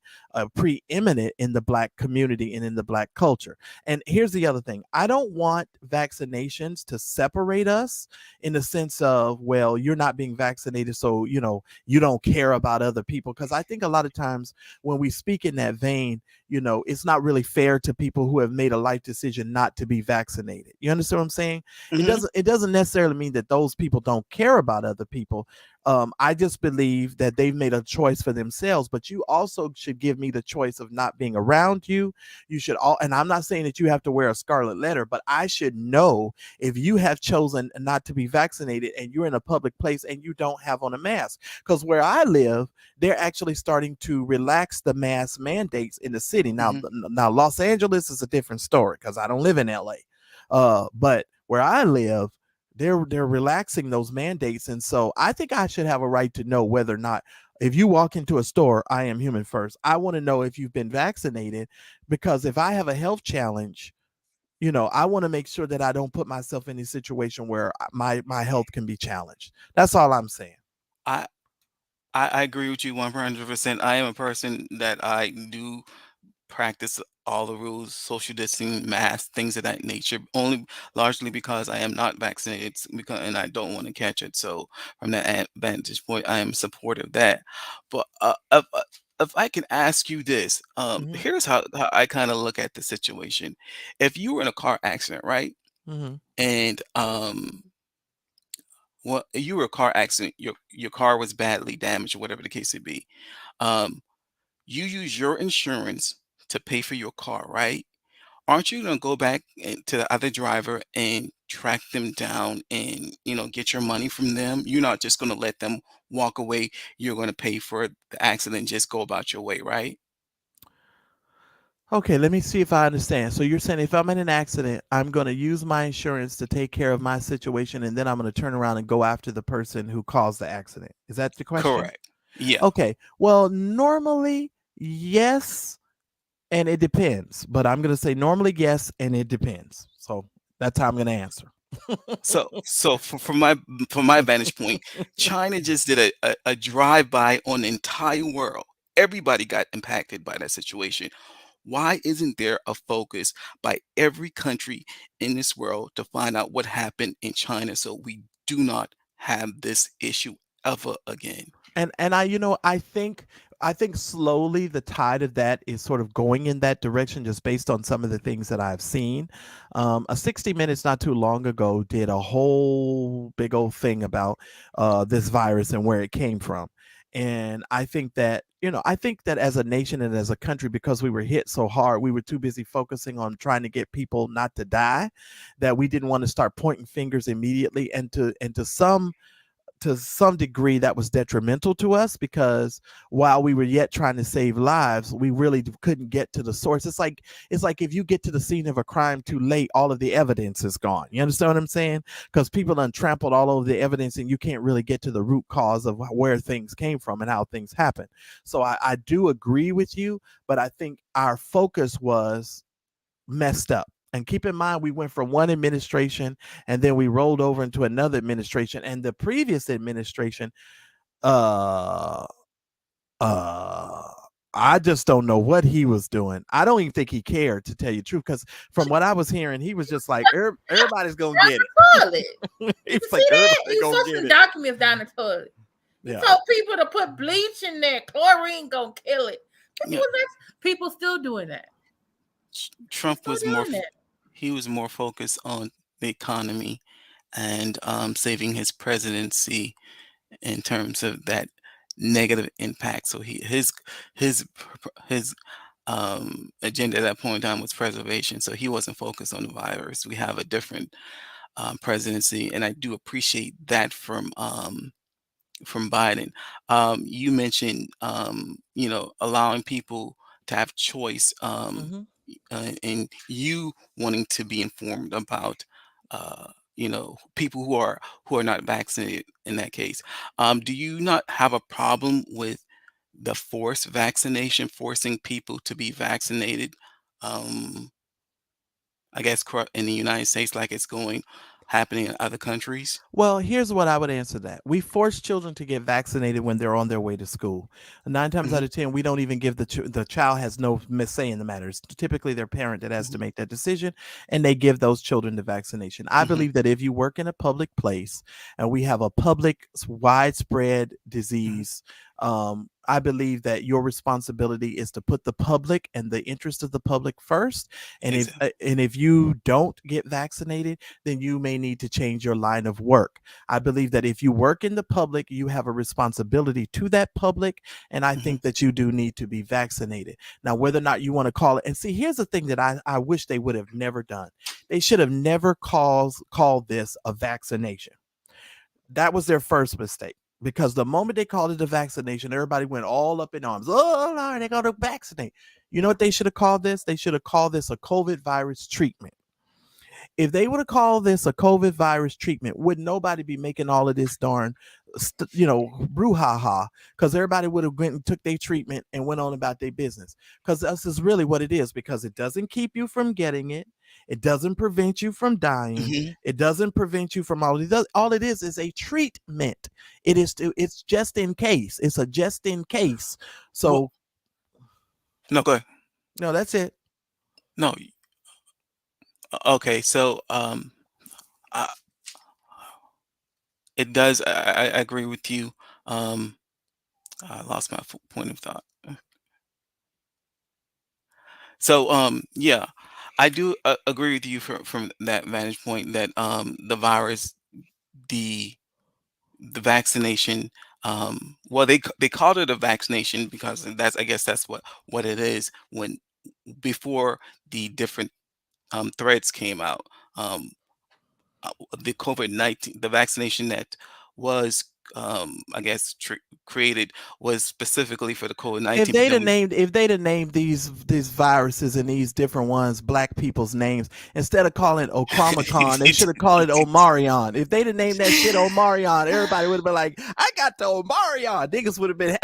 preeminent in the Black community and in the Black culture. And here's the other thing. I don't want vaccinations to separate us in the sense of, well, you're not being vaccinated, so you don't care about other people. Because I think a lot of times when we speak in that vein, it's not really fair to people who have made a life decision not to be vaccinated. You understand what I'm saying? It doesn't necessarily mean that those people don't care about other people. I just believe that they've made a choice for themselves, but you also should give me the choice of not being around you. You should all, and I'm not saying that you have to wear a scarlet letter, but I should know if you have chosen not to be vaccinated and you're in a public place and you don't have on a mask. Because where I live, they're actually starting to relax the mask mandates in the city. Now, now Los Angeles is a different story because I don't live in LA. But where I live, they're relaxing those mandates, and so I think I should have a right to know whether or not, if you walk into a store, I am human first. I want to know if you've been vaccinated, because if I have a health challenge, I want to make sure that I don't put myself in a situation where my health can be challenged. That's all I'm saying. I I agree with you 100%. I am a person that I do practice all the rules, social distancing, mask, things of that nature, only largely because I am not vaccinated because and I don't want to catch it. So from that vantage point, I am supportive of that. But if I can ask you this, Mhm. here's how I kind of look at the situation. If you were in a car accident, right? Mhm. And well, you were a car accident, your car was badly damaged or whatever the case may be. Um, you use your insurance to pay for your car, right? Aren't you gonna go back to the other driver and track them down and get your money from them? You're not just gonna let them walk away. You're gonna pay for the accident, just go about your way, right? Okay, let me see if I understand. So you're saying if I'm in an accident, I'm going to use my insurance to take care of my situation, and then I'm going to turn around and go after the person who caused the accident. Is that the question? Correct. Yeah. Okay. Well, normally, yes, and it depends. But I'm going to say normally yes, and it depends. So that's how I'm going to answer. So from my vantage point, China just did a drive-by on the entire world. Everybody got impacted by that situation. Why isn't there a focus by every country in this world to find out what happened in China so we do not have this issue ever again? And I think slowly the tide of that is sort of going in that direction, just based on some of the things that I've seen. A 60 Minutes not too long ago did a whole big old thing about this virus and where it came from. And I think that as a nation and as a country, because we were hit so hard, we were too busy focusing on trying to get people not to die, that we didn't want to start pointing fingers immediately. And to some degree, that was detrimental to us, because while we were yet trying to save lives, we really couldn't get to the source. It's like if you get to the scene of a crime too late, all of the evidence is gone. You understand what I'm saying? Because people done trampled all over the evidence, and you can't really get to the root cause of where things came from and how things happen. So I do agree with you, but I think our focus was messed up. And keep in mind, we went from one administration and then we rolled over into another administration. And the previous administration, uh, uh, I just don't know what he was doing. I don't even think he cared, to tell you the truth, because from what I was hearing, he was just like, everybody's gonna get Toilet. it. You He's see like, that? everybody You gonna saw get some it. documents down the toilet. He Yeah. told people to put bleach in there. Chlorine gonna kill it. Yeah. People still doing that. Trump Still was doing that. he was more focused on the economy and saving his presidency in terms of that negative impact. So his his agenda at that point in time was preservation. So he wasn't focused on the virus. We have a different presidency, and I do appreciate that from Biden. You mentioned allowing people to have choice, Mhm. and you wanting to be informed about people who are not vaccinated in that case. Do you not have a problem with the forced vaccination, forcing people to be vaccinated? Um, I guess in the United States, like it's going happening in other countries. Well, here's what I would answer that. We force children to get vaccinated when they're on their way to school. 9 times out Hmm. of 10, we don't even give the child has no say in the matter. It's typically their parent that has to Hmm. make that decision, and they give those children the vaccination. I Hmm. believe that if you work in a public place and we have a public widespread disease, I believe that your responsibility is to put the public and the interest of the public first. And if you don't get vaccinated, then you may need to change your line of work. I believe that if you work in the public, you have a responsibility to that public, and I think that you do need to be vaccinated. Now, whether or not you want to call it, and see, here's the thing that I wish they would have never done. They should have never called this a vaccination. That was their first mistake. Because the moment they called it a vaccination, everybody went all up in arms. Oh, Lord, they're going to vaccinate. You know what they should have called this? They should have called this a COVID virus treatment. If they would have called this a COVID virus treatment, would nobody be making all of this darn, brouhaha? Because everybody would have went and took their treatment and went on about their business. Because this is really what it is. Because it doesn't keep you from getting it. It doesn't prevent you from dying. It doesn't prevent you from all it is a treatment. It's just in case. It's a just in case. So no, go ahead. No, that's it. No. Okay, so it does. I agree with you. I lost my point of thought. So yeah, I do agree with you from that vantage point that the virus, the vaccination, well, they called it a vaccination because I guess that's what it is. When before the different threads came out, the COVID-19, the vaccination that was I guess created was specifically for the COVID-19. If they'd have named these viruses and these different ones black people's names, instead of calling it Ochromicon, they should have called it Omarion. If they'd have named that shit Omarion, everybody would have been like, I got the Omarion. Niggas would have been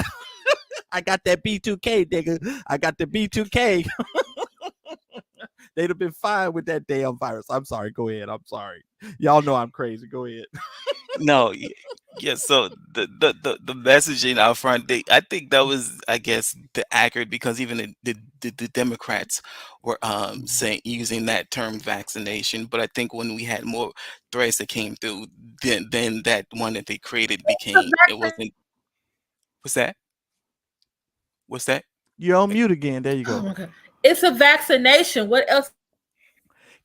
I got that B2K, nigga. I got the B2K. They'd have been fine with that damn virus. I'm sorry. Go ahead. I'm sorry. Y'all know I'm crazy. Go ahead. No, yeah. So the messaging out front, I think that was, I guess, the accurate, because even the Democrats were saying, using that term vaccination. But I think when we had more threads that came through, then that one that they created became, it wasn't. What's that? What's that? You're on mute again. There you go. Oh my God. It's a vaccination. What else?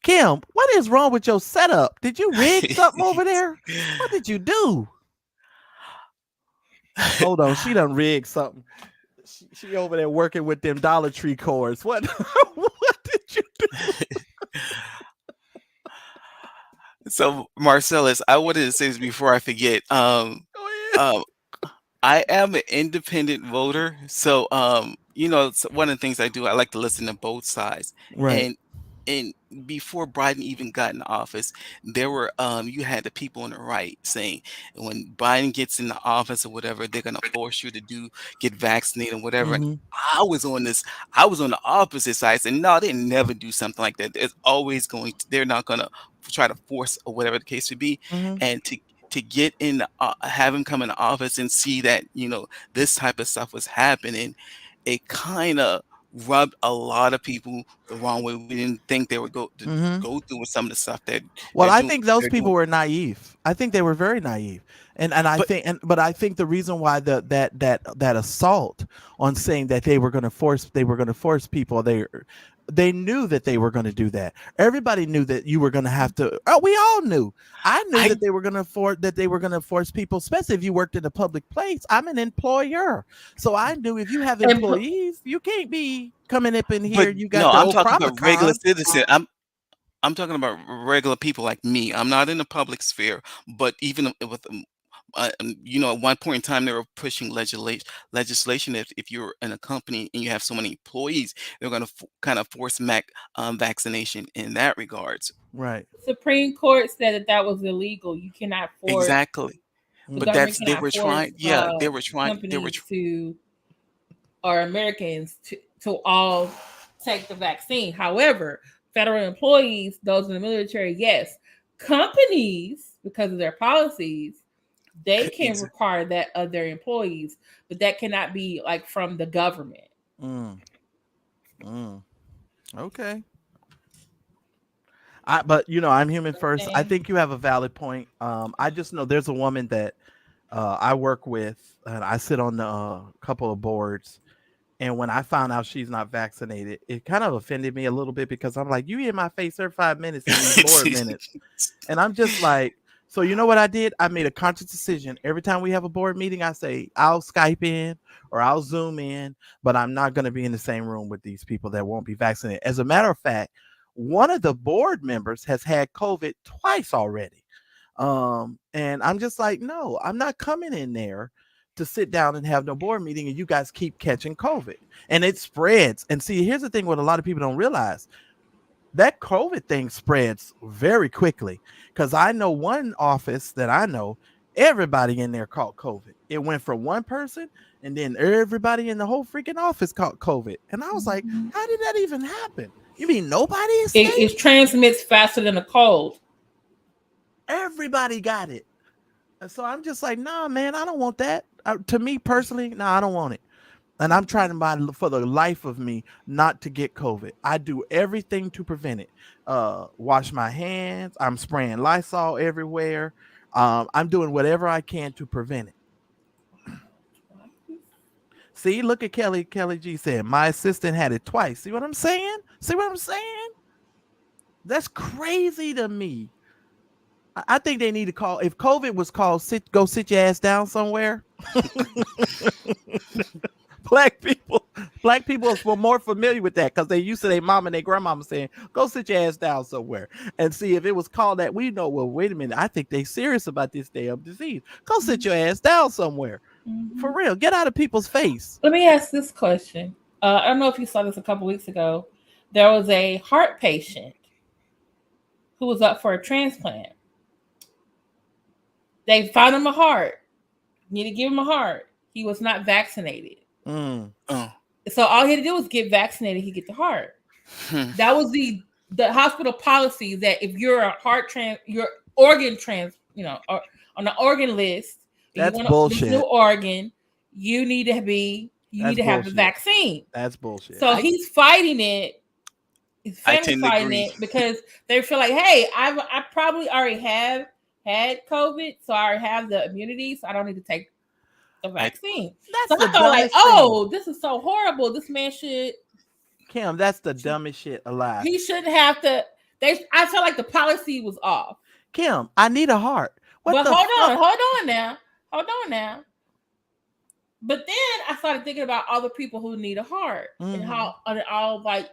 Kim, what is wrong with your setup? Did you rig something over there? What did you do? Hold on, she done rigged something. She over there working with them Dollar Tree cords. What? What did you do? So, Marcellus, I wanted to say this before I forget. I am an independent voter, so it's one of the things I do. I like to listen to both sides, right? And before Biden even got in office, there were you had the people on the right saying when Biden gets in the office or whatever, they're gonna force you to get vaccinated and whatever. And I was on the opposite side, saying no, they never do something like that. It's always they're not gonna try to force or whatever the case would be, and to get in, have him come in the office and see that this type of stuff was happening, it kind of rubbed a lot of people the wrong way. We didn't think they would go through with some of the stuff that. Well, I think those people were naive. I think they were very naive, and I think the reason why that assault on saying that they were going to force people, they knew that they were going to do that. Everybody knew that you were going to have to. Oh, we all knew. I knew that they were going to force people, especially if you worked in a public place. I'm an employer, so I knew if you have employees, you can't be coming up in here. You got I'm talking about regular citizens. I'm talking about regular people like me. I'm not in the public sphere, but even with at one point in time, they were pushing legislation. If you're in a company and you have so many employees, they're going to kind of force vaccination in that regards. Right. Supreme Court said that was illegal. You cannot force. Exactly. But they were trying to, or Americans to all take the vaccine. However, federal employees, those in the military, yes. Companies, because of their policies, they can require that of their employees, but that cannot be like from the government. Okay. But I'm human first. I think you have a valid point. I just know there's a woman that I work with, and I sit on the couple of boards. And when I found out she's not vaccinated, it kind of offended me a little bit because I'm like, you in my face every 5 minutes in these board minutes. And I'm just like, so you know what I did? I made a conscious decision. Every time we have a board meeting, I say, I'll Skype in or I'll Zoom in, but I'm not going to be in the same room with these people that won't be vaccinated. As a matter of fact, one of the board members has had COVID twice already. And I'm just like, no, I'm not coming in there to sit down and have no board meeting and you guys keep catching COVID and it spreads. And see, here's the thing, what a lot of people don't realize, that COVID thing spreads very quickly. Because I know one office that I know, everybody in there caught COVID. It went from one person and then everybody in the whole freaking office caught COVID. And I was like, how did that even happen? You mean nobody is it transmits faster than a cold. Everybody got it. And so I'm just like, nah, man, I don't want that. To me personally, no, I don't want it. And I'm trying to, for the life of me, not to get COVID. I do everything to prevent it. Wash my hands. I'm spraying Lysol everywhere. I'm doing whatever I can to prevent it. See, look at Kelly. Kelly G said, my assistant had it twice. See what I'm saying? See what I'm saying? That's crazy to me. I think they need to call, if COVID was called, go sit your ass down somewhere. Black people are more familiar with that because they used to their mom and their grandmama saying, go sit your ass down somewhere. And see, if it was called that, we know, well, wait a minute, I think they serious about this damn disease. Go sit your ass down somewhere. For real, get out of people's face. Let me ask this question. I don't know if you saw this a couple weeks ago. There was a heart patient who was up for a transplant. They found him a heart. Need to give him a heart. He was not vaccinated. So all he had to do was get vaccinated. He get the heart. That was the hospital policy, that if you're a your organ or on the organ list, that's you bullshit. New organ, you need to have the vaccine. That's bullshit. So he's fighting it. His family's fighting it because they feel like, hey, I probably already have had COVID, so I already have the immunity, so I don't need to take the vaccine. So I thought, like, oh, this is so horrible. This man should. Kim, that's the dumbest shit alive. He shouldn't have to. I felt like the policy was off. Kim, I need a heart. Hold on now. But then I started thinking about all the people who need a heart and how all like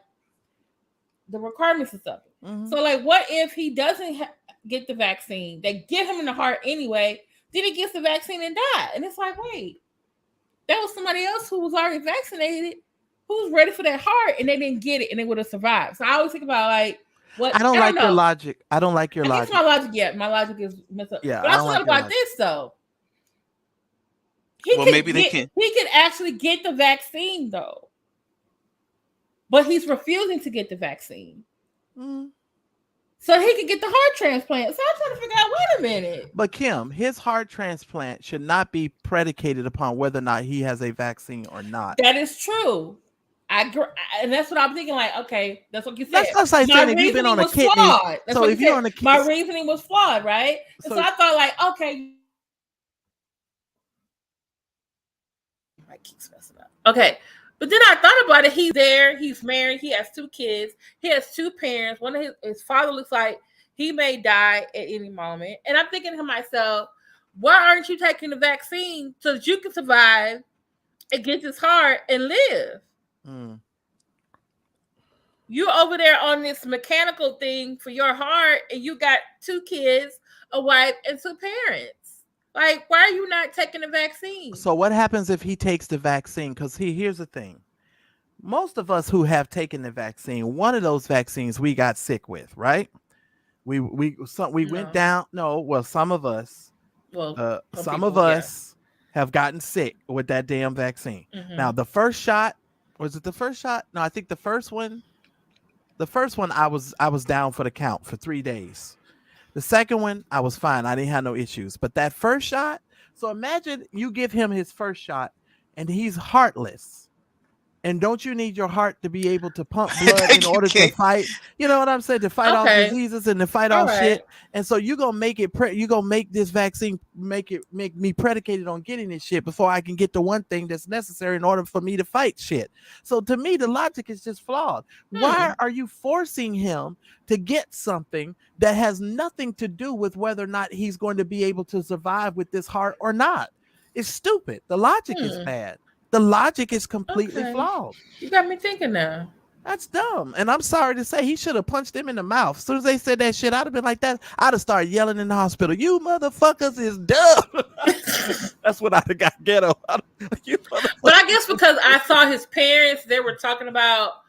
the requirements and stuff. So, like, what if he doesn't get the vaccine? They give him the heart anyway. Then he gets the vaccine and die. And it's like, wait, that was somebody else who was already vaccinated, who was ready for that heart, and they didn't get it, and they would have survived. So I always think about, like, what? I don't like your logic. I don't like your logic. My logic, my logic is messed up. Yeah, but I thought about this though. He could actually get the vaccine though, but he's refusing to get the vaccine. So he could get the heart transplant. So I'm trying to figure out, wait a minute. But Kim, his heart transplant should not be predicated upon whether or not he has a vaccine or not. That is true. And that's what I'm thinking. Like, okay, that's what you said. That's just like saying if you've been on a kidney. So if you're on a kidney, my reasoning was flawed, right? So I thought, like, okay. My keeps messing up. Okay. But then I thought about it. He's there. He's married. He has 2 kids. He has 2 parents. One of his father looks like he may die at any moment. And I'm thinking to myself, why aren't you taking the vaccine so that you can survive and get this heart and live? You over there on this mechanical thing for your heart, and you got 2 kids, a wife, and 2 parents. Like, why are you not taking the vaccine? So what happens if he takes the vaccine? Because here's the thing. Most of us who have taken the vaccine, one of those vaccines we got sick with, right? We went down. No, well, some of us. Well, some of us have gotten sick with that damn vaccine. Now, the first shot, was it the first shot? No, I think the first one. The first one, I was down for the count for 3 days. The second one, I was fine. I didn't have no issues. But that first shot, so imagine you give him his first shot and he's heartless. And don't you need your heart to be able to pump blood in order to fight? You know what I'm saying? To fight off diseases and to fight off shit. And so you're gonna make it. You're gonna make this vaccine make me predicated on getting this shit before I can get the one thing that's necessary in order for me to fight shit. So to me, the logic is just flawed. Why are you forcing him to get something that has nothing to do with whether or not he's going to be able to survive with this heart or not? It's stupid. The logic is bad. The logic is completely flawed. You got me thinking now. That's dumb. And I'm sorry to say, he should have punched him in the mouth. As soon as they said that shit, I'd have been like that. I'd have started yelling in the hospital, "You motherfuckers is dumb." That's what I'd have got ghetto. But I guess because I saw his parents, they were talking about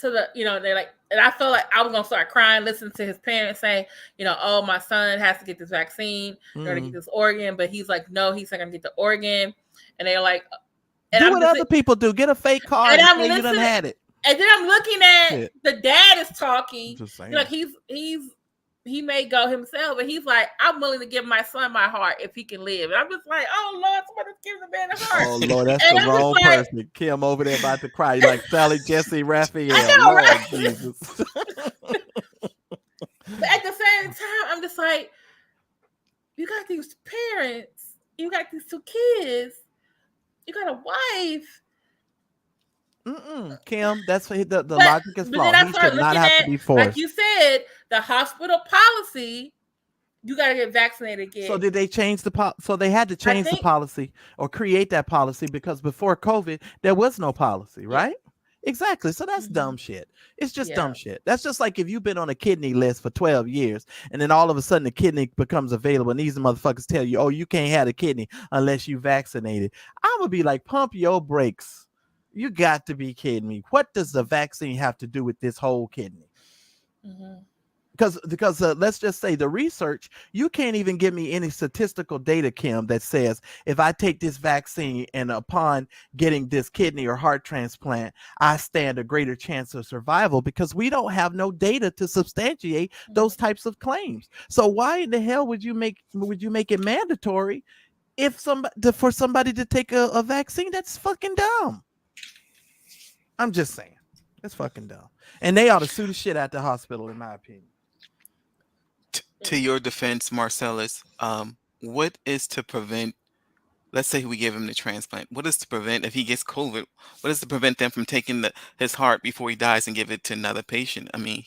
they're like, and I felt like I was gonna start crying listening to his parents saying, "Oh, my son has to get this vaccine in order to get this organ," but he's like, "No, he's not gonna get the organ." And they're like, do what other people do. Get a fake card and say you done had it. And then I'm looking at the dad is talking. Like he may go himself, but he's like, "I'm willing to give my son my heart if he can live." And I'm just like, "Oh Lord, somebody's giving the man a heart." Oh Lord, that's the wrong person. Kim over there about to cry. You're like Sally, Jesse, Raphael. I know, Lord right? Jesus. But at the same time, I'm just like, you got these parents, you got these two kids, you got a wife. Kim, that's the logic is flawed. He should not have to be forced. Like you said, the hospital policy, you got to get vaccinated again. So did they change so they had to change the policy or create that policy because before COVID, there was no policy, right? Exactly. So that's dumb shit. It's just dumb shit. That's just like if you've been on a kidney list for 12 years and then all of a sudden the kidney becomes available and these motherfuckers tell you, "Oh, you can't have a kidney unless you vaccinated." I'm going to be like, pump your brakes. You got to be kidding me. What does the vaccine have to do with this whole kidney? Because let's just say the research, you can't even give me any statistical data, Kim, that says if I take this vaccine and upon getting this kidney or heart transplant, I stand a greater chance of survival, because we don't have no data to substantiate those types of claims. So why in the hell would you make it mandatory for somebody to take a vaccine? That's fucking dumb. I'm just saying. That's fucking dumb. And they ought to sue the shit out the hospital, in my opinion. To your defense, Marcellus, what is to prevent, let's say we give him the transplant, what is to prevent, if he gets COVID, what is to prevent them from taking his heart before he dies and give it to another patient? I mean,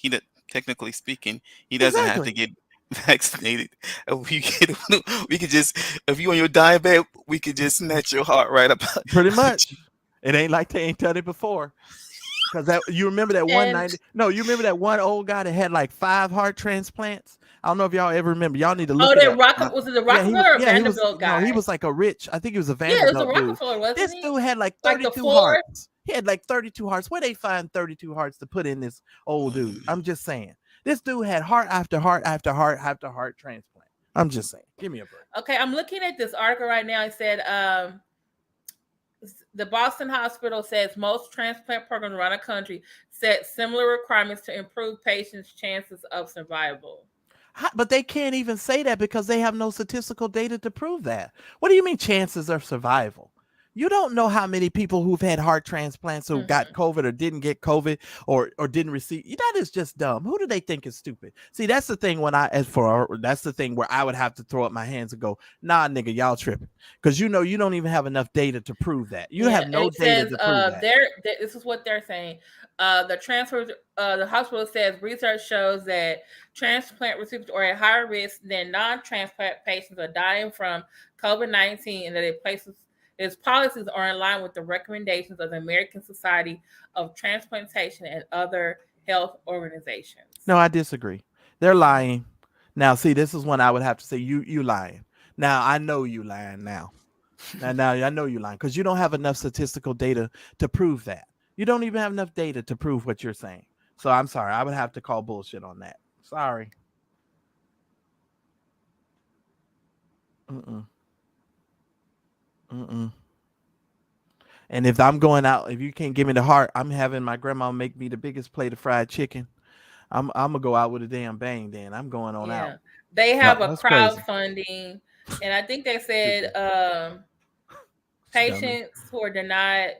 technically speaking, he doesn't have to get vaccinated. We could just, if you on your dying bed, we could just snatch your heart right up. Pretty much. It ain't like they ain't done it before. Because you remember that you remember that one old guy that had like 5 heart transplants? I don't know if y'all ever remember. Y'all need to look at that. Was it the Rockefeller or Vanderbilt guy? No, he was like a rich, I think he was a Vanderbilt it was the Rockefeller, wasn't This he? dude had like 32 hearts. He had like 32 hearts. Where they find 32 hearts to put in this old dude? I'm just saying. This dude had heart after heart after heart after heart transplant. I'm just saying. Give me a break. Okay, I'm looking at this article right now. It said the Boston Hospital says most transplant programs around the country set similar requirements to improve patients' chances of survival. But they can't even say that because they have no statistical data to prove that. What do you mean chances of survival? You don't know how many people who've had heart transplants who got COVID or didn't get COVID or didn't receive. That is just dumb. Who do they think is stupid? See, that's the thing that's the thing where I would have to throw up my hands and go, "Nah, nigga, y'all tripping." Because you don't even have enough data to prove that. You have no data to prove that. This is what they're saying. The hospital says research shows that transplant recipients are at higher risk than non-transplant patients are dying from COVID-19, and that its policies are in line with the recommendations of the American Society of Transplantation and other health organizations. No, I disagree. They're lying. Now, see, this is when I would have to say you lying. Now, I know you lying now. Now I know you lying because you don't have enough statistical data to prove that. You don't even have enough data to prove what you're saying. So I'm sorry. I would have to call bullshit on that. Sorry. And if I'm going out, if you can't give me the heart, I'm having my grandma make me the biggest plate of fried chicken. I'm gonna go out with a damn bang. Then I'm going on out. They have a crowdfunding, and I think they said patients who are denied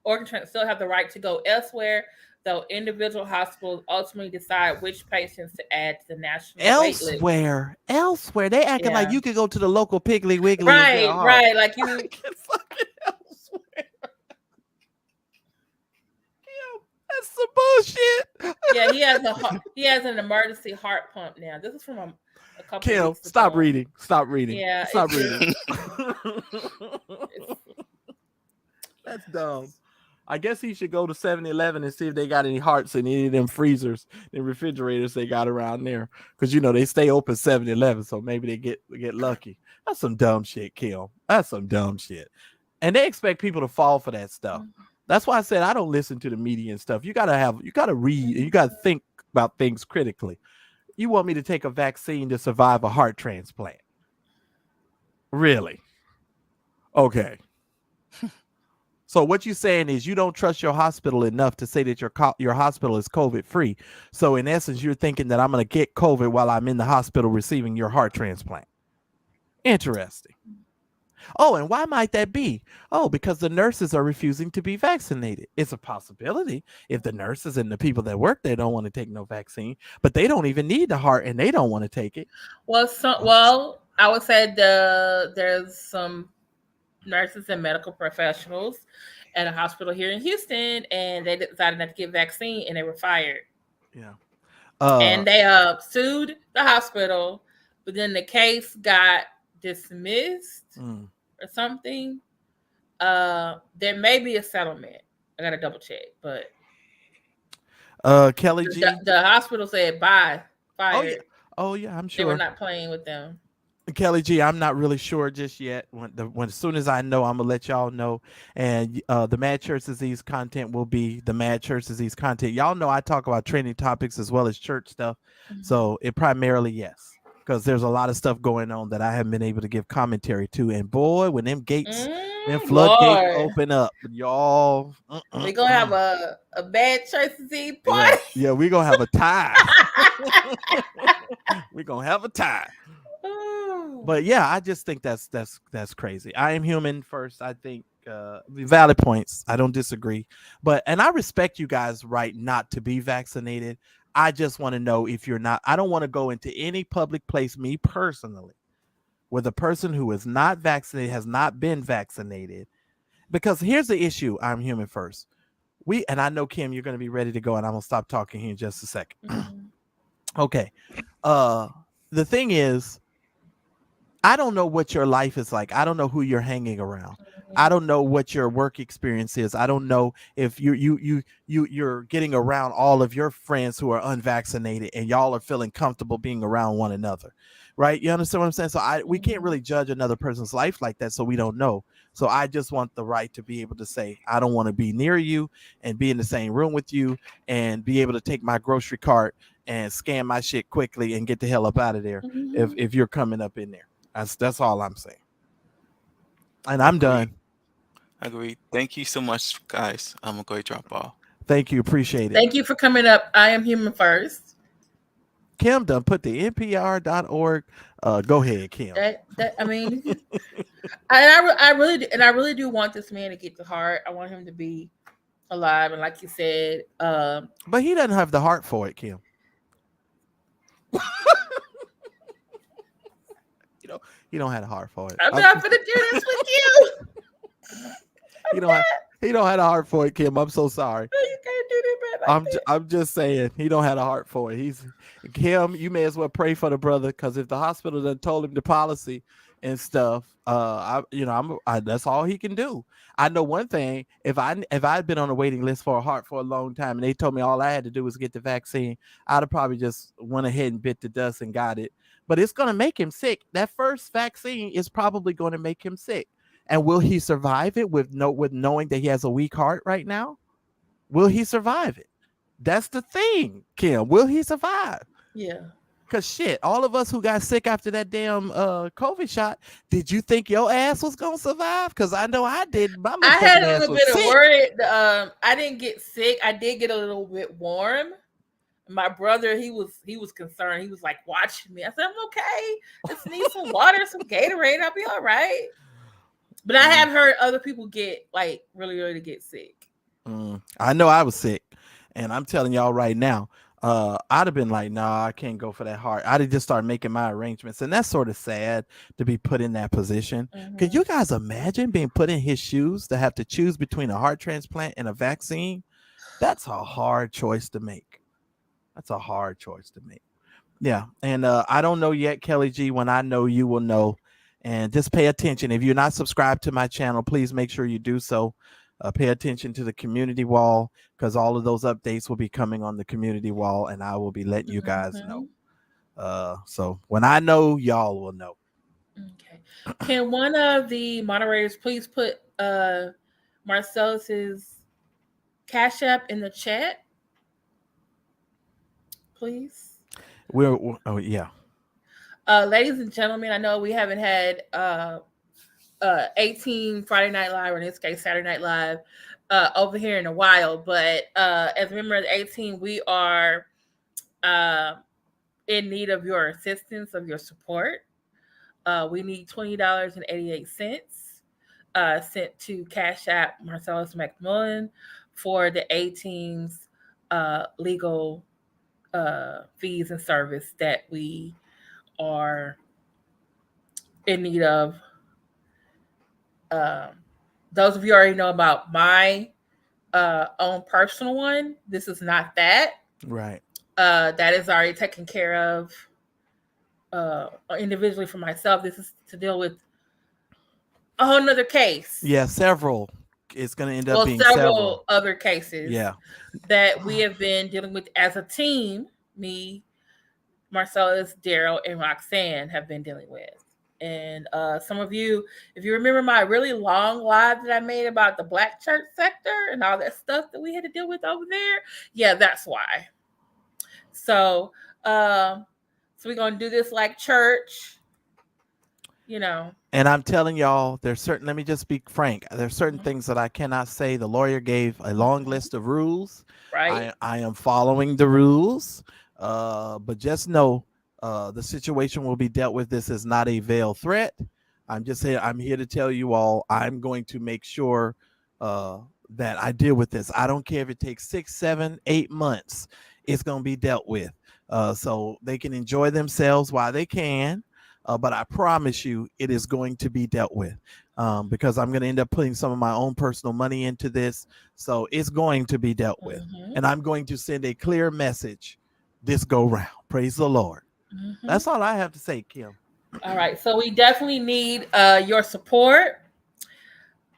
organ transplants still have the right to go elsewhere, though individual hospitals ultimately decide which patients to add to the national wait list. Elsewhere. They acting like Yeah. you could go to the local Piggly Wiggly and get a heart. Right. Like you. Like it's fucking elsewhere. That's some bullshit. Yeah, he has an emergency heart pump now. This is from a couple Kim, weeks ago. stop reading. Stop reading. Yeah, Stop reading. That's dumb. I guess he should go to 7-Eleven and see if they got any hearts in any of them freezers and refrigerators they got around there. Because, they stay open 7-Eleven, so maybe they get lucky. That's some dumb shit, Kim. That's some dumb shit. And they expect people to fall for that stuff. That's why I said I don't listen to the media and stuff. You gotta read, you gotta think about things critically. You want me to take a vaccine to survive a heart transplant? Really? Okay. So what you're saying is you don't trust your hospital enough to say that your hospital is COVID free. So in essence, you're thinking that I'm going to get COVID while I'm in the hospital receiving your heart transplant. Interesting. Oh, and why might that be? Oh, because the nurses are refusing to be vaccinated. It's a possibility if the nurses and the people that work there don't want to take no vaccine, but they don't even need the heart and they don't want to take it. Well, I would say there's some nurses and medical professionals at a hospital here in Houston, and they decided not to get vaccine, and they were fired. Yeah. And they sued the hospital, but then the case got dismissed or something. There may be a settlement. I gotta double check, but Kelly G, the hospital said bye, fired. Oh yeah, I'm sure they were not playing with them. Kelly G, I'm not really sure just yet. When as soon as I know, I'm gonna let y'all know. And the Mad Church Disease content will be the Mad Church Disease content. Y'all know I talk about trending topics as well as church stuff. So it primarily, yes, because there's a lot of stuff going on that I haven't been able to give commentary to. And boy, when them gates, them floodgates open up, y'all, we gonna have a Bad Church Disease party. Yeah, we gonna have a tie. We gonna have a tie. But yeah, I just think that's crazy. I am human first. I think valid points. I don't disagree. And I respect you guys' right not to be vaccinated. I just want to know if you're not. I don't want to go into any public place, me personally, where the person who is not vaccinated has not been vaccinated. Because here's the issue. I'm human first. And I know, Kim, you're going to be ready to go, and I'm going to stop talking here in just a second. Okay. The thing is, I don't know what your life is like. I don't know who you're hanging around. I don't know what your work experience is. I don't know if you're getting around all of your friends who are unvaccinated and y'all are feeling comfortable being around one another, right? You understand what I'm saying? So we can't really judge another person's life like that, so we don't know. So I just want the right to be able to say, I don't want to be near you and be in the same room with you and be able to take my grocery cart and scan my shit quickly and get the hell up out of there if you're coming up in there. That's all I'm saying. And I'm done. Agreed. Thank you so much, guys. I'm going to drop off. Thank you. Appreciate it. Thank you for coming up. I am human first. Kim done put the NPR.org. Go ahead, Kim. I mean, I really do want this man to get the heart. I want him to be alive. And like you said, but he doesn't have the heart for it, Kim. He don't have a heart for it. I'm not gonna do this with you. He don't have a heart for it, Kim. I'm so sorry. No, you can't do that, man. I'm just saying he don't have a heart for it. Kim. You may as well pray for the brother, because if the hospital done told him the policy and stuff, that's all he can do. I know one thing: if I'd been on a waiting list for a heart for a long time and they told me all I had to do was get the vaccine, I'd have probably just went ahead and bit the dust and got it. But it's going to make him sick. That first vaccine is probably going to make him sick. And will he survive it with knowing that he has a weak heart right now? Will he survive it? That's the thing, Kim. Will he survive? Yeah. Because shit, all of us who got sick after that damn COVID shot, did you think your ass was going to survive? Because I know I did. I had a little bit of worry. I didn't get sick. I did get a little bit warm. My brother, he was concerned. He was like watching me. I said, I'm okay. Just need some water, some Gatorade. I'll be all right. But I have heard other people get like really get sick. I know I was sick, and I'm telling y'all right now, I'd have been like, nah, I can't go for that hard. I'd have just started making my arrangements, and that's sort of sad to be put in that position. Could you guys imagine being put in his shoes to have to choose between a heart transplant and a vaccine? That's a hard choice to make. Yeah, and I don't know yet, Kelly G. When I know, you will know. And just pay attention. If you're not subscribed to my channel, please make sure you do so. Pay attention to the community wall, because all of those updates will be coming on the community wall, and I will be letting you guys know. So when I know, y'all will know. Okay. Can one of the moderators please put Marcellus's Cash App in the chat, please? Oh yeah. Ladies and gentlemen, I know we haven't had 18 Friday Night Live, or in this case Saturday Night Live, over here in a while, but as a member of the 18, we are in need of your assistance, of your support. We need $20.88 sent to Cash App Marcellus McMillan for the 18's legal fees and service that we are in need of. Those of you already know about my own personal one. This is not that. Right. That is already taken care of individually for myself. This is to deal with a whole nother case. Yeah, several. It's going to end up being several other cases. Yeah. That we have been dealing with as a team. Me, Marcellus, Darryl, and Roxanne have been dealing with. And some of you, if you remember my really long live that I made about the Black church sector and all that stuff that we had to deal with over there, yeah, that's why. So we're going to do this like church, you know. And I'm telling y'all, there's certain, let me just be frank, there's certain things that I cannot say. The lawyer gave a long list of rules. Right. I am following the rules, but just know the situation will be dealt with. This is not a veiled threat. I'm just saying, I'm here to tell you all, I'm going to make sure that I deal with this. I don't care if it takes 6, 7, 8 months. It's going to be dealt with. So they can enjoy themselves while they can. But I promise you, it is going to be dealt with because I'm going to end up putting some of my own personal money into this. So it's going to be dealt with. And I'm going to send a clear message this go round. Praise the Lord. That's all I have to say, Kim. All right. So we definitely need your support.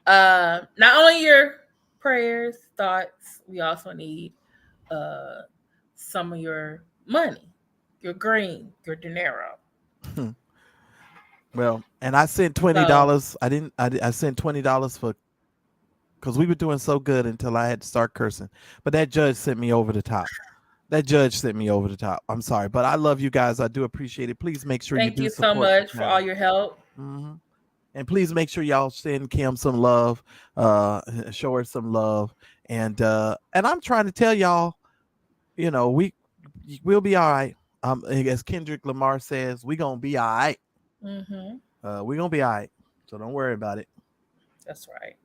Not only your prayers, thoughts, we also need some of your money, your green, your dinero. Well, and I sent $20. I sent $20 for, because we were doing so good until I had to start cursing. But that judge sent me over the top. I'm sorry, but I love you guys. I do appreciate it. Please make sure Thank you you do so much for all your help. And please make sure y'all send Kim some love, show her some love. And I'm trying to tell y'all, you know, we'll be all right. As Kendrick Lamar says, we're gonna be all right. We're gonna be all right. So don't worry about it. That's right.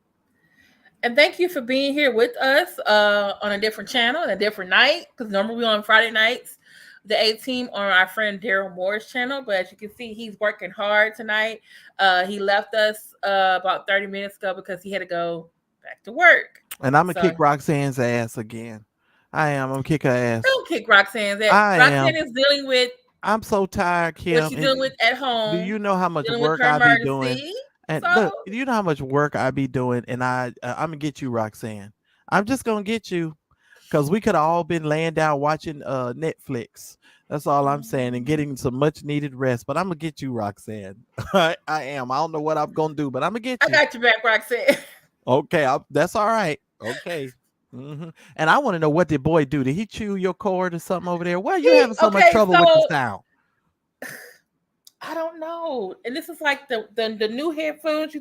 And thank you for being here with us on a different channel, a different night, because normally we're on Friday nights, the A-Team on our friend Darryl Moore's channel. But as you can see, he's working hard tonight. He left us about 30 minutes ago because he had to go back to work. And I'm going to kick Roxanne's ass again. I am. I'm going to kick her ass. Don't kick Roxanne's ass. Roxanne is dealing with. I'm so tired, Kim. What you dealing with at home. Do you know how much work I be doing? And look, you know how much work I be doing, and I'm gonna get you, Roxanne. I'm just gonna get you, because we could have all been laying down watching Netflix. That's all I'm saying, and getting some much needed rest. But I'm gonna get you, Roxanne. I am. I don't know what I'm gonna do, but I'm gonna get you. I got your back, Roxanne. Okay, that's all right. Okay. And I want to know, what did boy do? Did he chew your cord or something over there? Why are you having so much trouble with the sound? I don't know. And this is like the new headphones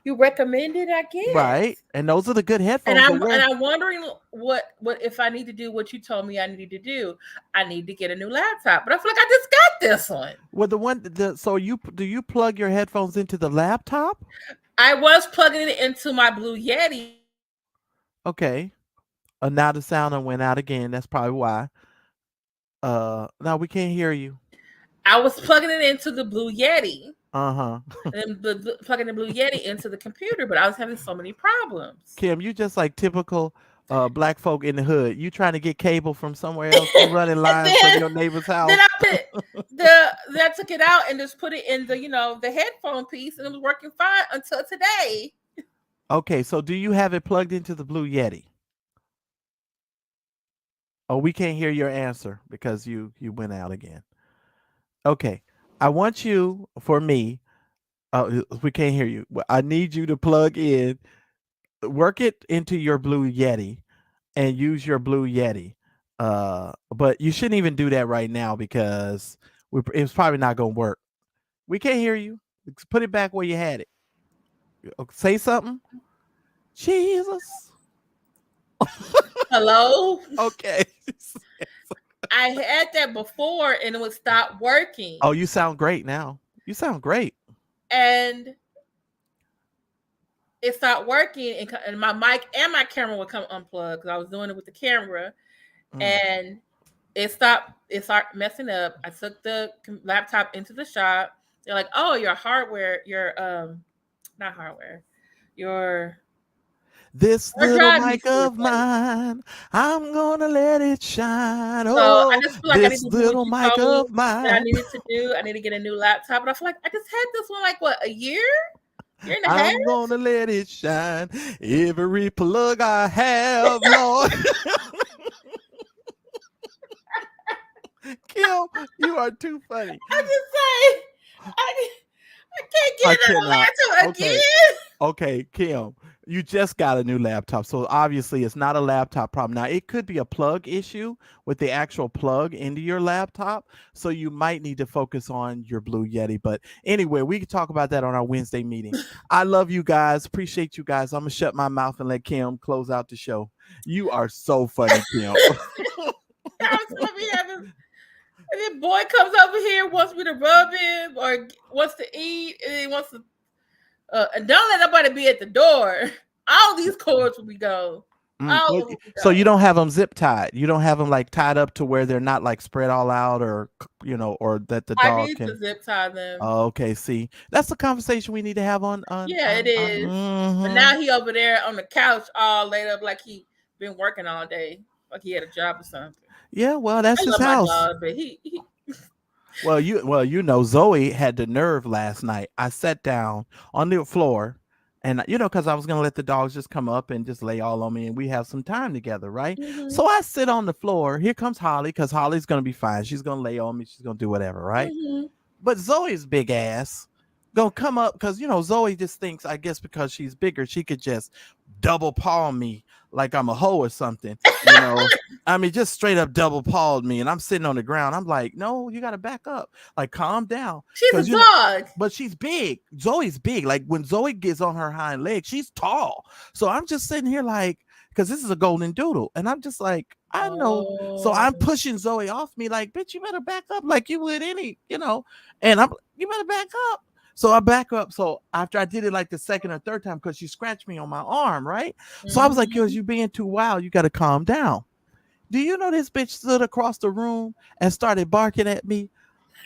you recommended, I guess. Right. And those are the good headphones. And I'm wondering what if I need to do what you told me I needed to do. I need to get a new laptop. But I feel like I just got this one. Well, so do you plug your headphones into the laptop? I was plugging it into my Blue Yeti. Okay. Now the sound went out again. That's probably why. Now we can't hear you. I was plugging it into the Blue Yeti. Uh-huh. And plugging the Blue Yeti into the computer, but I was having so many problems. Kim, you just like typical black folk in the hood. You trying to get cable from somewhere else, you running lines from your neighbor's house. Then I took it out and just put it in the headphone piece, and it was working fine until today. Okay, so do you have it plugged into the Blue Yeti? Oh, we can't hear your answer because you went out again. Okay, I want you, for me, we can't hear you. I need you to plug in, work it into your Blue Yeti and use your Blue Yeti. But you shouldn't even do that right now because it's probably not going to work. We can't hear you. Put it back where you had it. Say something. Jesus. Hello? Okay. I had that before and it would stop working. Oh, you sound great now. You sound great. And it stopped working, and my mic and my camera would come unplugged because I was doing it with the camera, and it started messing up. I took the laptop into the shop. They're like, "Oh, your hardware, not hardware, your." This little mic of mine, I'm gonna let it shine. Oh, I just feel like this little mic of mine. I needed to do. I need to get a new laptop, but I feel like I just had this one like a year and a half. I'm gonna let it shine. Every plug I have, Lord. Kim, you are too funny. I just say I can't get another laptop again. Okay, Kim. You just got a new laptop, so obviously it's not a laptop problem. Now, it could be a plug issue with the actual plug into your laptop, so you might need to focus on your Blue Yeti. But anyway, we can talk about that on our Wednesday meeting. I love you guys. Appreciate you guys. I'm going to shut my mouth and let Kim close out the show. You are so funny, Kim. And then boy comes over here, wants me to rub him or wants to eat, and he wants to... and don't let nobody be at the door. All these cords will be gone. So you don't have them zip tied. You don't have them like tied up to where they're not like spread all out, or or that the dog I need to zip tie them. Okay, see, that's the conversation we need to have on. It is. But now he over there on the couch, all laid up like he been working all day, like he had a job or something. Yeah, well, that's his house. Dog, but he Well, Zoe had the nerve last night. I sat down on the floor, and because I was gonna let the dogs just come up and just lay all on me, and we have some time together, right? Mm-hmm. So I sit on the floor. Here comes Holly, because Holly's gonna be fine. She's gonna lay on me. She's gonna do whatever, right? Mm-hmm. But Zoe's big ass gonna come up because Zoe just thinks, I guess because she's bigger, she could just double paw me like I'm a hoe or something. I mean, just straight up double pawed me, and I'm sitting on the ground. I'm like, no, you gotta back up, like calm down. She's a dog, but she's big. Zoe's big. Like when Zoe gets on her hind leg, she's tall. So I'm just sitting here like, because this is a golden doodle, and I'm just like, I know. So I'm pushing Zoe off me, like, bitch, you better back up, like you would any, and you better back up. So I back up. So after I did it like the second or third time, because she scratched me on my arm, right? Mm-hmm. So I was like, yo, you being too wild. You got to calm down. Do you know this bitch stood across the room and started barking at me?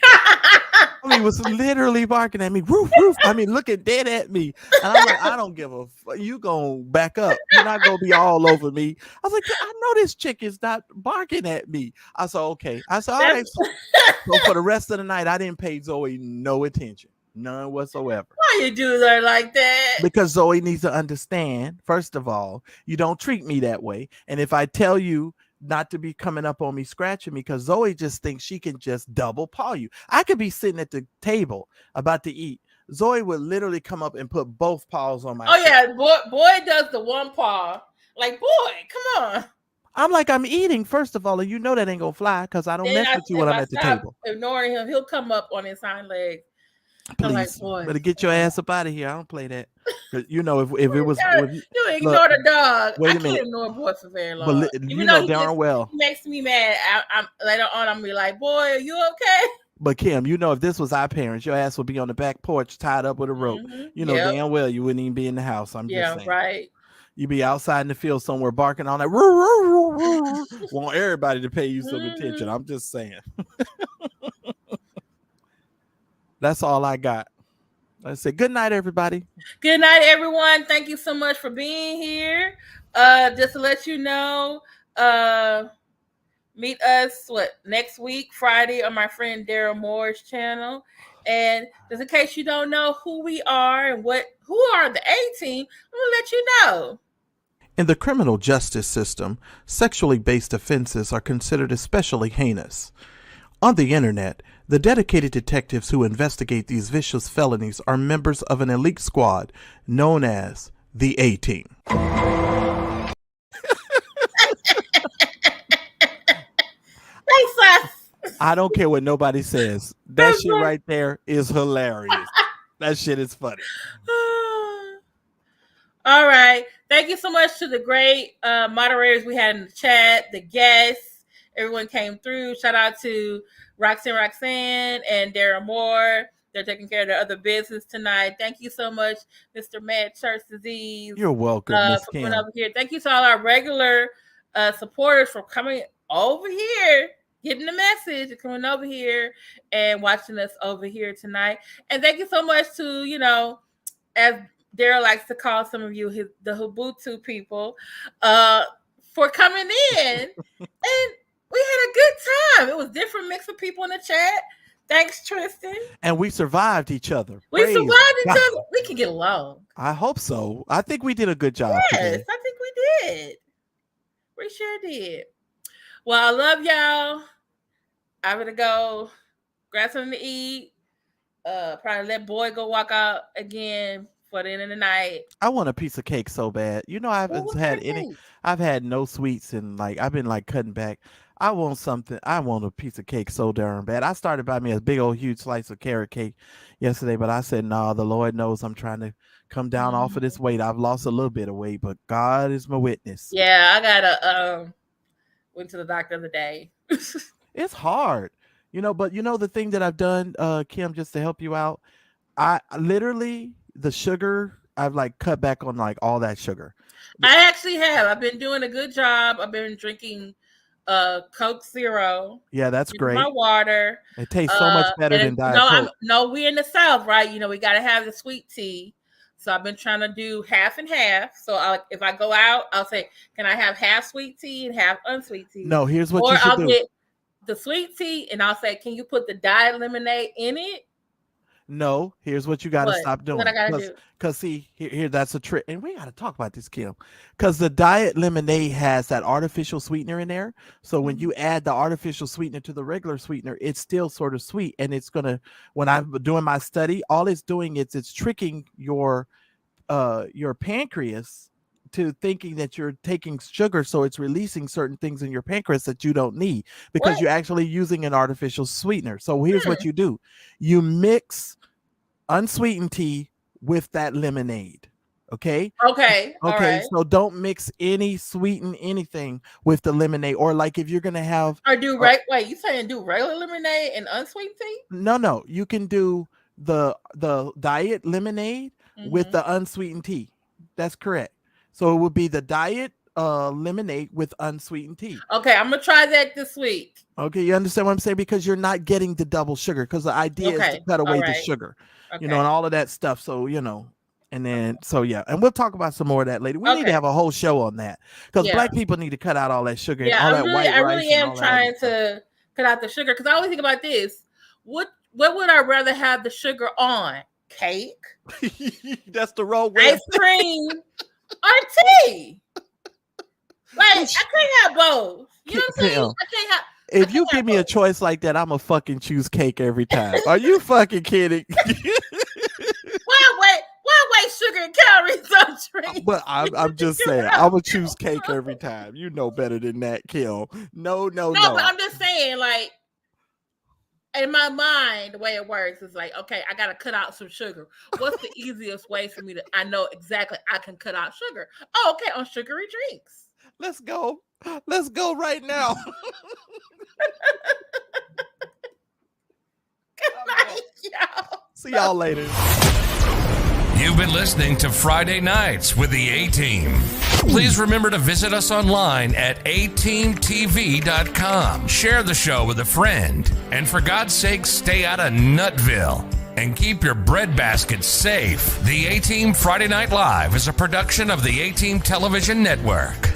I mean, was literally barking at me. Roof, roof. I mean, looking dead at me. And I'm like, I don't give a fuck. You gonna back up. You're not gonna be all over me. I was like, I know this chick is not barking at me. I said, okay. I said, all right. So for the rest of the night, I didn't pay Zoe no attention. None whatsoever. Why you do her like that? Because Zoe needs to understand, first of all, you don't treat me that way. And if I tell you not to be coming up on me, scratching me, because Zoe just thinks she can just double paw you. I could be sitting at the table about to eat. Zoe would literally come up and put both paws on my face. Yeah, boy does the one paw. Like, boy, come on. I'm like, I'm eating, first of all, and that ain't gonna fly because I don't mess with you when I'm at the table. Ignoring him, he'll come up on his hind legs. Please, like, better get your ass up out of here. I don't play that. If it was, you ignore the dog. Wait I a minute. Can't ignore a boy for very long. But you know darn well. He makes me mad. I'm later on. I'm be like, boy, are you okay? But Kim, you know, if this was our parents, your ass would be on the back porch tied up with a rope. You know Yep. damn well you wouldn't even be in the house. I'm just saying. Right. You'd be outside in the field somewhere barking on that. Roo, roo, roo, roo, want everybody to pay you some attention. I'm just saying. That's all I got. Let's say good night, everybody. Good night, everyone. Thank you so much for being here. Just to let you know, meet us next week, Friday, on my friend Darryl Moore's channel. And just in case you don't know who we are and who are the A team, I'm gonna let you know. In the criminal justice system, sexually based offenses are considered especially heinous. On the internet, the dedicated detectives who investigate these vicious felonies are members of an elite squad known as the A Team. I don't care what nobody says. That shit right there is hilarious. That shit is funny. All right. Thank you so much to the great moderators we had in the chat, the guests. Everyone came through. Shout out to Roxanne and Darryl Moore. They're taking care of their other business tonight. Thank you so much, Mr. Mad Church Disease. You're welcome, Miss for Kim. coming over here. Thank you to all our regular supporters for coming over here, getting the message, and coming over here and watching us over here tonight. And thank you so much to, you know, as Darryl likes to call some of you the Ubuntu people, for coming in. And we had a good time. It was different mix of people in the chat. Thanks, Tristan. And we survived each other. We survived each other. We can get along. I hope so. I think we did a good job. Yes, today. I think we did. We sure did. Well, I love y'all. I'm gonna go grab something to eat. Probably let boy go walk out again for the end of the night. I want a piece of cake so bad. You know, I haven't had any. I've had no sweets and I've been cutting back. I want something. I want a piece of cake so darn bad. I started buying me a big old huge slice of carrot cake yesterday, but I said, no, the Lord knows I'm trying to come down off of this weight. I've lost a little bit of weight, but God is my witness. Yeah, I gotta went to the doctor the other day. It's hard, you know, but you know the thing that I've done, Kim, just to help you out, I literally the sugar, I've cut back on all that sugar. I actually have. I've been doing a good job. I've been drinking Coke Zero. Yeah, that's great. My water. It tastes so much better than Diet Coke. We're in the South, right? You know, we got to have the sweet tea. So I've been trying to do half and half. So if I go out, I'll say, can I have half sweet tea and half unsweet tea? No, here's what you should do. Or I'll get the sweet tea and I'll say, can you put the diet lemonade in it? No, here's what you got to stop doing. What I gotta do? Because see, here that's a trick, and we got to talk about this, Kim. Because the diet lemonade has that artificial sweetener in there. So when you add the artificial sweetener to the regular sweetener, it's still sort of sweet, and it's gonna. When I'm doing my study, all it's doing is it's tricking your pancreas to thinking that you're taking sugar, so it's releasing certain things in your pancreas that you don't need because you're actually using an artificial sweetener. So here's what you do: you mix unsweetened tea with that lemonade. Okay. Okay. Right. So don't mix any sweeten anything with the lemonade, or if you're gonna have or do right. Wait, you saying do regular lemonade and unsweetened tea? No. You can do the diet lemonade with the unsweetened tea. That's correct. So it would be the diet lemonade with unsweetened tea. Okay, I'm gonna try that this week. Okay, you understand what I'm saying? Because you're not getting the double sugar. Because the idea is to cut away the sugar, and all of that stuff. So and then and we'll talk about some more of that later. We need to have a whole show on that because Black people need to cut out all that sugar and all that white rice. I really am trying to cut out the sugar because I always think about this. What would I rather have the sugar on? Cake. That's the wrong way. Ice cream or tea. I can't have both. You know what I'm saying? I can't have. If you give me a choice like that, I'm gonna fucking choose cake every time. Are you fucking kidding? Why waste sugar and calories on drinks? But I'm just saying, I would choose cake every time. You know better than that, Kim. No. But I'm just saying, in my mind, the way it works is okay, I gotta cut out some sugar. What's the easiest way for me to? I know exactly I can cut out sugar. Oh, okay, on sugary drinks. Let's go right now. See y'all later. You've been listening to Friday Nights with the A-Team. Please remember to visit us online at ateamtv.com. Share the show with a friend. And for God's sake, stay out of Nutville. And keep your breadbasket safe. The A-Team Friday Night Live is a production of the A-Team Television Network.